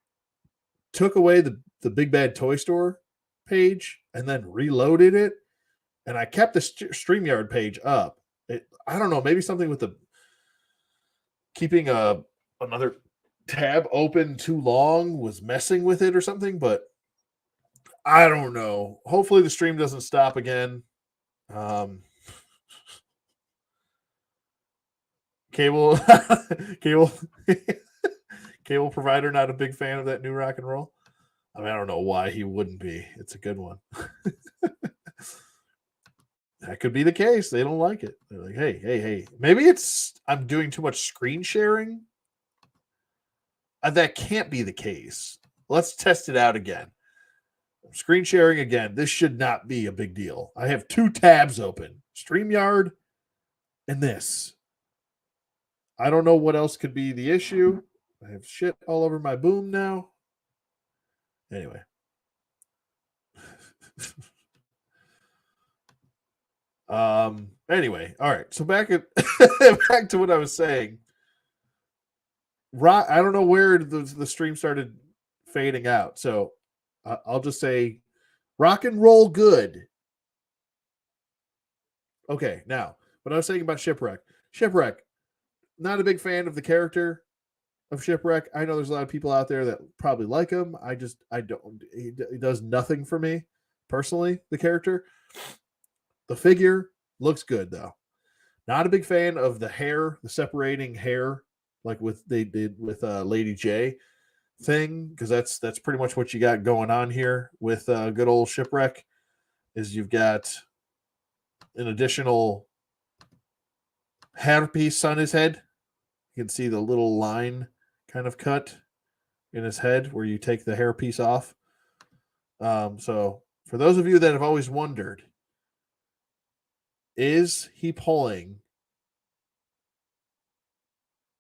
took away the Big Bad Toy Store page and then reloaded it, and I kept the StreamYard page up. I don't know, maybe something with the keeping another tab open too long was messing with it or something, but I don't know. Hopefully the stream doesn't stop again. Cable cable cable provider not a big fan of that new rock and roll. I mean, I don't know why he wouldn't be. It's a good one. That could be the case. They don't like it. They're like, hey. Maybe it's I'm doing too much screen sharing. That can't be the case. Let's test it out again. Screen sharing again. This should not be a big deal. I have 2 tabs open. StreamYard and this. I don't know what else could be the issue. I have shit all over my boom now. Anyway. Anyway, all right. So back to what I was saying. I don't know where the stream started fading out. So I'll just say rock and roll good. Okay, now what I was saying about Shipwreck. Shipwreck, not a big fan of the character of Shipwreck. I know there's a lot of people out there that probably like him. I don't. He does nothing for me personally. The character, the figure looks good though. Not a big fan of the hair, the separating hair, like they did with Lady J thing, because that's pretty much what you got going on here with good old Shipwreck. Is you've got an additional hairpiece on his head. You can see the little line kind of cut in his head where you take the hairpiece off. So for those of you that have always wondered, is he pulling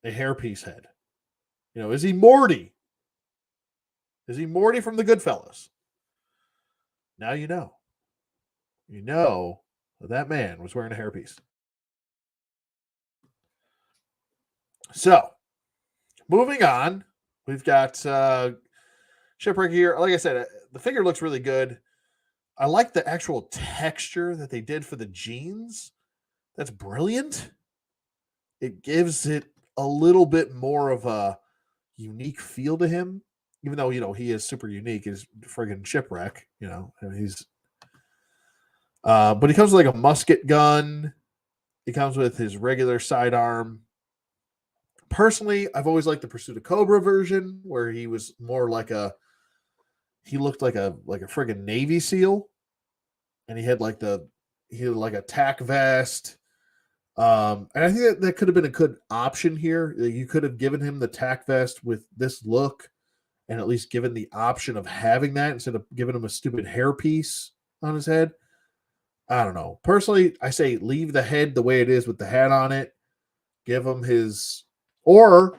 a hairpiece head? You know, is he Morty? Is he Morty from the Goodfellas? Now you know. You know that man was wearing a hairpiece. So, moving on, we've got Shipwreck here. Like I said, the figure looks really good. I like the actual texture that they did for the jeans. That's brilliant. It gives it a little bit more of a unique feel to him, even though, you know, he is super unique. He's friggin' Shipwreck, you know, and he's but he comes with like a musket gun. He comes with his regular sidearm. Personally, I've always liked the Pursuit of Cobra version, where he was more like he looked like a friggin' Navy SEAL, and he had like a tack vest. And I think that could have been a good option here. You could have given him the tack vest with this look, and at least given the option of having that instead of giving him a stupid hairpiece on his head. I don't know. Personally, I say leave the head the way it is with the hat on it. Give him his or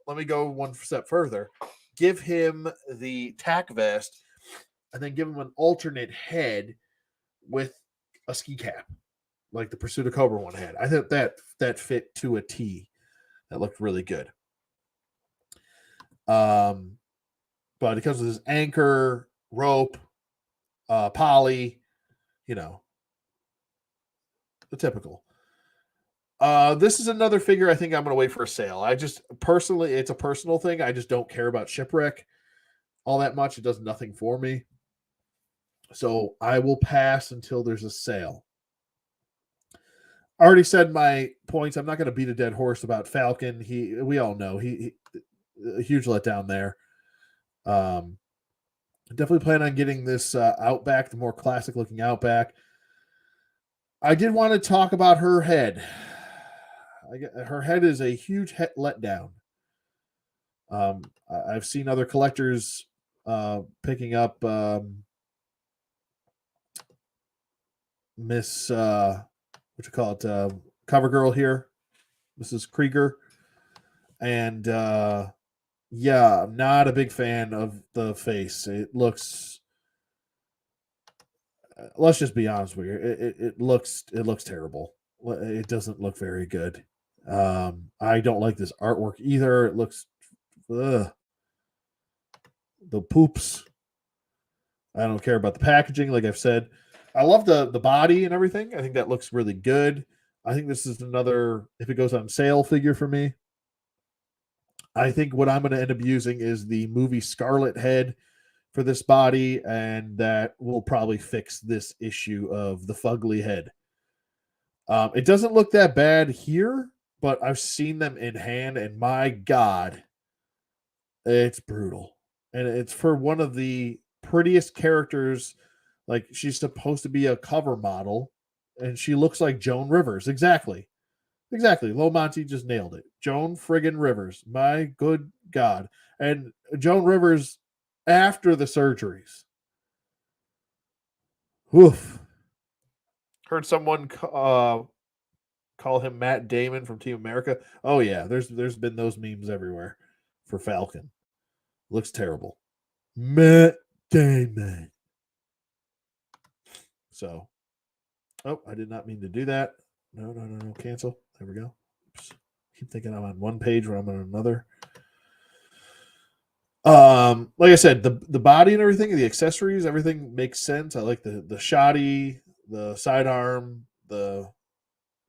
let me go one step further. Give him the tack vest and then give him an alternate head with a ski cap, like the Pursuit of Cobra one had. I thought that fit to a T. That looked really good. But it comes with his anchor, rope, Polly, you know, the typical. This is another figure I think I'm going to wait for a sale. I just personally, it's a personal thing. I just don't care about Shipwreck all that much. It does nothing for me. So I will pass until there's a sale. I already said my points. I'm not going to beat a dead horse about Falcon. We all know he a huge letdown there. Definitely plan on getting this Outback, the more classic looking Outback. I did want to talk about her head. Her head is a huge letdown. I've seen other collectors picking up Miss what you call it, Cover Girl here, Mrs. Krieger, and yeah, I'm not a big fan of the face. It looks. Let's just be honest with you. It looks terrible. It doesn't look very good. I don't like this artwork either. It looks the poops. I don't care about the packaging. Like I've said, I love the body and everything. I think that looks really good. I think this is another, if it goes on sale, figure for me. I think what I'm going to end up using is the movie Scarlet head for this body, and that will probably fix this issue of the fugly head. It doesn't look that bad here, but I've seen them in hand, and my God, it's brutal. And it's for one of the prettiest characters. Like, she's supposed to be a cover model, and she looks like Joan Rivers. Exactly. Low Monty just nailed it. Joan friggin' Rivers. My good God. And Joan Rivers after the surgeries. Woof. Heard someone call him Matt Damon from Team America. Oh yeah, there's been those memes everywhere for Falcon. Looks terrible. Matt Damon. So, oh, I did not mean to do that. No, cancel. There we go. Oops. Keep thinking I'm on one page when I'm on another. Like I said, the body and everything, the accessories, everything makes sense. I like the shoddy, the sidearm, the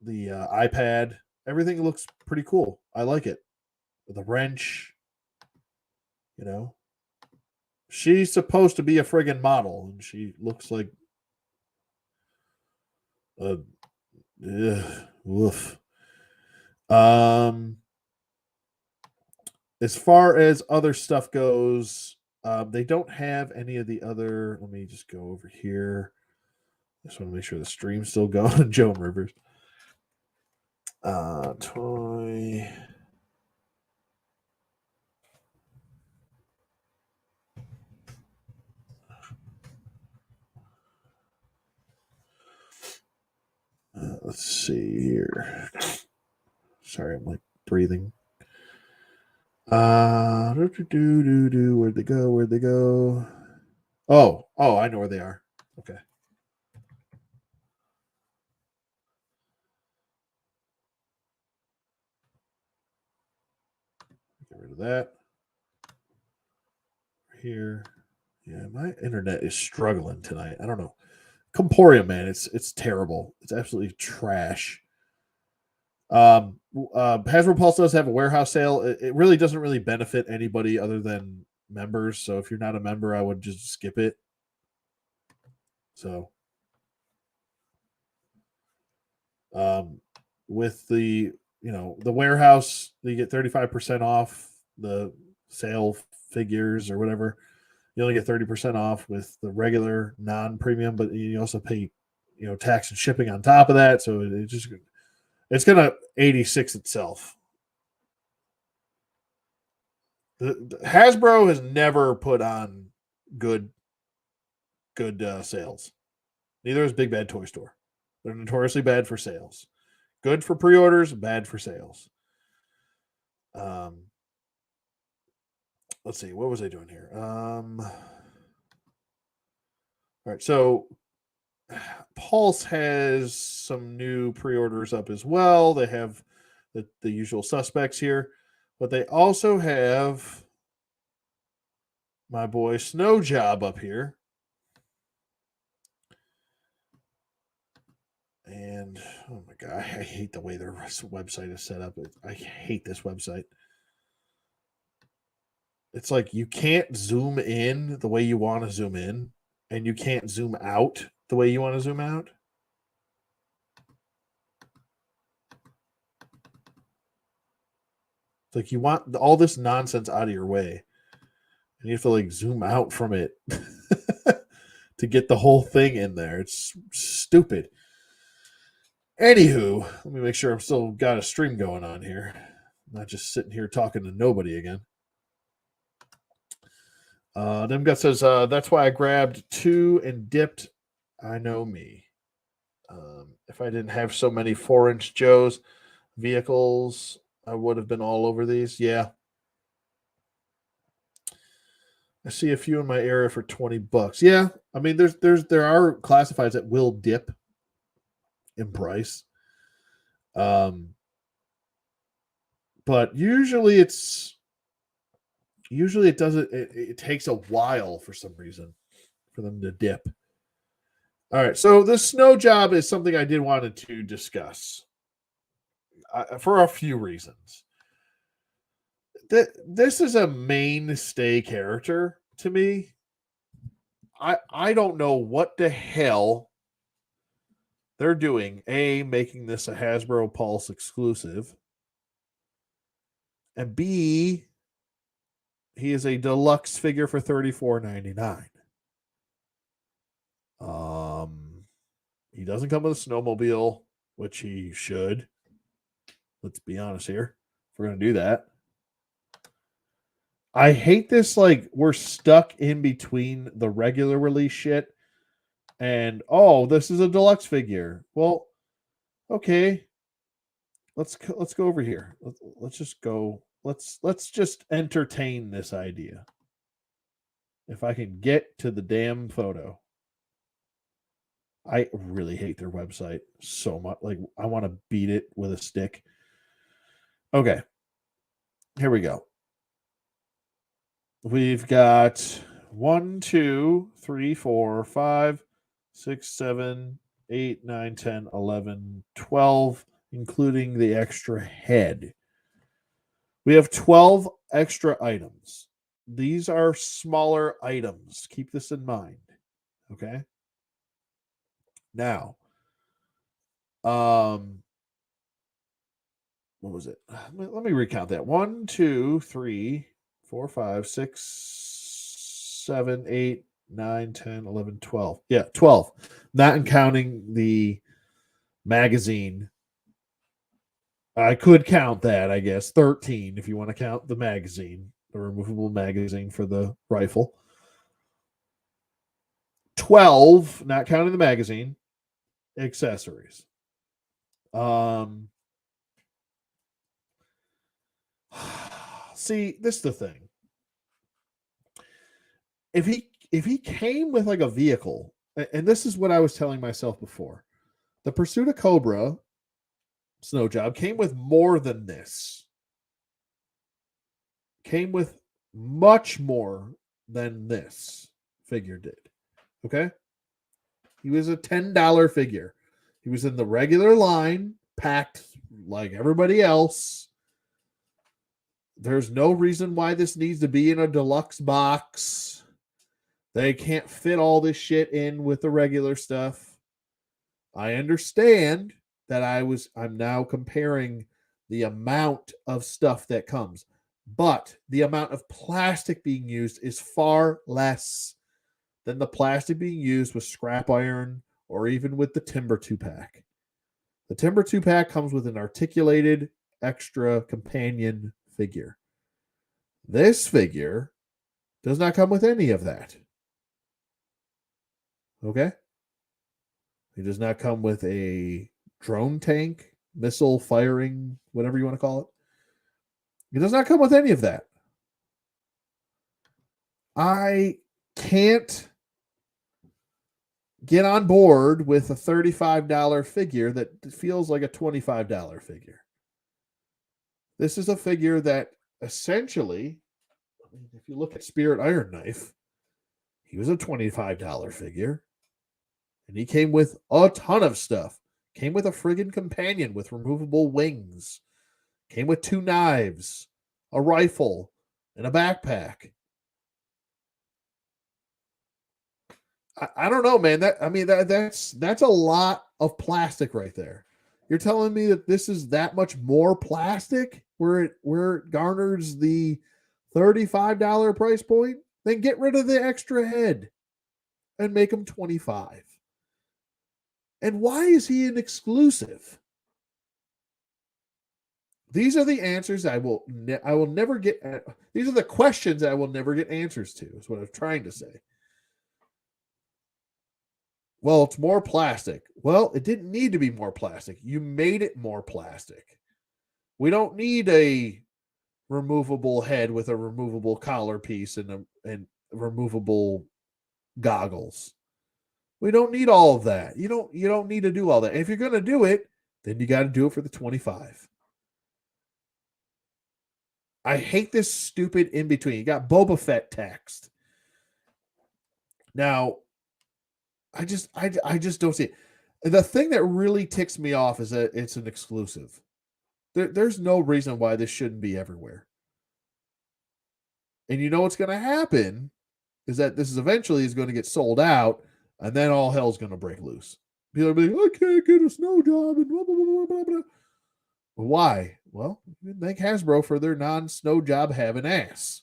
iPad. Everything looks pretty cool. I like it. The wrench, you know. She's supposed to be a friggin' model, and she looks like a woof. As far as other stuff goes, they don't have any of the other. Let me just go over here. I just want to make sure the stream's still going. Joan Rivers. Toy. Let's see here. Sorry, I'm like breathing. Where'd they go? Oh, I know where they are. Okay. Get rid of that. Here. Yeah, my internet is struggling tonight. I don't know. Comporium, man, it's terrible. It's absolutely trash. Hasbro Pulse does have a warehouse sale. It really doesn't really benefit anybody other than members. So if you're not a member, I would just skip it. So, with the the warehouse, you get 35% off the sale figures or whatever. You only get 30% off with the regular non-premium, but you also pay tax and shipping on top of that. So it's gonna 86 itself. The Hasbro has never put on good sales. Neither is Big Bad Toy Store. They're notoriously bad for sales. Good for pre-orders, bad for sales. Let's see, what was I doing here? All right, so Pulse has some new pre-orders up as well. They have the usual suspects here, but they also have my boy Snow Job up here. And oh my god, I hate the way their website is set up. I hate this website. It's like you can't zoom in the way you want to zoom in, and you can't zoom out the way you want to zoom out. It's like you want all this nonsense out of your way, and you have to like zoom out from it to get the whole thing in there. It's stupid. Anywho, let me make sure I'm still got a stream going on here. I'm not just sitting here talking to nobody again. Demgut says, that's why I grabbed 2 and dipped. I know me. If I didn't have so many 4-inch Joes vehicles, I would have been all over these. Yeah. I see a few in my area for $20. Yeah. I mean, there are classifieds that will dip in price. But usually it doesn't, it takes a while for some reason for them to dip. All right. So the snow job is something I did wanted to discuss for a few reasons. This is a mainstay character to me. I don't know what the hell they're doing. Making this a Hasbro Pulse exclusive. And B, he is a deluxe figure for $34.99. He doesn't come with a snowmobile, which he should. Let's be honest here. If we're going to do that. I hate this, like, we're stuck in between the regular release shit and, this is a deluxe figure. Well, okay. Let's go over here. Let's just go. Let's just entertain this idea. If I can get to the damn photo. I really hate their website so much. Like, I want to beat it with a stick. Okay. Here we go. We've got 1, 2, 3, 4, 5, 6, 7, 8, 9, 10, 11, 12, including the extra head. We have 12 extra items. These are smaller items. Keep this in mind. Okay. Now, what was it? Let me recount that. 1, 2, 3, 4, 5, 6, 7, 8, 9, 10, 11, 12. Yeah, 12. Not counting the magazine. I could count that, I guess. 13 if you want to count the magazine, the removable magazine for the rifle. 12, not counting the magazine, accessories. See, this is the thing. If he came with like a vehicle, and this is what I was telling myself before, the Pursuit of Cobra snow job came with more than this. Came with much more than this figure did. Okay? He was a $10 figure. He was in the regular line, packed like everybody else. There's no reason why this needs to be in a deluxe box. They can't fit all this shit in with the regular stuff. I understand that I'm now comparing the amount of stuff that comes, but the amount of plastic being used is far less than the plastic being used with scrap iron or even with the Timber 2-pack. The Timber 2-pack comes with an articulated extra companion figure. This figure does not come with any of that. Okay? It does not come with a drone tank, missile firing, whatever you want to call it. It does not come with any of that. I can't get on board with a $35 figure that feels like a $25 figure. This is a figure that essentially, if you look at Spirit Iron Knife, he was a $25 figure. And he came with a ton of stuff. Came with a friggin' companion with removable wings. Came with 2 knives, a rifle, and a backpack. I don't know, man. That's a lot of plastic right there. You're telling me that this is that much more plastic where it garners the $35 price point? Then get rid of the extra head and make them 25. And why is he an exclusive? These are the answers I will never get. These are the questions I will never get answers to. Is what I'm trying to say. Well, it's more plastic. Well, it didn't need to be more plastic. You made it more plastic. We don't need a removable head with a removable collar piece and removable goggles. We don't need all of that. You don't need to do all that. And if you're going to do it, then you got to do it for the 25. I hate this stupid in between. You got Boba Fett text. Now, I just don't see it. The thing that really ticks me off is that it's an exclusive. There's no reason why this shouldn't be everywhere. And you know what's going to happen is that this is eventually going to get sold out, and then all hell's going to break loose. People will be like, I can't get a snow job and blah, blah, blah, blah, blah. Why? Well, thank Hasbro for their non-snow job having ass.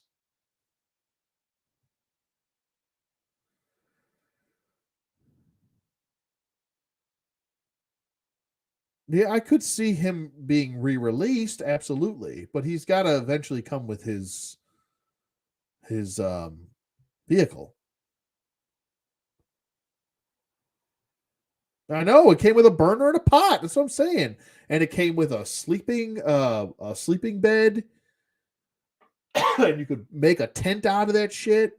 Yeah, I could see him being re-released, absolutely, but he's got to eventually come with his vehicle. I know it came with a burner and a pot. That's what I'm saying, and it came with a sleeping bed, and you could make a tent out of that shit.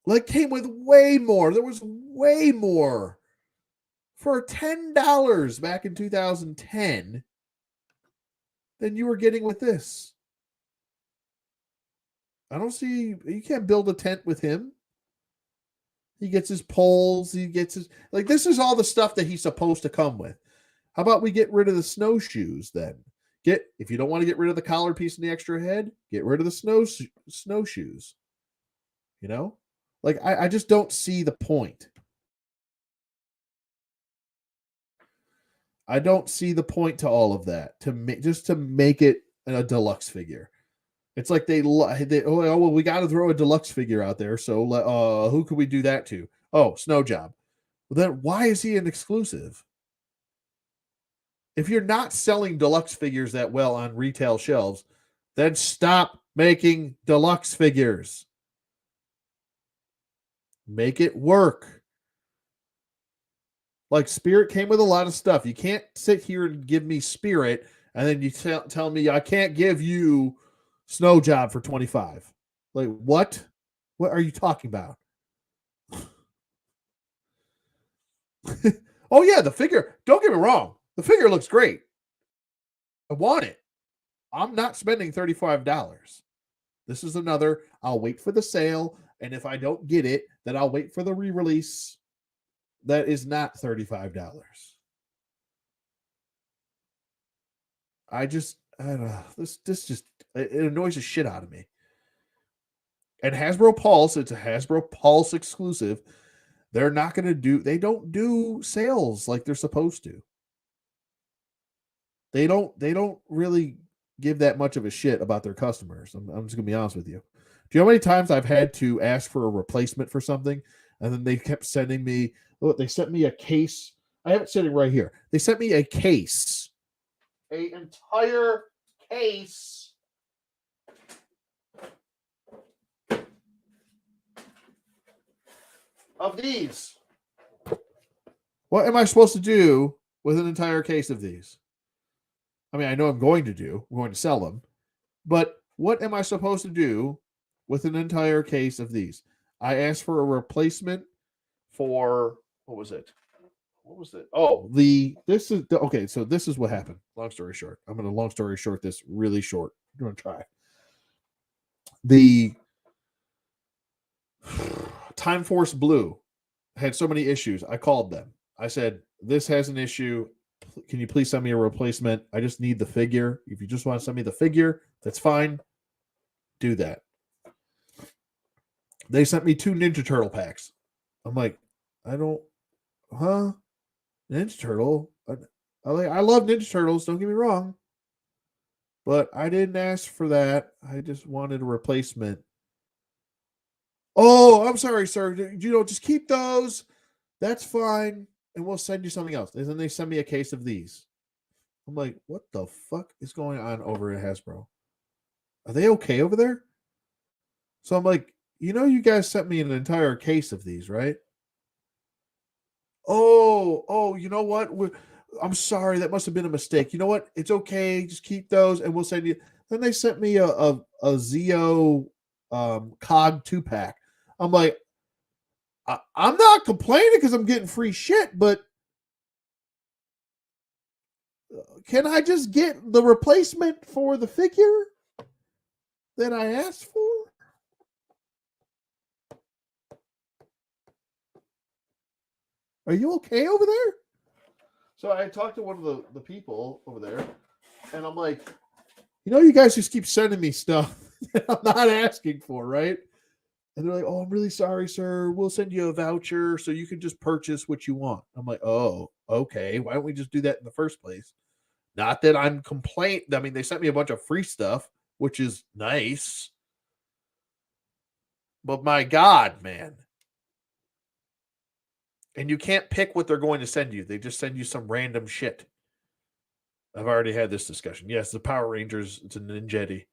Like, came with way more. There was way more. For $10 back in 2010 than you were getting with this. I don't see, you can't build a tent with him. He gets his poles, he gets his, like, this is all the stuff that he's supposed to come with. How about we get rid of the snowshoes then? If you don't want to get rid of the collar piece and the extra head, get rid of the snowshoes. You know? Like, I just don't see the point. I don't see the point to all of that to make it a deluxe figure. It's like we got to throw a deluxe figure out there. So who could we do that to? Oh, Snow Job. Well, then why is he an exclusive? If you're not selling deluxe figures that well on retail shelves, then stop making deluxe figures. Make it work. Like, Spirit came with a lot of stuff. You can't sit here and give me Spirit and then you tell me I can't give you Snow Job for 25. Like, what? What are you talking about? Oh, yeah, the figure. Don't get me wrong. The figure looks great. I want it. I'm not spending $35. This is another, I'll wait for the sale. And if I don't get it, then I'll wait for the re-release. That is not $35. I don't know. This just, it annoys the shit out of me. And Hasbro Pulse, it's a Hasbro Pulse exclusive. They're not going to they don't do sales like they're supposed to. They don't really give that much of a shit about their customers. I'm just going to be honest with you. Do you know how many times I've had to ask for a replacement for something? And then they kept sending me, they sent me a case. I have it sitting right here. They sent me a case, an entire case of these. What am I supposed to do with an entire case of these? I mean, I know I'm going to sell them, but what am I supposed to do with an entire case of these? I asked for a replacement for, what was it? Oh, okay. So this is what happened. Long story short, I'm going to long story short this really short. I'm going to try. The Time Force Blue had so many issues. I called them. I said, this has an issue. Can you please send me a replacement? I just need the figure. If you just want to send me the figure, that's fine. Do that. They sent me 2 Ninja Turtle packs. I'm like, I don't, Ninja Turtle. I love Ninja Turtles. Don't get me wrong, but I didn't ask for that. I just wanted a replacement. Oh, I'm sorry, sir. Just keep those. That's fine, and we'll send you something else. And then they send me a case of these. I'm like, what the fuck is going on over at Hasbro? Are they okay over there? So I'm like, you guys sent me an entire case of these, right? Oh, you know what? I'm sorry, that must have been a mistake. You know what? It's okay. Just keep those, and we'll send you. Then they sent me a Zeo COG 2-pack. I'm like, I'm not complaining because I'm getting free shit, but can I just get the replacement for the figure that I asked for? Are you okay over there? So I talked to one of the people over there, and I'm like, you guys just keep sending me stuff that I'm not asking for, right? And they're like, oh, I'm really sorry, sir. We'll send you a voucher so you can just purchase what you want. I'm like, oh, okay. Why don't we just do that in the first place? Not that I'm complaining. I mean, they sent me a bunch of free stuff, which is nice. But my God, man. And you can't pick what they're going to send you. They just send you some random shit. I've already had this discussion. Yes, the Power Rangers, it's a Ninjetti.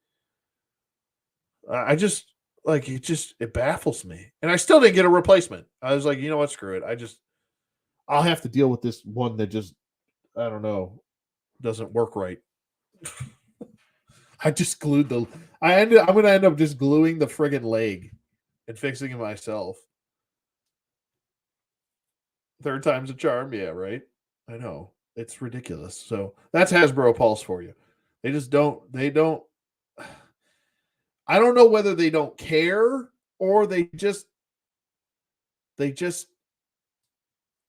I just, it baffles me. And I still didn't get a replacement. I was like, you know what, screw it. I'll have to deal with this one that just, I don't know, doesn't work right. I just glued I'm going to end up just gluing the friggin' leg and fixing it myself. Third time's a charm. Yeah, right? I know. It's ridiculous. So that's Hasbro Pulse for you. I don't know whether they don't care or they just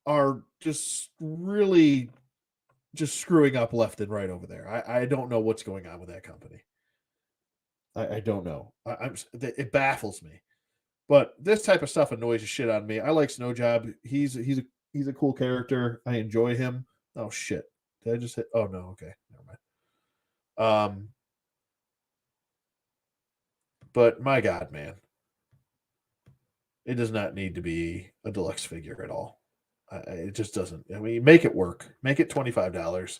are just really just screwing up left and right over there. I don't know what's going on with that company. I don't know. It baffles me. But this type of stuff annoys the shit out of me. I like Snowjob. He's a cool character. I enjoy him. Oh shit. Did I just hit? Oh no. Okay. Never mind. But my God, man. It does not need to be a deluxe figure at all. It just doesn't. I mean, make it work. Make it $25.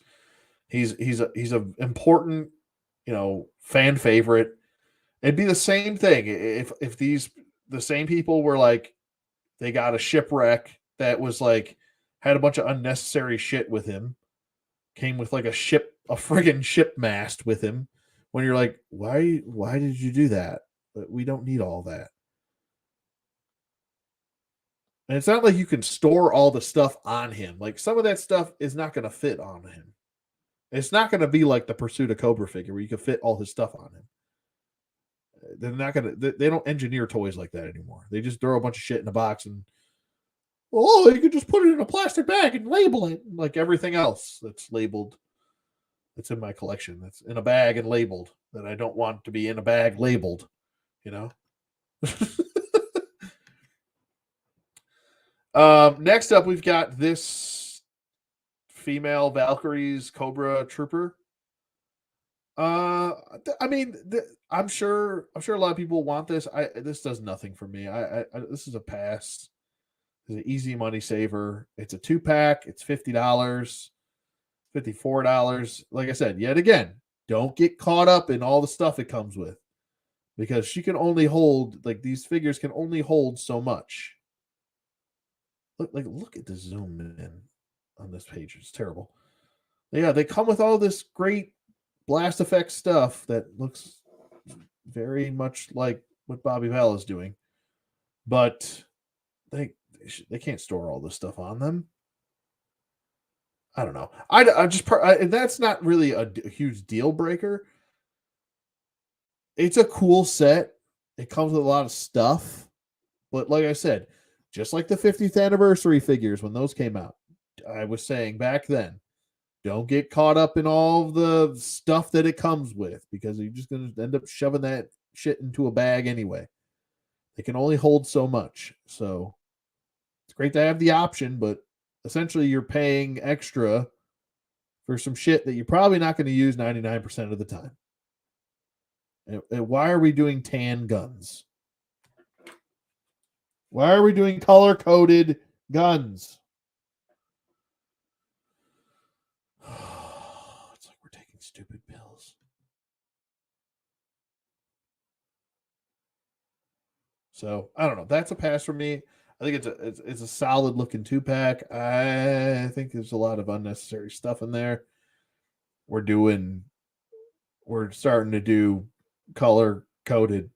He's a important, fan favorite. It'd be the same thing if the same people were like, they got a shipwreck that was like had a bunch of unnecessary shit with him, came with like a friggin' ship mast with him. When you're like, why did you do that? We don't need all that. And it's not like you can store all the stuff on him. Like some of that stuff is not going to fit on him. It's not going to be like the Pursuit of Cobra figure where you can fit all his stuff on him. They're not going to, they don't engineer toys like that anymore. They just throw a bunch of shit in a box and, you could just put it in a plastic bag and label it like everything else that's labeled. It's in my collection. That's in a bag and labeled that I don't want to be in a bag labeled, Next up, we've got this female Valkyrie's Cobra Trooper. I'm sure a lot of people want this. This does nothing for me. This is a pass. It's an easy money saver. It's a 2-pack. It's $50, $54. Like I said, yet again, don't get caught up in all the stuff it comes with, because she can only hold, like, these figures can only hold so much. Look at the zoom in on this page. It's terrible. Yeah, they come with all this great blast effect stuff that looks very much like what Bobby Val is doing, but they can't store all this stuff on them. I don't know. That's not really a huge deal breaker. It's a cool set. It comes with a lot of stuff, but like I said, just like the 50th anniversary figures when those came out, I was saying back then, don't get caught up in all the stuff that it comes with because you're just going to end up shoving that shit into a bag anyway. They can only hold so much. So it's great to have the option, but essentially you're paying extra for some shit that you're probably not going to use 99% of the time. And why are we doing tan guns? Why are we doing color-coded guns? It's like we're taking stupid pills. So I don't know. That's a pass for me. I think it's a solid looking 2-pack. I think there's a lot of unnecessary stuff in there. We're starting to do color coded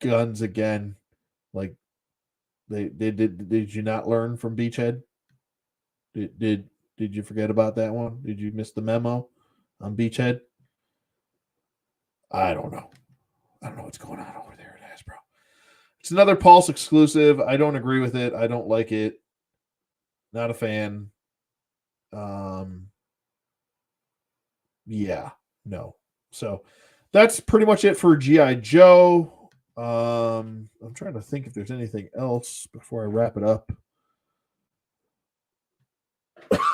guns again. Like did you not learn from Beachhead? Did you forget about that one? Did you miss the memo on Beachhead? I don't know. I don't know what's going on over there at Hasbro. It's another Pulse exclusive. I don't agree with it. I don't like it. Not a fan. Yeah, no. So that's pretty much it for G.I. Joe. I'm trying to think if there's anything else before I wrap it up.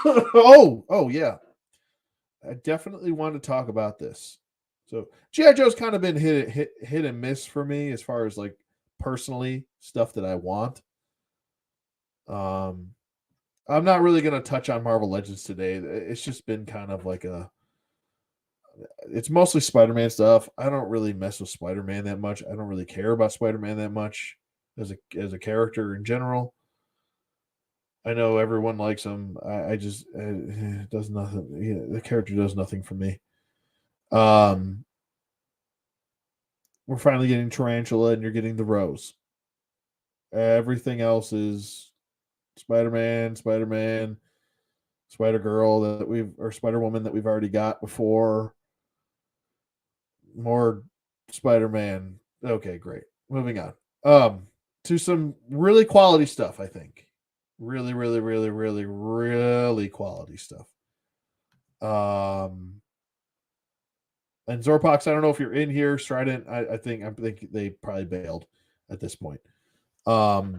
oh yeah. I definitely want to talk about this. So G.I. Joe's kind of been hit and miss for me as far as like personally stuff that I want. I'm not really going to touch on Marvel Legends today. It's just been kind of like it's mostly Spider-Man stuff. I don't really mess with Spider-Man that much. I don't really care about Spider-Man that much as a character in general. I know everyone likes him. I just it does nothing. The character does nothing for me. We're finally getting Tarantula, and you're getting the Rose. Everything else is Spider-Man, Spider-Girl or Spider-Woman that we've already got before. More Spider-Man. Okay, great. Moving on. To some really quality stuff, I think. Really, really, really, really, really quality stuff. And Zorpox, I don't know if you're in here. Strident, I think they probably bailed at this point. Draw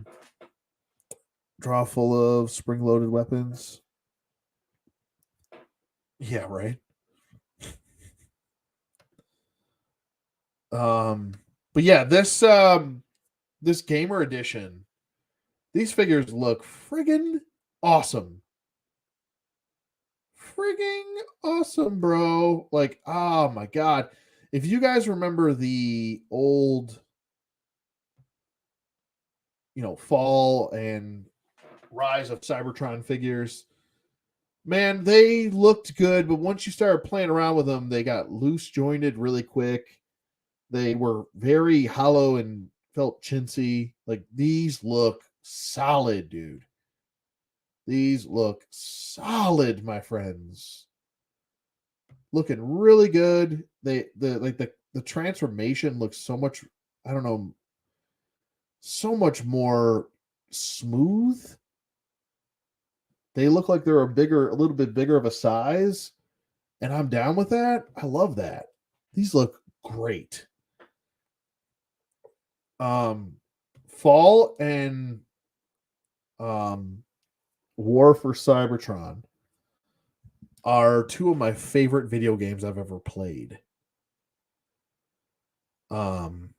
full of spring-loaded weapons. Yeah, right. But yeah, this gamer edition, these figures look friggin' awesome. Friggin' awesome, bro. Like, oh my god. If you guys remember the old, Fall and Rise of Cybertron figures, man, they looked good, but once you started playing around with them, they got loose jointed really quick. They were very hollow and felt chintzy. Like, these look solid, dude. These look solid, my friends. Looking really good. The transformation looks so much, I don't know, so much more smooth. They look like they're a little bit bigger of a size, and I'm down with that. I love that. These look great. Fall and War for Cybertron are two of my favorite video games I've ever played. And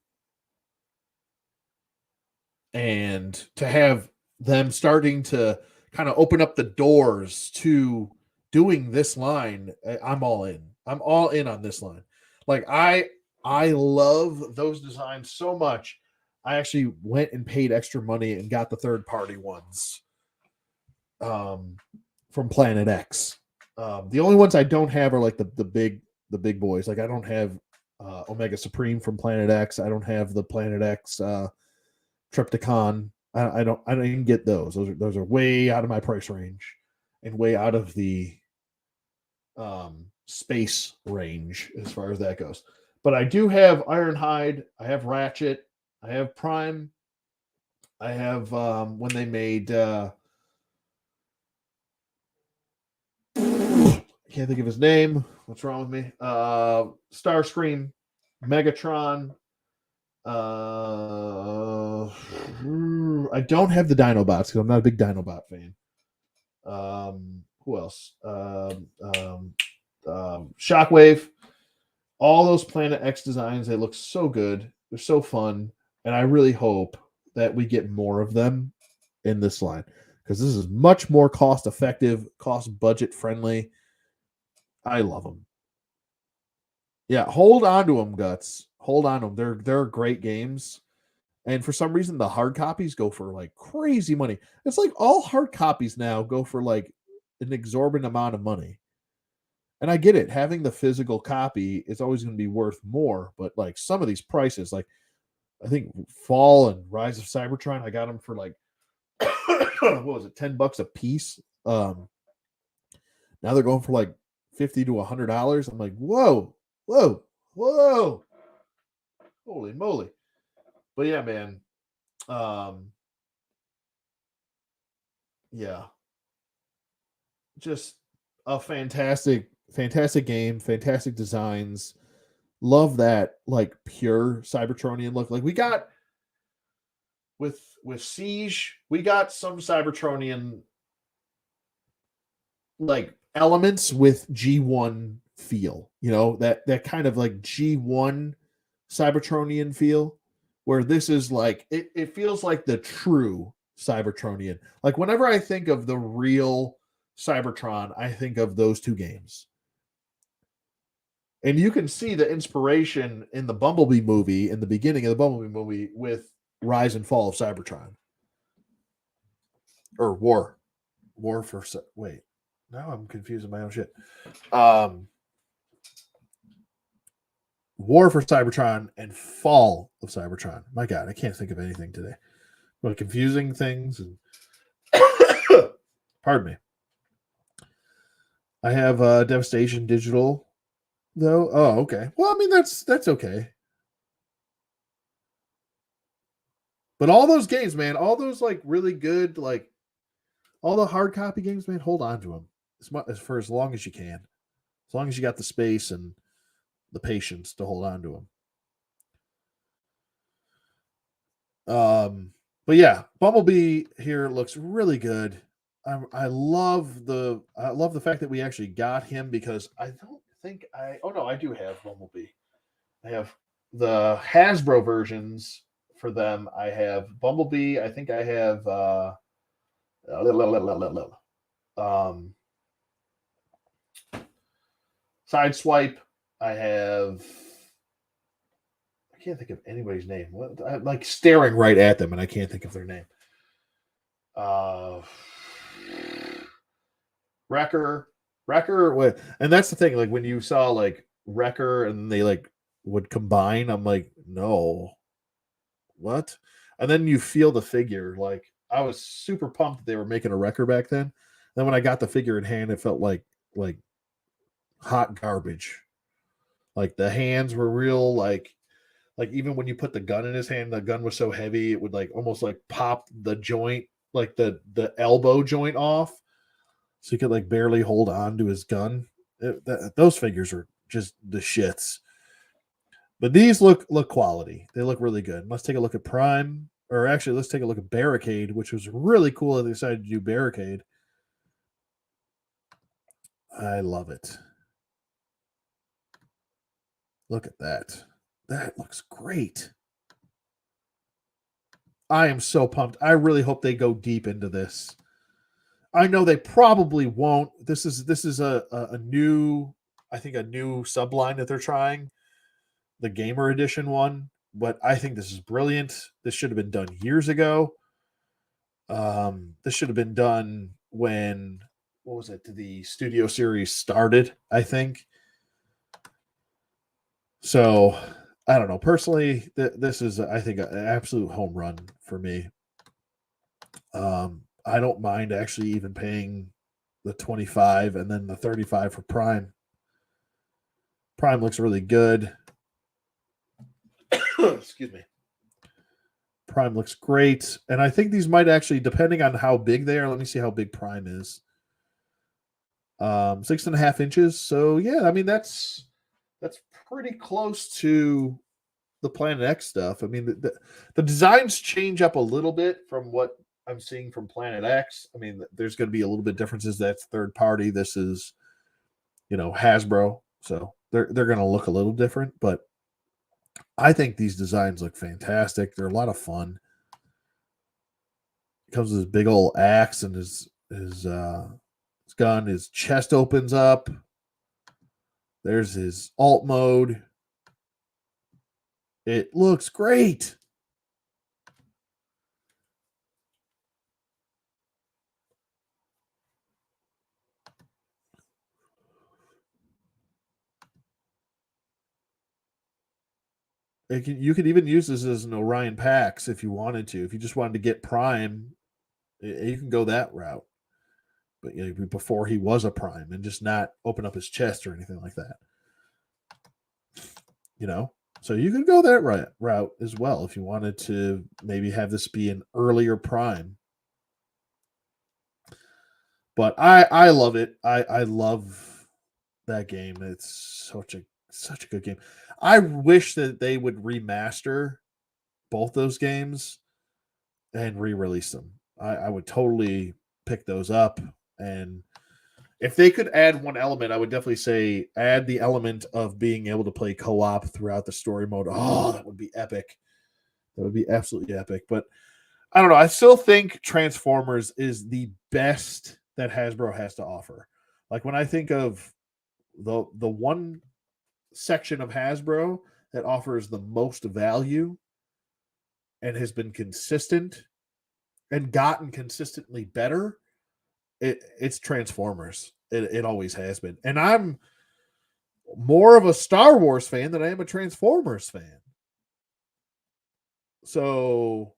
to have them starting to kind of open up the doors to doing this line, I'm all in. I'm all in on this line. Like, I love those designs so much. I actually went and paid extra money and got the third-party ones from Planet X. The only ones I don't have are like the big boys. Like, I don't have Omega Supreme from Planet X. I don't have the Planet X Trypticon. I don't even get those. Those are way out of my price range and way out of the space range as far as that goes. But I do have Ironhide. I have Ratchet. I have Prime. I have when they made can't think of his name. What's wrong with me? Starscream, Megatron. I don't have the Dinobots because I'm not a big Dinobot fan. Who else? Shockwave. All those Planet X designs, they look so good. They're so fun. And I really hope that we get more of them in this line because this is much more cost effective, cost budget friendly. I love them. Yeah, hold on to them, Guts. Hold on to them. They're great games. And for some reason, the hard copies go for like crazy money. It's like all hard copies now go for like an exorbitant amount of money. And I get it. Having the physical copy is always going to be worth more. But like some of these prices, like I think Fall and Rise of Cybertron, I got them for like, what was it, $10 a piece? Now they're going for like $50 to $100. I'm like, whoa. Holy moly. But yeah, man. Yeah. Just a fantastic game, fantastic designs. Love that like pure Cybertronian look. Like we got with Siege, we got some Cybertronian like elements with G1 feel, that kind of like G1 Cybertronian feel, where this is like it feels like the true Cybertronian. Like whenever I think of the real Cybertron, I think of those two games. And you can see the inspiration in the Bumblebee movie, in the beginning of the Bumblebee movie, with Rise and Fall of Cybertron. Or War for wait. Now I'm confusing my own shit. War for Cybertron and Fall of Cybertron. My God, I can't think of anything today. What confusing things and pardon me. I have Devastation Digital though. Oh, okay. Well, I mean that's okay. But all those games, man, all those like really good, like all the hard copy games, man, hold on to them for as long as you can, as long as you got the space and the patience to hold on to them. But yeah, Bumblebee here looks really good. I love the fact that we actually got him because I don't think I do have Bumblebee. I have the Hasbro versions for them. I have Bumblebee. I think I have Sideswipe. I have. I can't think of anybody's name. I'm like staring right at them, and I can't think of their name. Wrecker, and that's the thing. Like when you saw like Wrecker, and they like would combine, I'm like, no, what? And then you feel the figure. Like I was super pumped that they were making a Wrecker back then. Then when I got the figure in hand, it felt like hot garbage. Like the hands were real, like even when you put the gun in his hand, the gun was so heavy it would like almost like pop the joint, like the elbow joint off, so he could like barely hold on to his gun. Those figures are just the shits. But these look quality. They look really good. Let's take a look at Prime, or actually, let's take a look at Barricade, which was really cool that they decided to do Barricade. I love it. Look at that. That looks great. I am so pumped. I really hope they go deep into this. I know they probably won't. This is a new, I think a new subline that they're trying, the Gamer Edition one. But I think this is brilliant. This should have been done years ago. This should have been done when, what was it? The Studio Series started, I think. So I don't know. Personally, this is, I think, an absolute home run for me. I don't mind actually even paying the 25 and then the 35 for Prime. Prime looks really good. Excuse me. Prime looks great. And I think these might actually, depending on how big they are, let me see how big Prime is. 6.5 inches. So yeah, I mean that's pretty close to the Planet X stuff. I mean the designs change up a little bit from what I'm seeing from Planet X. I mean, there's going to be a little bit differences. That's third party. This is, Hasbro, so they're going to look a little different. But I think these designs look fantastic. They're a lot of fun. He comes with his big old axe and his gun. His chest opens up. There's his alt mode. It looks great. You could even use this as an Orion Pax if you wanted to. If you just wanted to get Prime, you can go that route. But before he was a Prime and just not open up his chest or anything like that. So you could go that route as well if you wanted to maybe have this be an earlier Prime. But I love it. I love that game. It's such a good game. I wish that they would remaster both those games and re-release them. I would totally pick those up. And if they could add one element, I would definitely say add the element of being able to play co-op throughout the story mode. Oh, that would be epic. That would be absolutely epic. But I don't know. I still think Transformers is the best that Hasbro has to offer. Like when I think of the one section of Hasbro that offers the most value and has been consistent and gotten consistently better, it's Transformers. It always has been. And I'm more of a Star Wars fan than I am a Transformers fan. So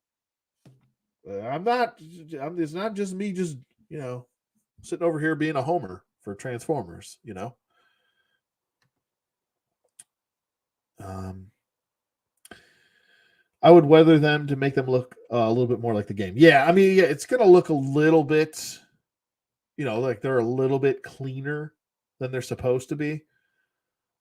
it's not just me sitting over here being a homer for Transformers, I would weather them to make them look a little bit more like the game. Yeah, I mean, yeah, it's going to look a little bit, like they're a little bit cleaner than they're supposed to be.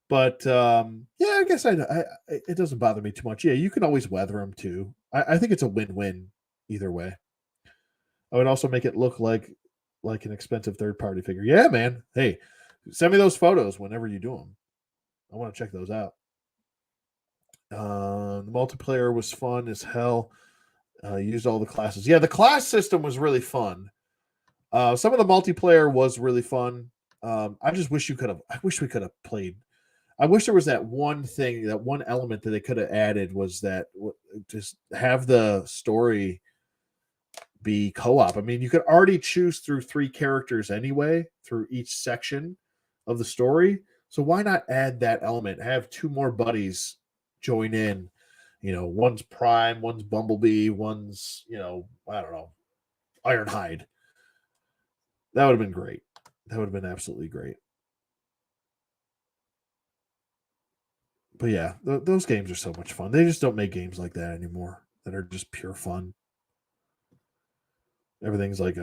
But yeah, I guess it doesn't bother me too much. Yeah, you can always weather them too. I think it's a win-win either way. I would also make it look like an expensive third-party figure. Yeah, man. Hey, send me those photos whenever you do them. I want to check those out. The multiplayer was fun as hell. Used all the classes. Yeah, the class system was really fun. Some of the multiplayer was really fun. I just wish I wish we could have played. I wish there was that one thing, that one element that they could have added was that just have the story be co-op. I mean, you could already choose through 3 characters anyway through each section of the story. So why not add that element? Have 2 more buddies join in. One's Prime, one's Bumblebee, one's, I don't know, Ironhide. That would have been great. That would have been absolutely great. But yeah, those games are so much fun. They just don't make games like that anymore that are just pure fun. Everything's like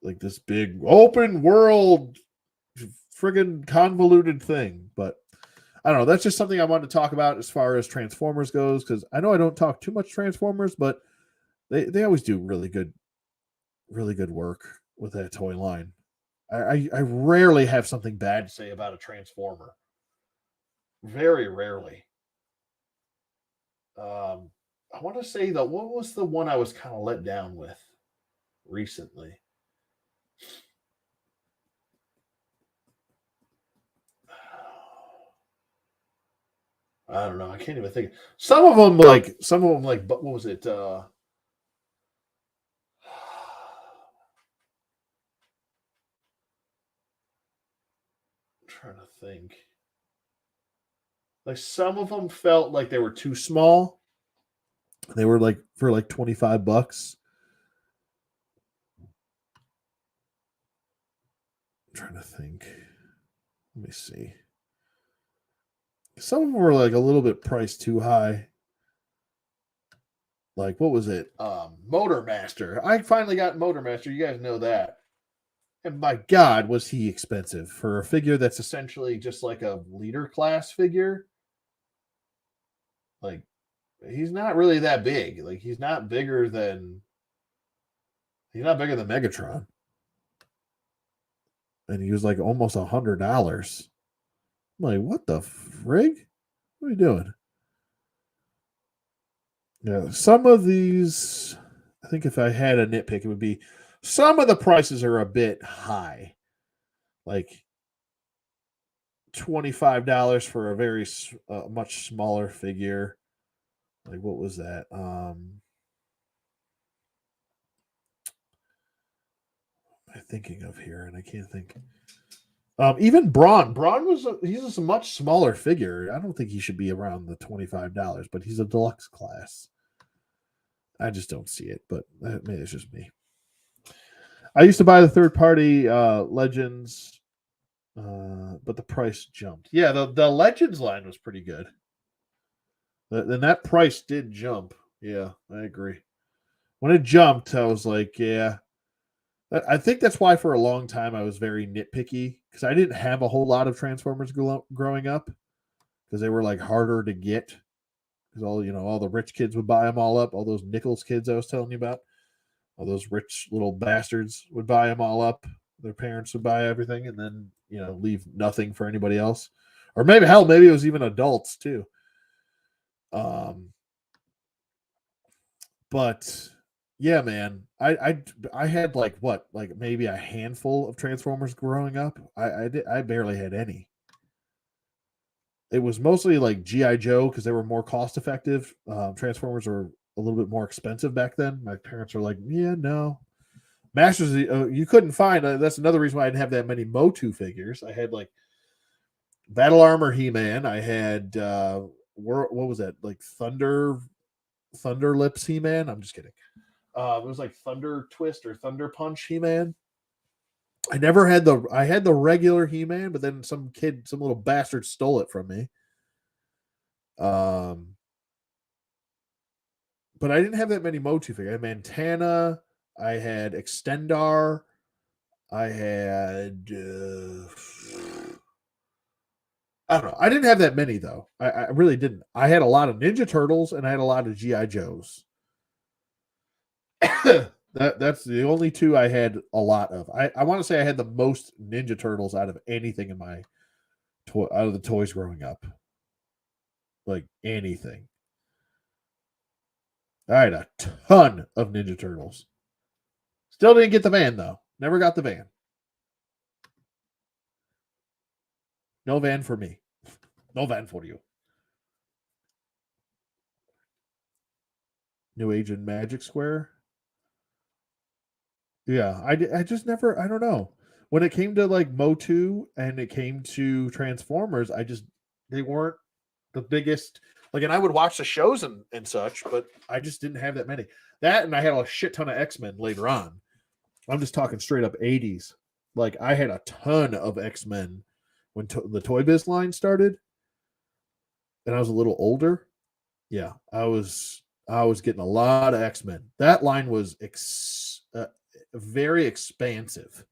this big open world friggin' convoluted thing. But I don't know. That's just something I wanted to talk about as far as Transformers goes, because I know I don't talk too much Transformers, but they always do really good work with that toy line. I rarely have something bad to say about a Transformer. Very rarely. I want to say that what was the one I was kind of let down with recently? I don't know. I can't even think. Some of them like, but what was it? I'm trying to think. Like some of them felt like they were too small. They were like for like $25. I'm trying to think. Let me see. Some of them were like a little bit priced too high. Like what was it? Motor Master. I finally got Motor Master. You guys know that. And my God, was he expensive for a figure that's essentially just like a leader class figure? Like, he's not really that big. Like, he's not bigger than Megatron. And he was like almost $100. I'm like, what the frig? What are you doing? Yeah, some of these, I think if I had a nitpick, it would be some of the prices are a bit high. Like $25 for a very much smaller figure. Like, what was that? Am I thinking of here? And I can't think. Even Braun. He's a much smaller figure. I don't think he should be around the $25, but he's a deluxe class. I just don't see it, but maybe it's just me. I used to buy the third party Legends, but the price jumped. Yeah, the Legends line was pretty good. Then that price did jump. Yeah, I agree. When it jumped, I was like, yeah. I think that's why for a long time I was very nitpicky because I didn't have a whole lot of Transformers growing up because they were like harder to get because all the rich kids would buy them all up. All those Nichols kids I was telling you about, all those rich little bastards would buy them all up. Their parents would buy everything and then leave nothing for anybody else, or maybe it was even adults too. But yeah, man, I had like maybe a handful of Transformers growing up. I barely had any. It was mostly like GI Joe because they were more cost effective. Transformers were a little bit more expensive back then. My parents were like, yeah, no. Masters, you couldn't find. That's another reason why I didn't have that many Motu figures. I had like Battle Armor He-Man. I had what was that? Like Thunder Lips He-Man. I'm just kidding. It was like Thunder Twist or Thunder Punch He-Man. I had the regular He-Man, but then some little bastard stole it from me. But I didn't have that many Motu figures. I had Mantana, I had Extendar, I had I don't know. I didn't have that many though. I really didn't. I had a lot of Ninja Turtles and I had a lot of GI Joes. That's the only two I had a lot of. I want to say I had the most Ninja Turtles out of anything in my out of the toys growing up. Like anything. I had a ton of Ninja Turtles. Still didn't get the van though. Never got the van. No van for me. No van for you. New Age and Magic Square. Yeah, I just never. I don't know. When it came to like Motu and it came to Transformers, they weren't the biggest. Like, and I would watch the shows and such, but I just didn't have that many. That and I had a shit ton of X-Men later on. I'm just talking straight up 80s. Like I had a ton of X-Men when the Toy Biz line started, and I was a little older. Yeah, I was getting a lot of X-Men. That line was very expansive.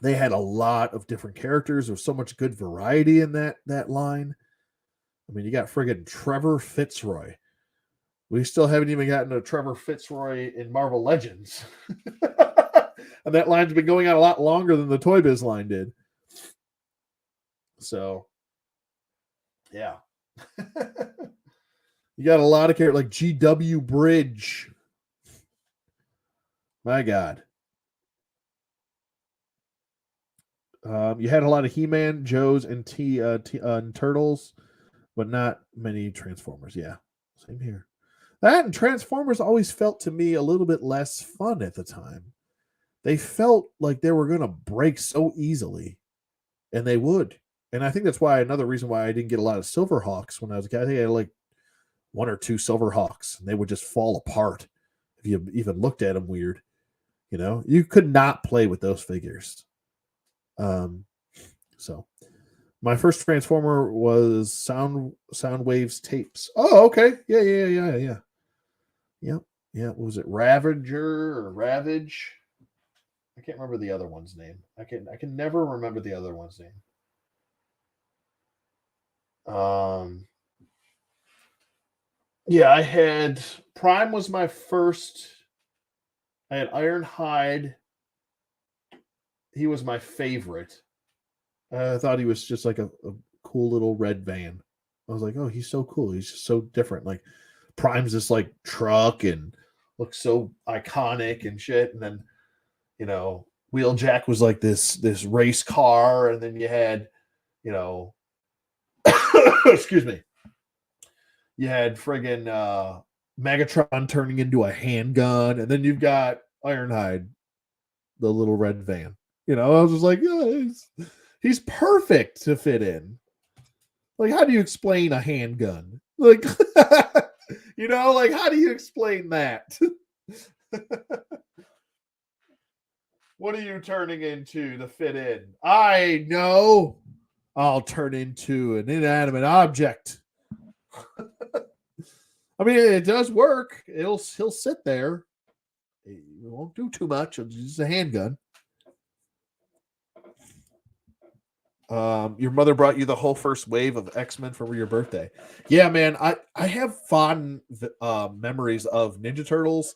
They had a lot of different characters. There was so much good variety in that line. I mean, you got friggin' Trevor Fitzroy. We still haven't even gotten to Trevor Fitzroy in Marvel Legends. And that line's been going on a lot longer than the Toy Biz line did. So, yeah. You got a lot of characters like GW Bridge. My God. You had a lot of He-Man, Joes, and and Turtles, but not many Transformers. Yeah, same here. That and Transformers always felt to me a little bit less fun at the time. They felt like they were going to break so easily, and they would. And I think that's why another reason why I didn't get a lot of Silverhawks when I was a kid. I think I had like one or two Silverhawks, and they would just fall apart if you even looked at them weird. You could not play with those figures. So my first Transformer was Soundwave's tapes. Oh, okay. Yeah. What was it? Ravager or Ravage? I can't remember the other one's name. I can never remember the other one's name. Yeah, I had Prime was my first. I had Ironhide. He was my favorite. I thought he was just like a cool little red van. I was like, oh, he's so cool. He's just so different. Like Prime's this like truck and looks so iconic and shit. And then, Wheeljack was like this race car, and then you had, excuse me, you had friggin' Megatron turning into a handgun, and then you've got Ironhide, the little red van. I was just like, yeah, he's perfect to fit in. Like, how do you explain a handgun? Like, like, how do you explain that? What are you turning into to fit in? I know. I'll turn into an inanimate object. I mean, it does work. He'll sit there. He won't do too much. It's just a handgun. Your mother brought you the whole first wave of X-Men for your birthday. Yeah, man. I have fond memories of Ninja Turtles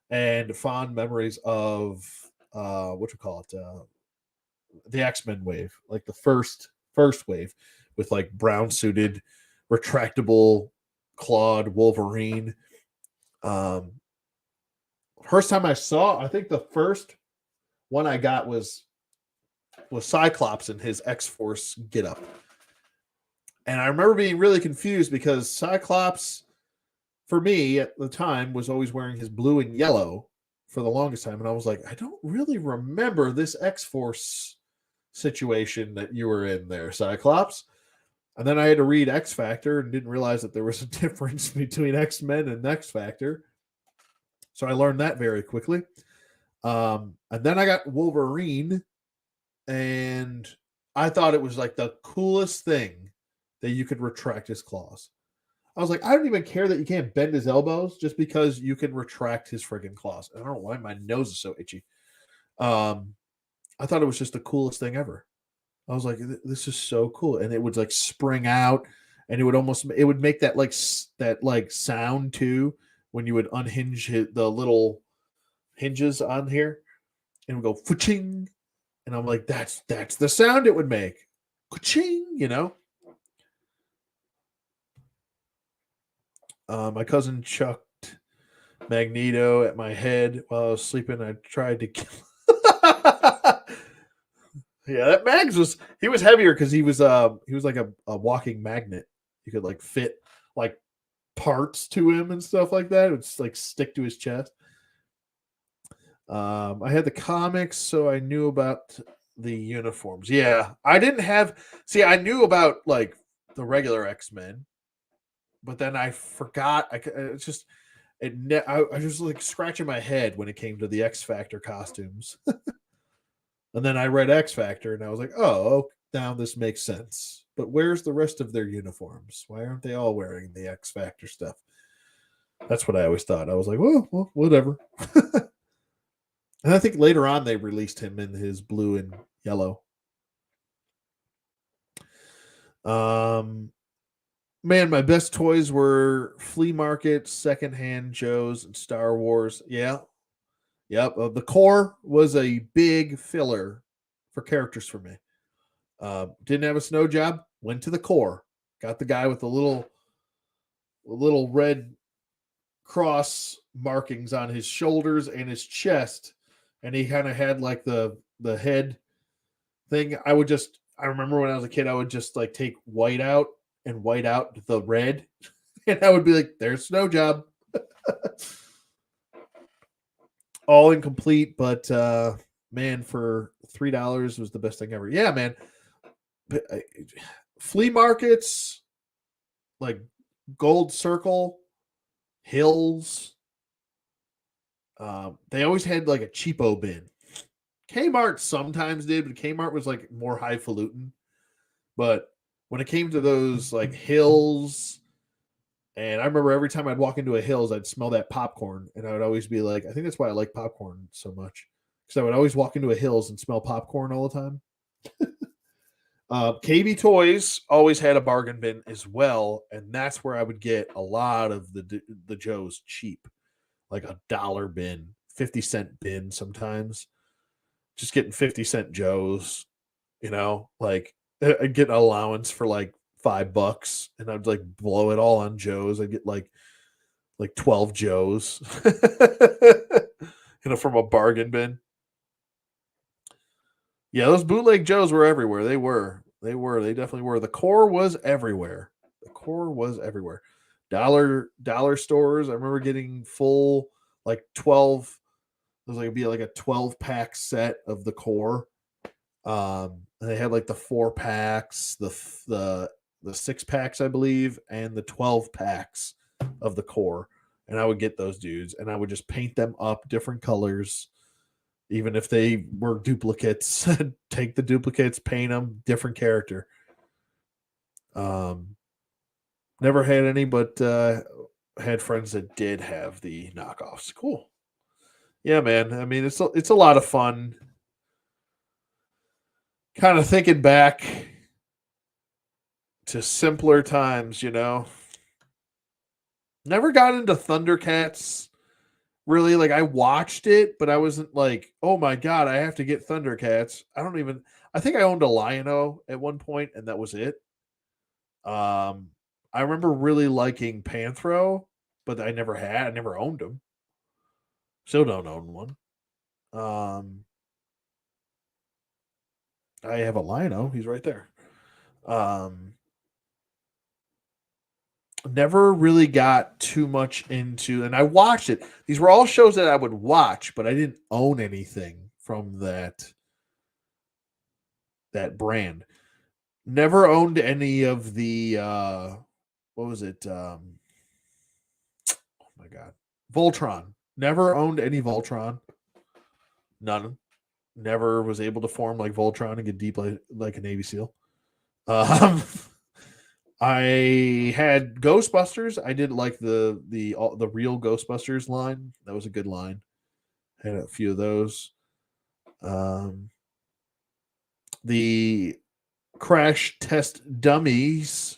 and fond memories of the X-Men wave, like the first wave with like brown suited, retractable clawed Wolverine. First time I saw, I think the first one I got was Cyclops in his X-Force getup. And I remember being really confused because Cyclops, for me at the time, was always wearing his blue and yellow for the longest time. And I was like, I don't really remember this X-Force situation that you were in there, Cyclops. And then I had to read X Factor and didn't realize that there was a difference between X-Men and X Factor. So I learned that very quickly. And then I got Wolverine, and I thought it was like the coolest thing that you could retract his claws. I was like, I don't even care that you can't bend his elbows just because you can retract his friggin' claws. I don't know why my nose is so itchy. I thought it was just the coolest thing ever. I was like, this is so cool. And it would like spring out, and it would make that like sound too when you would unhinge the little hinges on here, and it would go fooching. And I'm like, that's the sound it would make. Ka-ching, My cousin chucked Magneto at my head while I was sleeping. I tried to kill. Yeah, that Mags was heavier because he was like a walking magnet. You could like fit like parts to him and stuff like that. It would just like stick to his chest. I had the comics, so I knew about the uniforms. Yeah, I didn't have. See, I knew about like the regular X-Men, but then I forgot. I was just like scratching my head when it came to the X Factor costumes. And then I read X Factor, and I was like, oh, now this makes sense. But where's the rest of their uniforms? Why aren't they all wearing the X Factor stuff? That's what I always thought. I was like, well whatever. And I think later on they released him in his blue and yellow. Man, my best toys were flea market, secondhand Joe's, and Star Wars. Yeah. Yep. The core was a big filler for characters for me. Didn't have a snow job. Went to the core. Got the guy with the little red cross markings on his shoulders and his chest, and he kind of had like the head thing. I remember when I was a kid, I would just like take white out and white out the red, and I would be like, "There's snow job." All incomplete, but man, for $3 was the best thing ever. Yeah, man. Flea markets, like Gold Circle, Hills. They always had like a cheapo bin. Kmart sometimes did, but Kmart was like more highfalutin. But when it came to those like Hills, and I remember every time I'd walk into a Hills, I'd smell that popcorn, and I would always be like, I think that's why I like popcorn so much, because I would always walk into a Hills and smell popcorn all the time. KB Toys always had a bargain bin as well, and that's where I would get a lot of the Joes cheap, like $1 bin, 50-cent bin sometimes. Just getting 50-cent Joes, like I'd get an allowance for like $5, and I'd like blow it all on Joes. I'd get like 12 Joes, from a bargain bin. Yeah, those bootleg Joes were everywhere. They were. They definitely were. The core was everywhere. Dollar stores. I remember getting full like 12. It was like it'd be like a 12-pack set of the core. And they had like the 4-packs, the 6-packs, I believe, and the 12-packs of the core. And I would get those dudes, and I would just paint them up different colors. Even if they were duplicates, take the duplicates, paint them, different character. Never had any, but had friends that did have the knockoffs. Cool. Yeah, man. I mean, it's a lot of fun. Kind of thinking back to simpler times, Never got into Thundercats. Really, like I watched it, but I wasn't like, oh my god, I have to get Thundercats. I think I owned a Lion-O at one point, and that was it. I remember really liking Panthro, but I never owned them. Still don't own one. I have a Lion-O, he's right there. Never really got too much into, and I watched it. These were all shows that I would watch, but I didn't own anything from that brand. Never owned any of the what was it? Oh my god. Voltron. Never owned any Voltron. None. Never was able to form like Voltron and get deep like a Navy SEAL. I had Ghostbusters. I did like the real Ghostbusters line. That was a good line. Had a few of those. The Crash Test Dummies,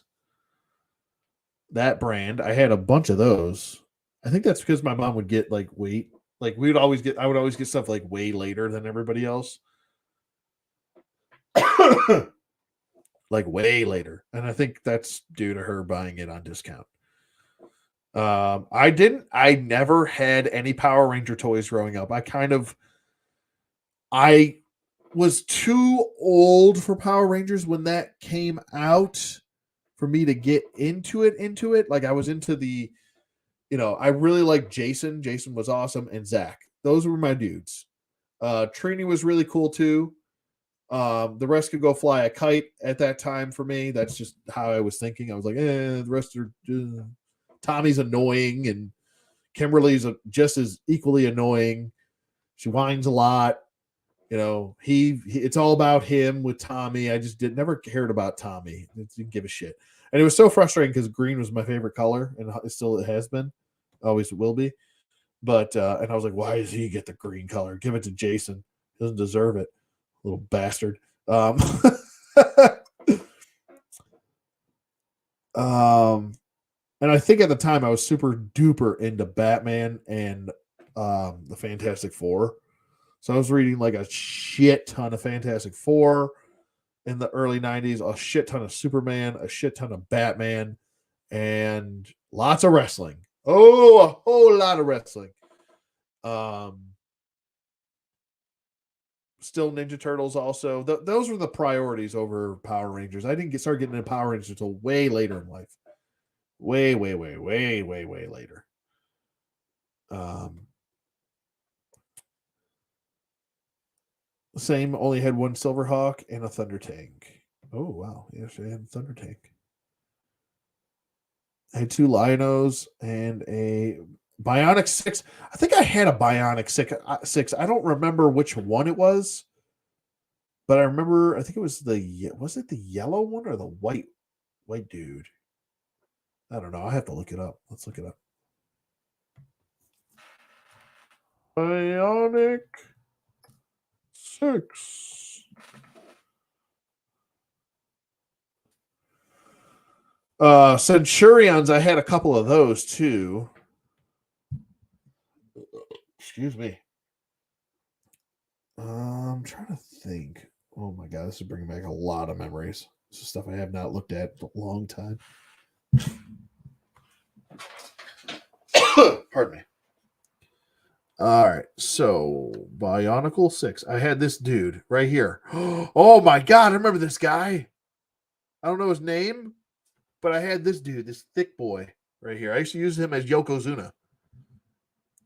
that brand. I had a bunch of those. I think that's because my mom would get like I would always get stuff like way later than everybody else. Like way later. And I think that's due to her buying it on discount. I never had any Power Ranger toys growing up. I was too old for Power Rangers when that came out for me to get into it. Like I was into the, I really liked Jason. Jason was awesome. And Zach. Those were my dudes. Trini was really cool too. The rest could go fly a kite at that time for me. That's just how I was thinking. I was like, the rest are Tommy's annoying and Kimberly's just as equally annoying. She whines a lot. It's all about him with Tommy. I just never cared about Tommy. Didn't give a shit. And it was so frustrating because green was my favorite color, and it has been, always will be. But and I was like, why does he get the green color? Give it to Jason. He doesn't deserve it, little bastard. And I think at the time I was super duper into Batman and the Fantastic Four. So I was reading like a shit ton of Fantastic Four in the early 90s, a shit ton of Superman, a shit ton of Batman, and lots of wrestling. Oh, a whole lot of wrestling. Still Ninja Turtles also. Those were the priorities over Power Rangers. I didn't start getting into Power Rangers until way later in life. Way later. Same, only had one Silverhawk and a Thunder Tank. Oh wow, yes, I had Thunder Tank. I had 2 Lion-Os and a Bionic 6. I think I had a Bionic 6. I don't remember which one it was, but I remember. I think it was the yellow one or the white dude? I don't know. I have to look it up. Let's look it up. Bionic 6. Centurions, I had a couple of those too. Excuse me. I'm trying to think. Oh my god, this is bringing back a lot of memories. This is stuff I have not looked at in a long time. Pardon me. All right, so Bionicle 6. I had this dude right here. Oh my god, I remember this guy. I don't know his name, but I had this dude, this thick boy right here. I used to use him as Yokozuna.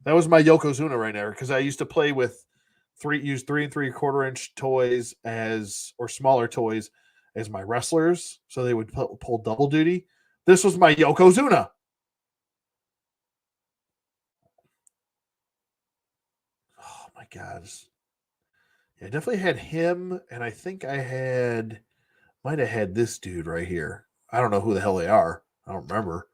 That was my Yokozuna right there because I used to play with use 3 3/4 inch toys or smaller toys as my wrestlers, so they would pull double duty. This was my Yokozuna. Oh my god. Yeah, I definitely had him, and I think might have had this dude right here. I don't know who the hell they are. I don't remember.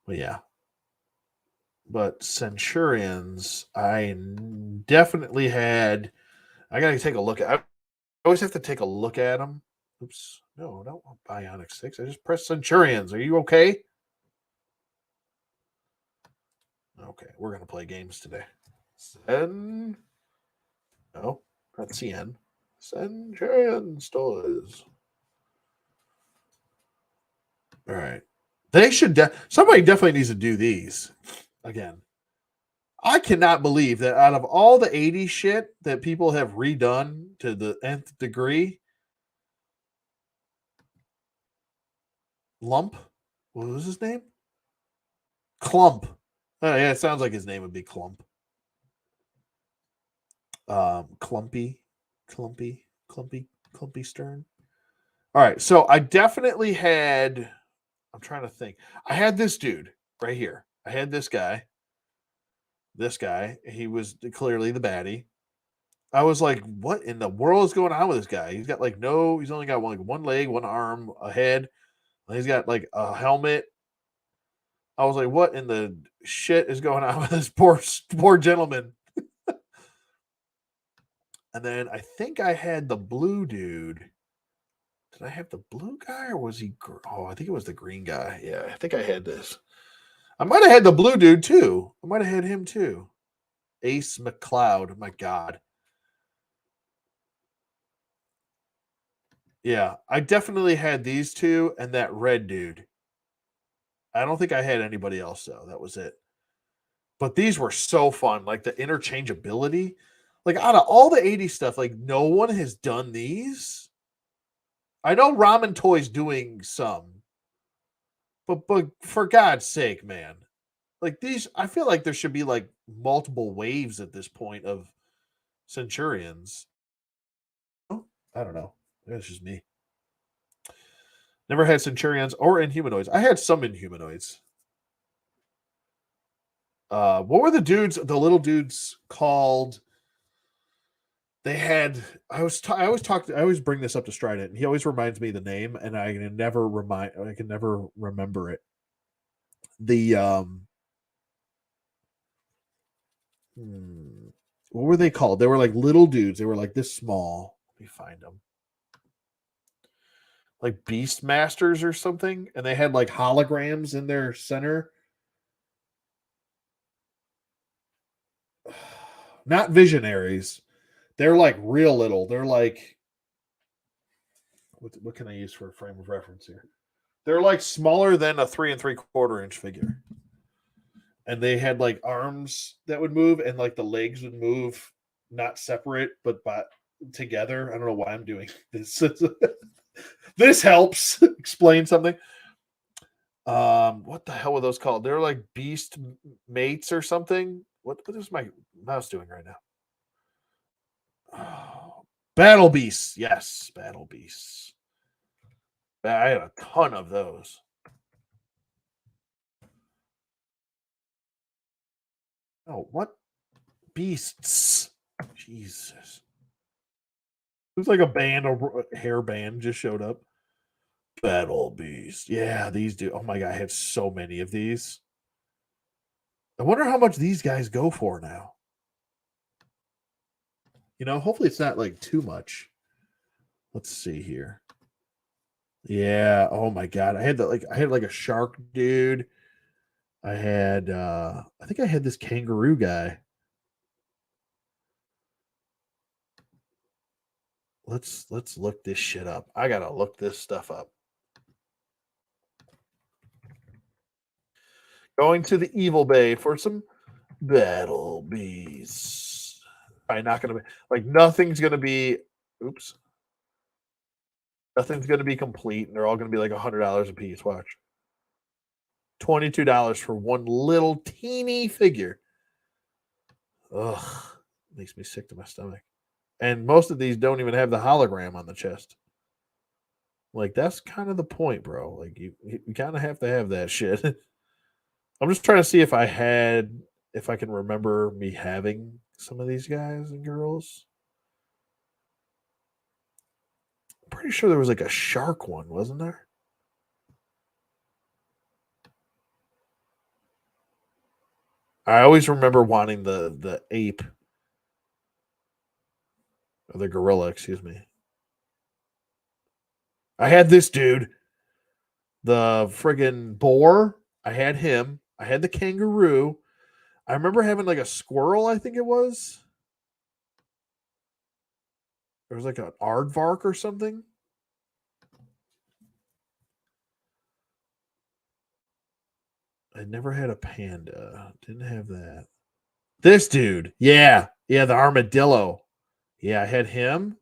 But yeah. But Centurions, I definitely had. I got to take a look at. I always have to take a look at them. Oops. No, I don't want Bionic 6. I just pressed Centurions. Are you okay? Okay, we're going to play games today. No, not CN. Centurions toys. All right. They should. Somebody definitely needs to do these again. I cannot believe that out of all the 80s shit that people have redone to the nth degree, Lump, what was his name? Clump. Oh, yeah, it sounds like his name would be Clump. Clumpy Stern. All right, so I definitely had. I'm trying to think. I had this dude right here. I had this guy. He was clearly the baddie. I was like, what in the world is going on with this guy? He's got he's only got one leg, one arm, a head. He's got like a helmet. I was like, what in the shit is going on with this poor gentleman? And then I think I had the blue dude. Did I have the blue guy or was he? Oh, I think it was the green guy. Yeah, I think I had this. I might have had the blue dude too. I might have had him too. Ace McCloud. My God. Yeah, I definitely had these two and that red dude. I don't think I had anybody else though. That was it. But these were so fun. Like the interchangeability. Like out of all the 80s stuff, like no one has done these. I know Ramen Toys doing some. But for God's sake, man. Like these, I feel like there should be like multiple waves at this point of Centurions. Oh, I don't know. That's just me. Never had Centurions or Inhumanoids. I had some Inhumanoids. What were the little dudes called? They had. I always bring this up to Strident, and he always reminds me the name, and I can never remember it. What were they called? They were like little dudes. They were like this small. Let me find them. Like Beast Masters or something, and they had like holograms in their center. Not Visionaries. They're like real little. They're like what can I use for a frame of reference here? They're like smaller than a 3 3/4 inch figure. And they had like arms that would move and like the legs would move not separate but together. I don't know why I'm doing this. This helps explain something. What the hell were those called? They're like beast mates or something. What is my mouse doing right now? Oh, Battle Beasts. Yes, Battle Beasts. I had a ton of those. Oh, what beasts? Jesus. It was like a band, a hair band just showed up. Battle Beast. Yeah, these do. Oh my god, I had so many of these. I wonder how much these guys go for now. You know, hopefully it's not like too much. Let's see here. Yeah. Oh my god. I had like a shark dude. I think I had this kangaroo guy. Let's look this shit up. I gotta look this stuff up. Going to the Evil Bay for some Battle Beasts. Probably not gonna be like nothing's gonna be oops. Nothing's gonna be complete, and they're all gonna be like $100 a piece. Watch. $22 for one little teeny figure. Ugh. Makes me sick to my stomach. And most of these don't even have the hologram on the chest. Like that's kind of the point, bro. Like you kind of have to have that shit. I'm just trying to see if I can remember me having some of these guys and girls. I'm pretty sure there was like a shark one, wasn't there? I always remember wanting the ape or the gorilla, excuse me. I had this dude, the friggin' boar. I had him. I had the kangaroo. I remember having like a squirrel, I think it was. There was like an aardvark or something. I never had a panda. Didn't have that. This dude. Yeah. Yeah, the armadillo. Yeah, I had him.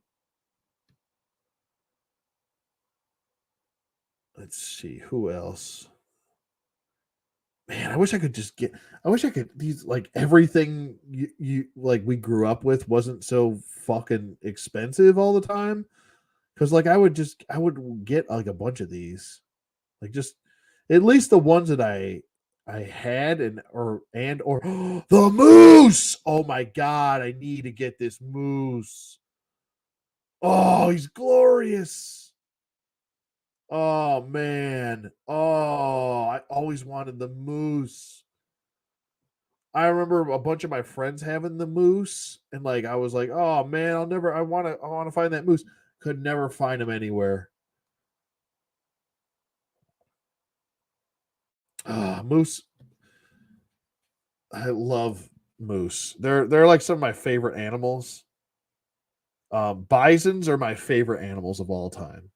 Let's see. Who else? Man, I wish I could these like everything you like we grew up with wasn't so fucking expensive all the time. Cause like I would get like a bunch of these. Like just at least the ones that I had or the moose. Oh my god, I need to get this moose. Oh, he's glorious. Oh man. Oh, I always wanted the moose. I remember a bunch of my friends having the moose, and like I was like, oh man, I want to find that moose. Could never find him anywhere. Moose. I love moose. They're like some of my favorite animals. Bisons are my favorite animals of all time.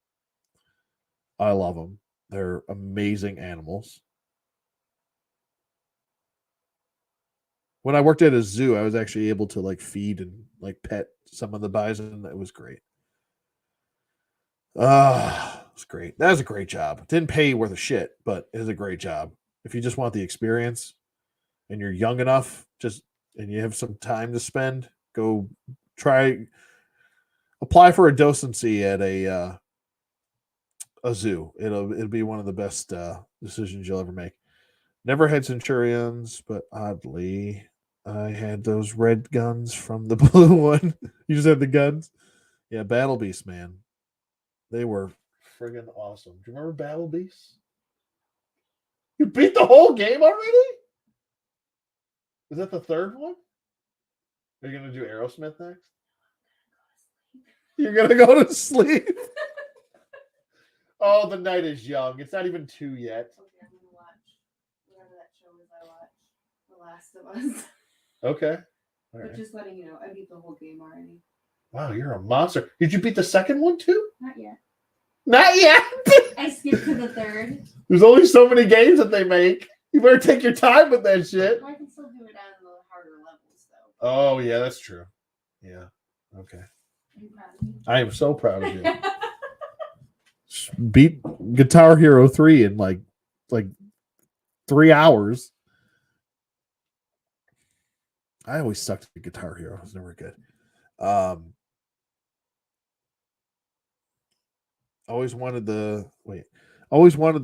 I love them. They're amazing animals. When I worked at a zoo, I was actually able to like feed and like pet some of the bison. That was great. It's great. That was a great job. Didn't pay you worth a shit, but it is a great job. If you just want the experience and you're young enough, just and you have some time to spend, go try apply for a docency at a zoo. It'll be one of the best decisions you'll ever make. Never had Centurions, but oddly, I had those red guns from the blue one. You just had the guns. Yeah, Battle Beast, man. They were friggin' awesome. Do you remember Battle Beast? You beat the whole game already? Is that the third one? Are you gonna do Aerosmith next? You're gonna go to sleep. Oh, the night is young. It's not even 2 yet. Okay, I'm gonna watch whatever that show is I watch. The Last of Us. Okay. All But right. just letting you know, I beat the whole game already. Wow, you're a monster. Did you beat the second one too? Not yet. Not yet. I skipped to the third. There's only so many games that they make. You better take your time with that shit. I can still do it on the harder levels, though. Oh yeah, that's true. Yeah. Okay. Are you proud of me? I am so proud of you. Beat Guitar Hero 3 in like 3 hours. I always sucked at Guitar Hero. I was never good. Always wanted the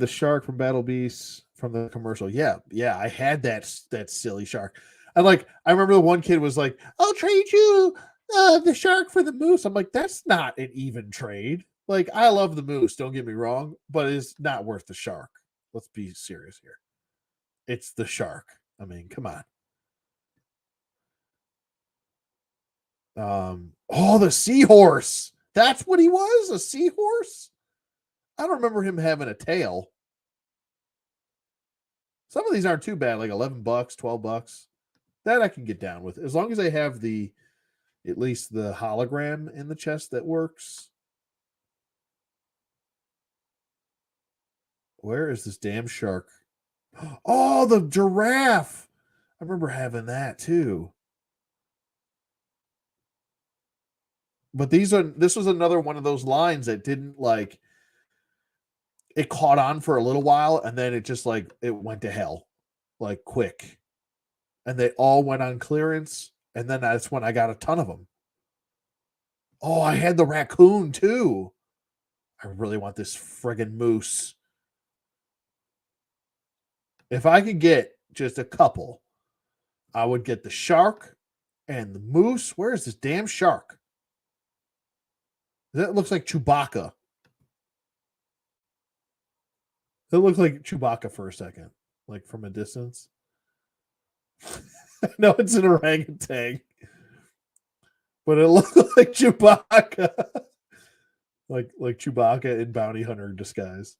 shark from Battle Beasts from the commercial. Yeah, I had that silly shark. And like I remember the one kid was like, "I'll trade you the shark for the moose." I'm like, "That's not an even trade." Like I love the moose, don't get me wrong, but it's not worth the shark. Let's be serious here. It's the shark. I mean, come on. The seahorse. That's what he was? A seahorse? I don't remember him having a tail. Some of these aren't too bad, like $11, $12. That I can get down with. As long as they have at least the hologram in the chest that works. Where is this damn shark? Oh, the giraffe. I remember having that too. But this was another one of those lines that didn't like it caught on for a little while and then it just like it went to hell like quick. And they all went on clearance and then that's when I got a ton of them. Oh, I had the raccoon too. I really want this friggin' moose. If I could get just a couple, I would get the shark and the moose. Where is this damn shark? That looks like Chewbacca. It looks like Chewbacca for a second, like from a distance. No, it's an orangutan, but it looks like Chewbacca, like Chewbacca in Bounty Hunter disguise.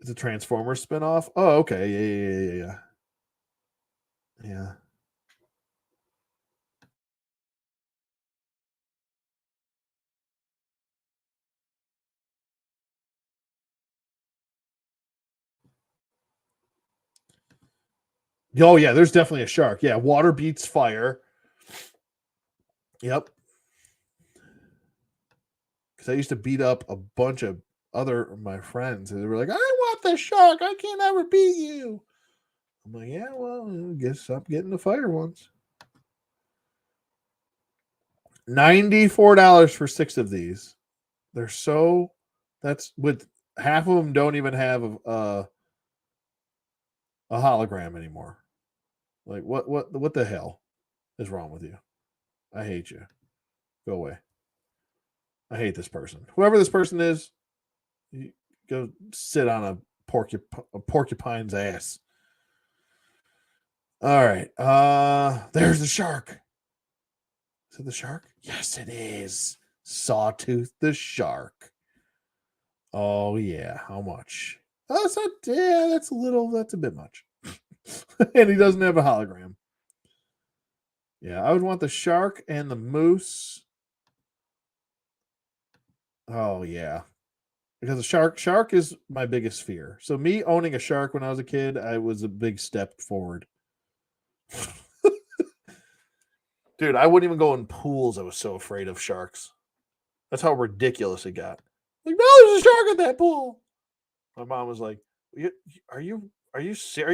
It's a Transformers spinoff. Oh, okay, yeah. Oh yeah, there's definitely a shark. Yeah, water beats fire. Yep. Because I used to beat up a bunch of other my friends, and they were like, "I want the shark. I can't ever beat you." I'm like, "Yeah, well, guess stop getting the fire ones." $94 for 6 of these. They're so. That's with half of them don't even have a hologram anymore. Like what the hell is wrong with you? I hate you. Go away. I hate this person. Whoever this person is, go sit on a porcupine's ass. All right. There's the shark. Is it the shark? Yes, it is. Sawtooth the shark. Oh yeah. How much? Oh, that's not. Yeah, that's a little. That's a bit much. And he doesn't have a hologram. Yeah, I would want the shark and the moose. Oh yeah, because the shark is my biggest fear. So me owning a shark when I was a kid, I was a big step forward. Dude, I wouldn't even go in pools. I was so afraid of sharks. That's how ridiculous it got. Like, no, there's a shark in that pool. My mom was like, "Are you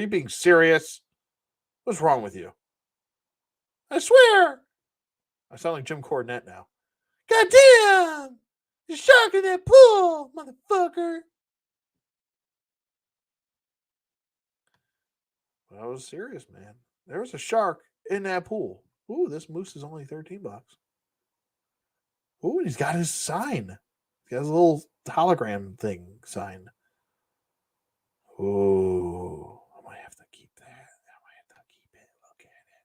being serious? What's wrong with you?" I swear. I sound like Jim Cornette now. God damn! There's a shark in that pool, motherfucker. I was serious, man. There was a shark in that pool. Ooh, this moose is only $13. Ooh, he's got his sign. He has a little hologram thing sign. Ooh, I might have to keep that. I might have to keep it. Look at it.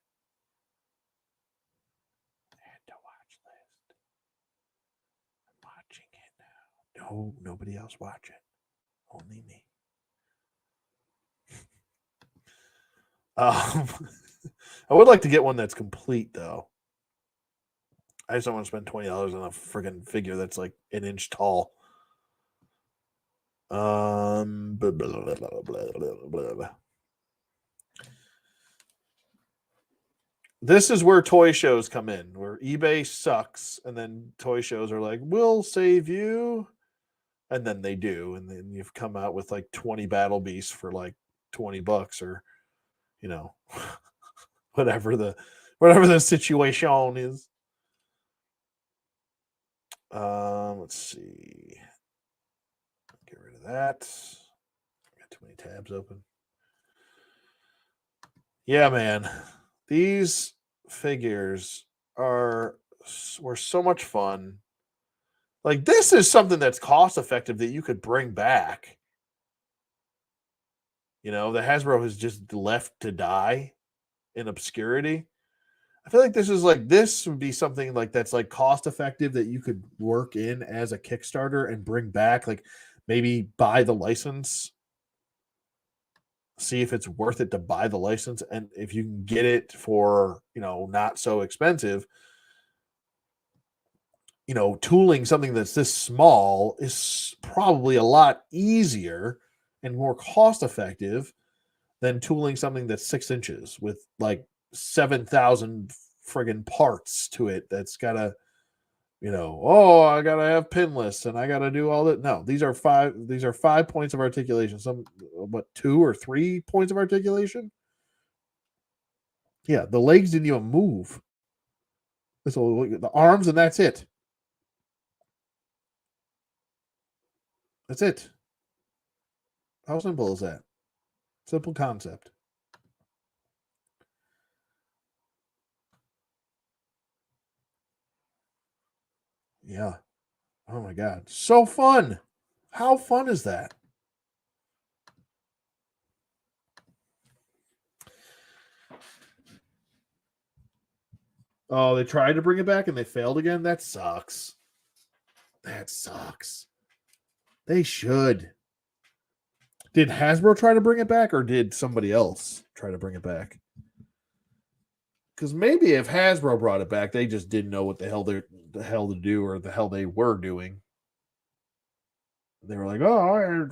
Add to watch list. I'm watching it now. No, nobody else watch it. Only me. I would like to get one that's complete though. I just don't want to spend $20 on a friggin' figure that's like an inch tall. Blah, blah, blah. This is where toy shows come in, where eBay sucks, and then toy shows are like, "We'll save you," and then they do, and then you've come out with like 20 Battle Beasts for like $20, or you know, whatever the situation is. Let's see. Get rid of that. Got too many tabs open. Yeah, man. These figures were so much fun. Like this is something that's cost effective that you could bring back You know, the Hasbro has just left to die in obscurity. I feel like this would be something like that's like cost effective that you could work in as a Kickstarter and bring back, like maybe buy the license, see if it's worth it to buy the license, and if you can get it for, not so expensive, tooling something that's this small is probably a lot easier and more cost effective than tooling something that's 6 inches with like 7,000 friggin' parts to it. That's gotta, oh, I gotta have pinless and I gotta do all that. No, these are 5 points of articulation. Some, what, 2 or 3 points of articulation? Yeah, the legs didn't even move. So the arms, and that's it. That's it. How simple is that? Simple concept. Yeah. Oh my God. So fun. How fun is that? Oh, they tried to bring it back and they failed again? That sucks. That sucks. They should. Did Hasbro try to bring it back or did somebody else try to bring it back? Because maybe if Hasbro brought it back, they just didn't know what the hell to do or the hell they were doing. They were like, "Oh,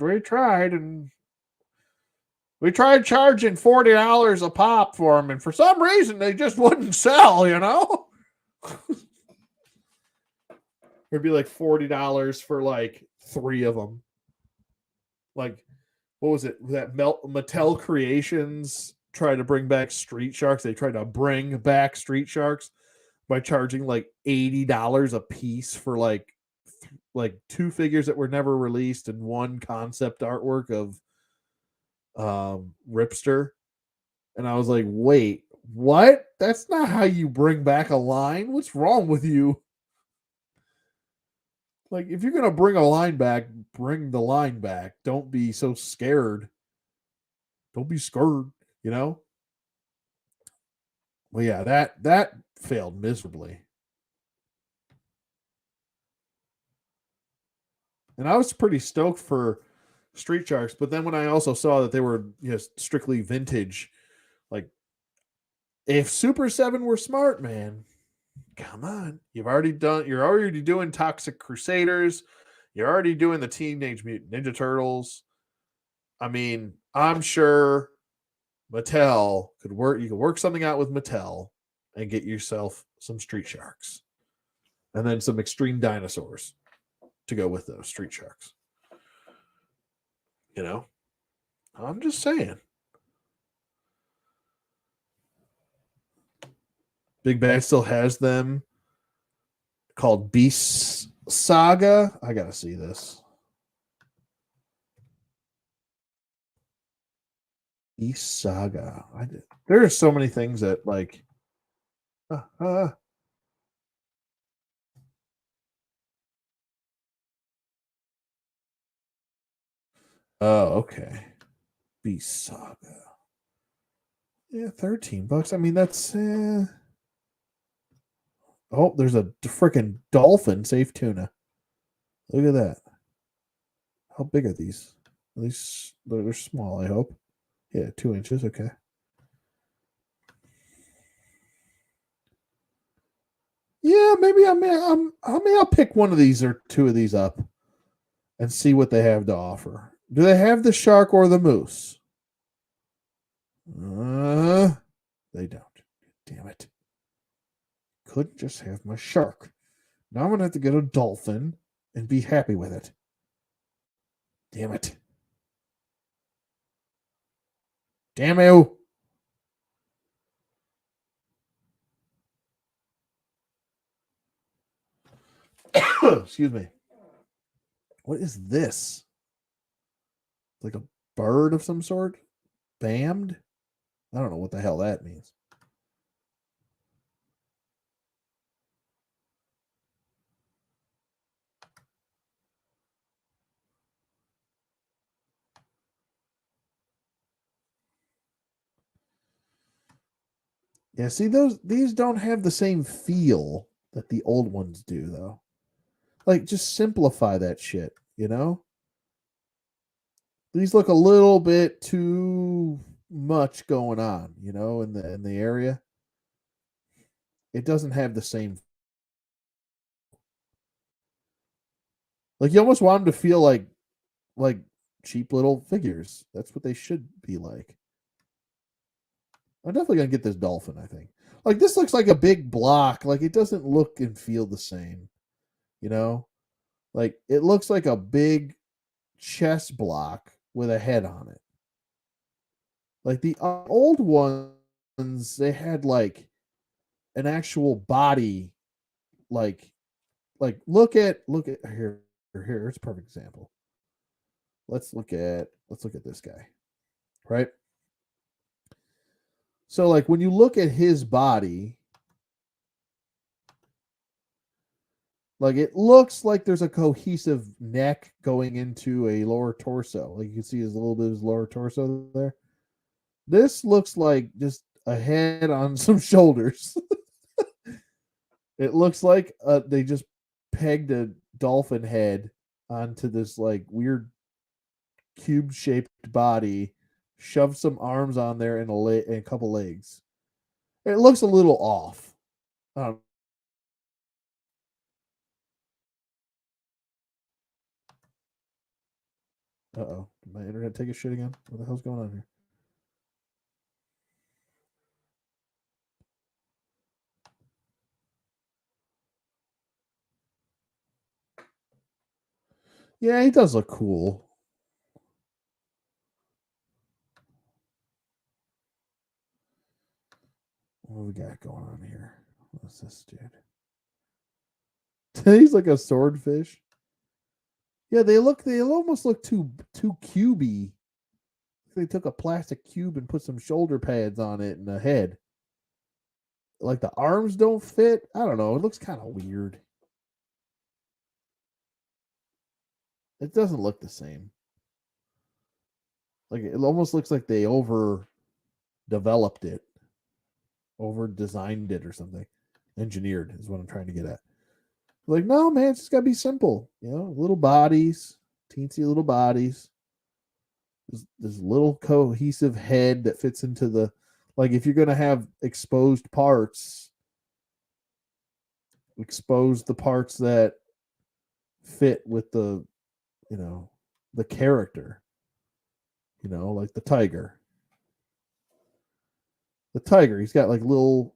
we tried charging $40 a pop for them, and for some reason they just wouldn't sell." It'd be like $40 for like 3 of them. Like, what was it? That Mattel Creations tried to bring back Street Sharks. They tried to bring back Street Sharks by charging like $80 a piece for like 2 figures that were never released and 1 concept artwork of Ripster. And I was like, wait, what? That's not how you bring back a line. What's wrong with you? Like, if you're gonna bring a line back, bring the line back. Don't be so scared. Don't be scared, you know? Well, yeah, that failed miserably. And I was pretty stoked for Street Sharks, but then when I also saw that they were strictly vintage, like, if Super 7 were smart, man, come on. You're already doing Toxic Crusaders. You're already doing the Teenage Mutant Ninja Turtles. I mean, I'm sure Mattel could work. You could work something out with Mattel and get yourself some Street Sharks, and then some Extreme Dinosaurs to go with those Street Sharks. I'm just saying. Big Bad still has them called Beast Saga. I gotta see this. Beast Saga. There are so many things that like. Uh, uh, oh, okay. Beast Saga. Yeah, $13. I mean, that's. Oh, there's a freaking dolphin safe tuna. Look at that. How big are these? At least they're small, I hope. Yeah, 2 inches. Okay. Yeah, maybe I'll pick one of these or 2 of these up and see what they have to offer. Do they have the shark or the moose? Uh, they don't. Damn it. Couldn't just have my shark. Now I'm gonna have to get a dolphin and be happy with it. Damn it. Damn you. Excuse me. What is this? Like a bird of some sort? Bammed? I don't know what the hell that means. Yeah, see these don't have the same feel that the old ones do though. Like just simplify that shit, you know? These look a little bit too much going on, in the area. It doesn't have the same, like you almost want them to feel like cheap little figures. That's what they should be like. I'm definitely gonna get this dolphin, I think. Like this looks like a big block. Like it doesn't look and feel the same, you know? Like it looks like a big chess block with a head on it. Like the old ones, they had like an actual body. Like look at here's a perfect example. Let's look at this guy, right? So like when you look at his body, like it looks like there's a cohesive neck going into a lower torso. Like you can see his little bit of his lower torso there. This looks like just a head on some shoulders. It looks like they just pegged a dolphin head onto this like weird cube shaped body, shoved some arms on there and and a couple legs. It looks a little off. Um, oh, did my internet take a shit again? What the hell's going on here? Yeah, he does look cool. What we got going on here? What's this dude? He's like a swordfish. Yeah, they almost look too cubey. They took a plastic cube and put some shoulder pads on it and a head. Like the arms don't fit. I don't know. It looks kind of weird. It doesn't look the same. Like it almost looks like they over developed it, over designed it or something. Engineered is what I'm trying to get at. Like, no, man, it's just gotta be simple. Little bodies, teensy little bodies. This little cohesive head that fits into the, like if you're gonna have exposed parts, expose the parts that fit with you know, the character. Like the tiger. The tiger, he's got like little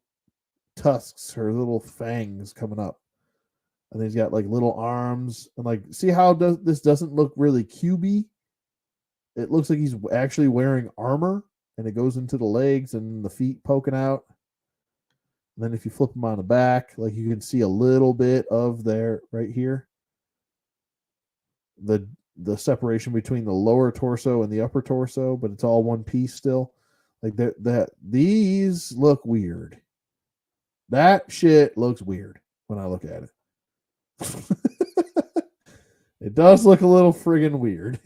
tusks or little fangs coming up. And he's got like little arms. And like, see how this doesn't look really cubey? It looks like he's actually wearing armor and it goes into the legs and the feet poking out. And then if you flip him on the back, like you can see a little bit of there right here. The separation between the lower torso and the upper torso, but it's all one piece still. Like that these look weird. That shit looks weird when I look at it. It does look a little friggin' weird.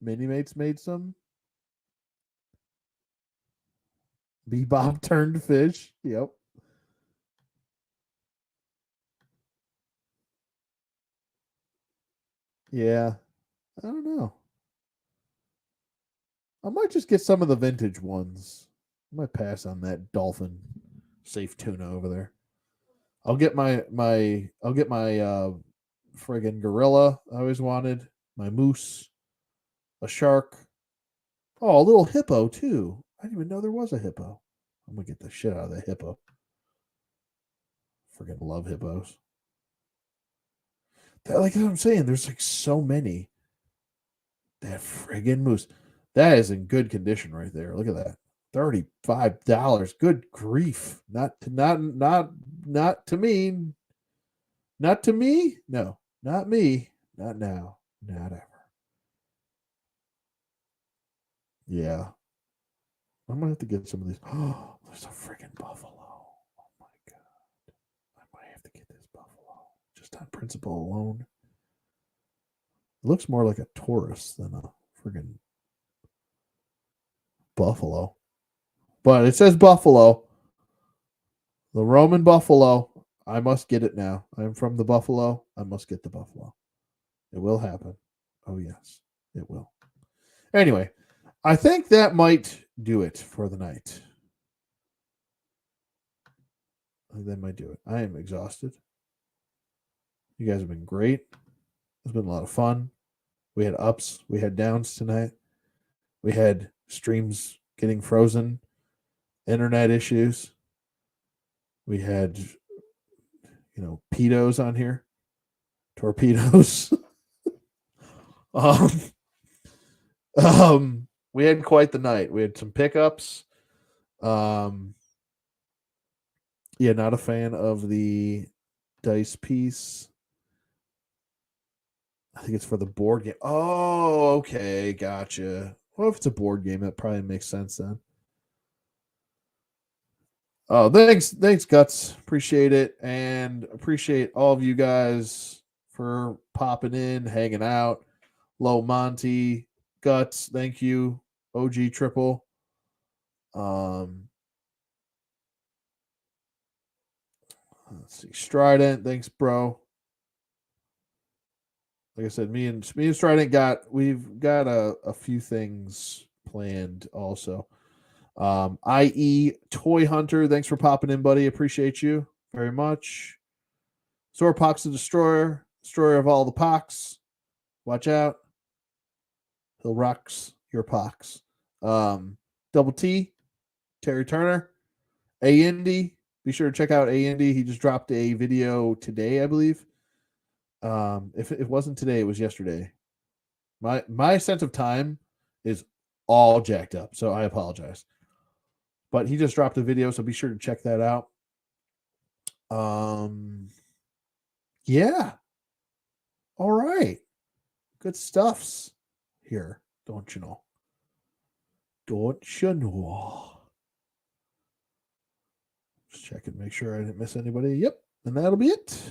Minimates made some. Bebop turned fish. Yep. Yeah. I don't know. I might just get some of the vintage ones. I might pass on that dolphin safe tuna over there. I'll get my friggin' gorilla I always wanted, my moose, a shark. Oh, a little hippo too. I didn't even know there was a hippo. I'm gonna get the shit out of the hippo. Friggin' love hippos. Like I'm saying, there's like so many. That friggin' moose. That is in good condition right there. Look at that. $35. Good grief. Not to me. Not to me. No. Not me. Not now. Not ever. Yeah. I'm gonna have to get some of these. Oh, there's a friggin' buffalo. Oh my god. I might have to get this buffalo. Just on principle alone. It looks more like a Taurus than a friggin' Buffalo. But it says Buffalo. The Roman Buffalo. I must get it now. I'm from the Buffalo. I must get the Buffalo. It will happen. Oh, yes, it will. Anyway, I think that might do it for the night. I think that might do it. I am exhausted. You guys have been great. It's been a lot of fun. We had ups, we had downs tonight. We had streams getting frozen, internet issues. We had, pedos on here, torpedoes. We had quite the night. We had some pickups. Yeah, not a fan of the dice piece. I think it's for the board game. Oh, okay, gotcha. Well, if it's a board game, that probably makes sense then. Oh, thanks, Guts. Appreciate it, and appreciate all of you guys for popping in, hanging out. Low Monty, Guts, thank you. OG Triple. Let's see, Strident, thanks, bro. Like I said, me and Strident we've got a few things planned also. IE Toy Hunter, thanks for popping in, buddy. Appreciate you very much. Sorpox the Destroyer of all the pox. Watch out. He'll rocks your pox. Double T, Terry Turner, A Indy. Be sure to check out A Indy. He just dropped a video today, I believe. If it wasn't today, it was yesterday. My sense of time is all jacked up, so I apologize. But he just dropped a video, so be sure to check that out. Yeah. All right. Good stuffs here, don't you know? Don't you know? Just check and make sure I didn't miss anybody. Yep. And that'll be it.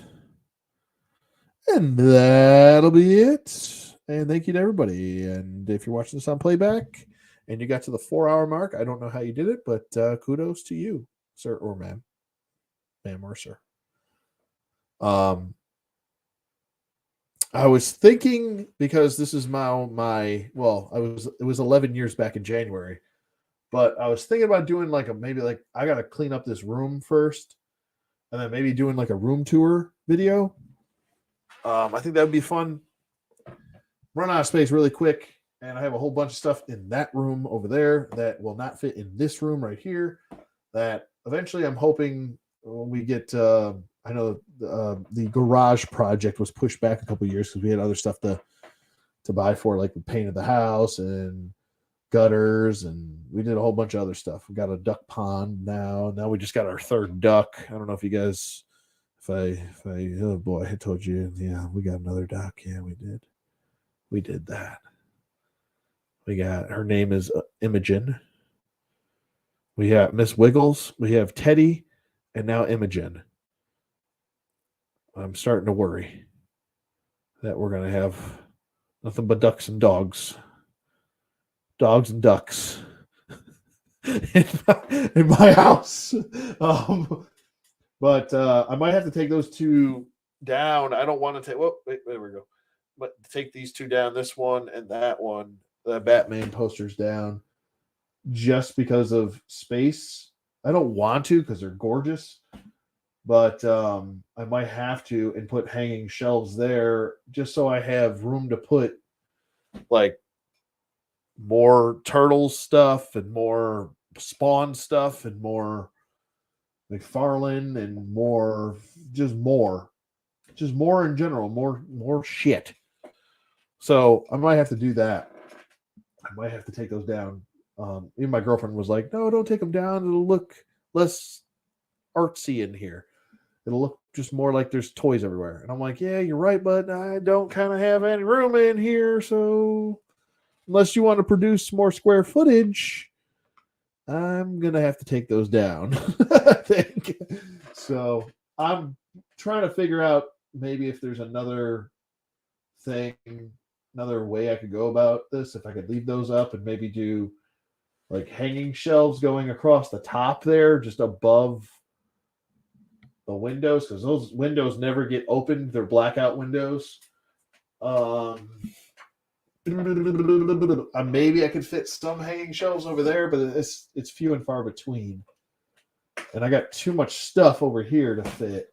And that'll be it. And thank you to everybody. And if you're watching this on playback and you got to the 4-hour mark, I don't know how you did it, but kudos to you, sir or ma'am. Ma'am or sir. I was thinking, because this is it was 11 years back in January, but I was thinking about doing I got to clean up this room first and then maybe doing like a room tour video. I think that would be fun. Run out of space really quick, and I have a whole bunch of stuff in that room over there that will not fit in this room right here. That eventually, I'm hoping we get. I know the garage project was pushed back a couple of years because we had other stuff to buy for, like the paint of the house and gutters, and we did a whole bunch of other stuff. We got a duck pond now. Now we just got our third duck. I don't know if you guys. Oh boy, I told you, yeah, we got another duck. Yeah, we did. We did that. Her name is Imogen. We have Miss Wiggles. We have Teddy, and now Imogen. I'm starting to worry that we're going to have nothing but ducks and dogs. Dogs and ducks in my house. But I might have to take those two down. I don't want to take. Well, wait, there we go. But take these two down. This one and that one. The Batman posters down, just because of space. I don't want to because they're gorgeous, but I might have to and put hanging shelves there just so I have room to put like more Turtles stuff and more Spawn stuff and more McFarlane and more in general, more shit. So I might have to do that. I might have to take those down. Even my girlfriend was like, "No, don't take them down. It'll look less artsy in here. It'll look just more like there's toys everywhere." And I'm like, "Yeah, you're right, but I don't kind of have any room in here. So unless you want to produce more square footage, I'm going to have to take those down." I think. So I'm trying to figure out maybe if there's another way I could go about this. If I could leave those up and maybe do like hanging shelves going across the top there, just above the windows, because those windows never get opened. They're blackout windows. Maybe I could fit some hanging shelves over there, but it's few and far between. And I got too much stuff over here to fit.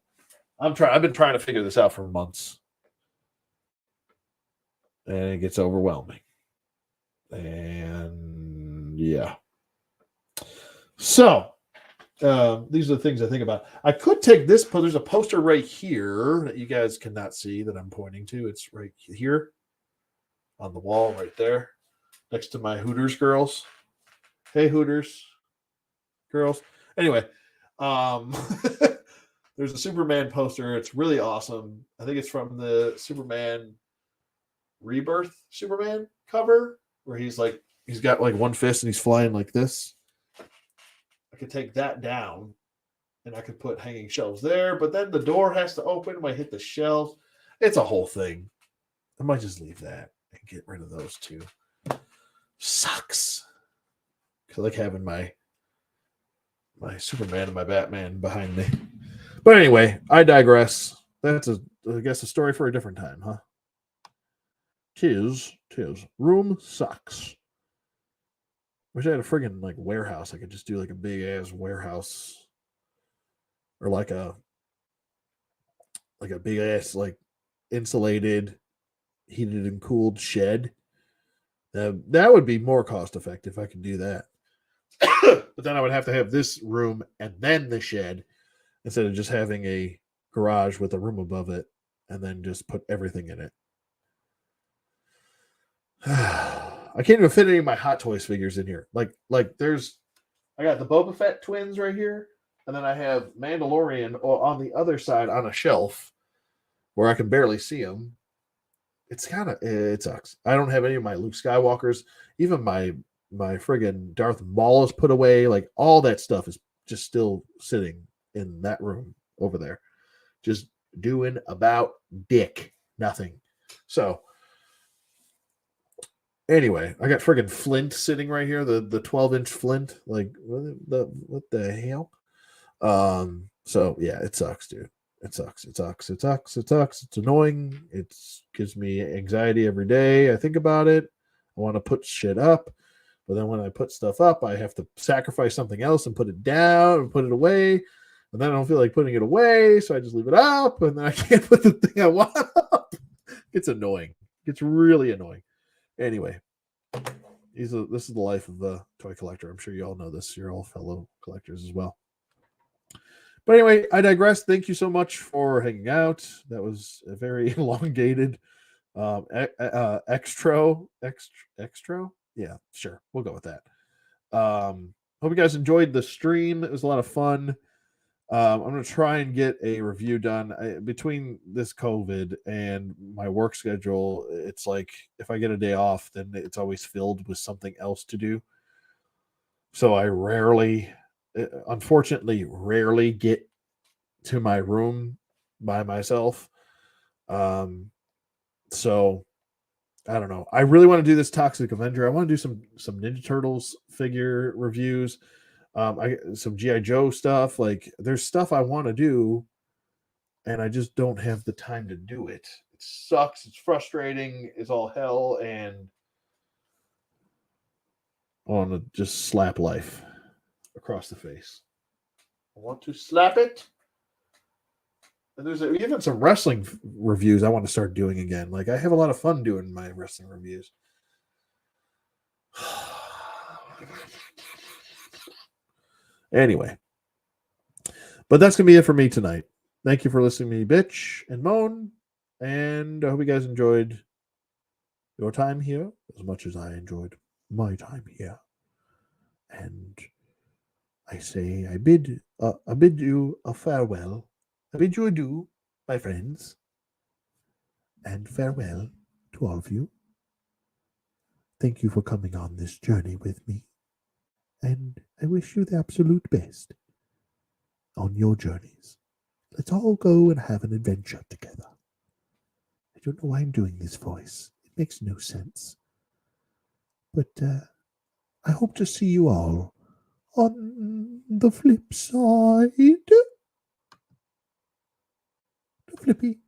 I've been trying to figure this out for months. And it gets overwhelming. And yeah. So these are the things I think about. I could take this, but there's a poster right here that you guys cannot see that I'm pointing to. It's right here on the wall right there next to my Hooters girls. Hey, Hooters girls. Anyway, there's a Superman poster. It's really awesome. I think it's from the Superman Rebirth Superman cover where he's got like one fist and he's flying like this. I could take that down and I could put hanging shelves there, but then the door has to open when I hit the shelves. It's a whole thing. I might just leave that and get rid of those two. Sucks. I like having my Superman and my Batman behind me. But anyway, I digress. That's I guess a story for a different time, huh? Tis. Room sucks. Wish I had a friggin' like warehouse. I could just do like a big ass warehouse, or like a big ass like insulated, heated and cooled shed. That would be more cost effective if I could do that. But then I would have to have this room and then the shed instead of just having a garage with a room above it and then just put everything in it. I can't even fit any of my Hot Toys figures in here. Like I got the Boba Fett twins right here, and then I have Mandalorian on the other side on a shelf where I can barely see them. It sucks. I don't have any of my Luke Skywalkers. Even my friggin' Darth Maul is put away. Like all that stuff is just still sitting in that room over there, just doing about dick nothing. So anyway, I got friggin' Flint sitting right here, the 12-inch Flint. Like what the hell? So yeah, it sucks, dude. It sucks. It's annoying. It gives me anxiety every day. I think about it. I want to put shit up, but then when I put stuff up, I have to sacrifice something else and put it down and put it away. And then I don't feel like putting it away, so I just leave it up, and then I can't put the thing I want up. It's annoying. It's really annoying. Anyway, this is the life of the toy collector. I'm sure you all know this. You're all fellow collectors as well. But anyway, I digress. Thank you so much for hanging out. That was a very elongated extra. Yeah, sure. We'll go with that. Hope you guys enjoyed the stream. It was a lot of fun. I'm going to try and get a review done. Between this COVID and my work schedule, it's like if I get a day off, then it's always filled with something else to do. So I unfortunately rarely get to my room by myself. So I don't know. I really want to do this Toxic Avenger. I want to do some Ninja Turtles figure reviews. Some G.I. Joe stuff. Like there's stuff I want to do, and I just don't have the time to do it. It sucks. It's frustrating. It's all hell, and I want to just slap life across the face. I want to slap it. And there's even some wrestling reviews I want to start doing again. Like I have a lot of fun doing my wrestling reviews. Anyway, but that's gonna be it for me tonight. Thank you for listening to me bitch and moan, and I hope you guys enjoyed your time here as much as I enjoyed my time here. And I say I bid you a farewell. I bid you adieu, my friends, and farewell to all of you. Thank you for coming on this journey with me, and I wish you the absolute best on your journeys. Let's all go and have an adventure together. I don't know why I'm doing this voice. It makes no sense. But I hope to see you all on the flip side. The flippy.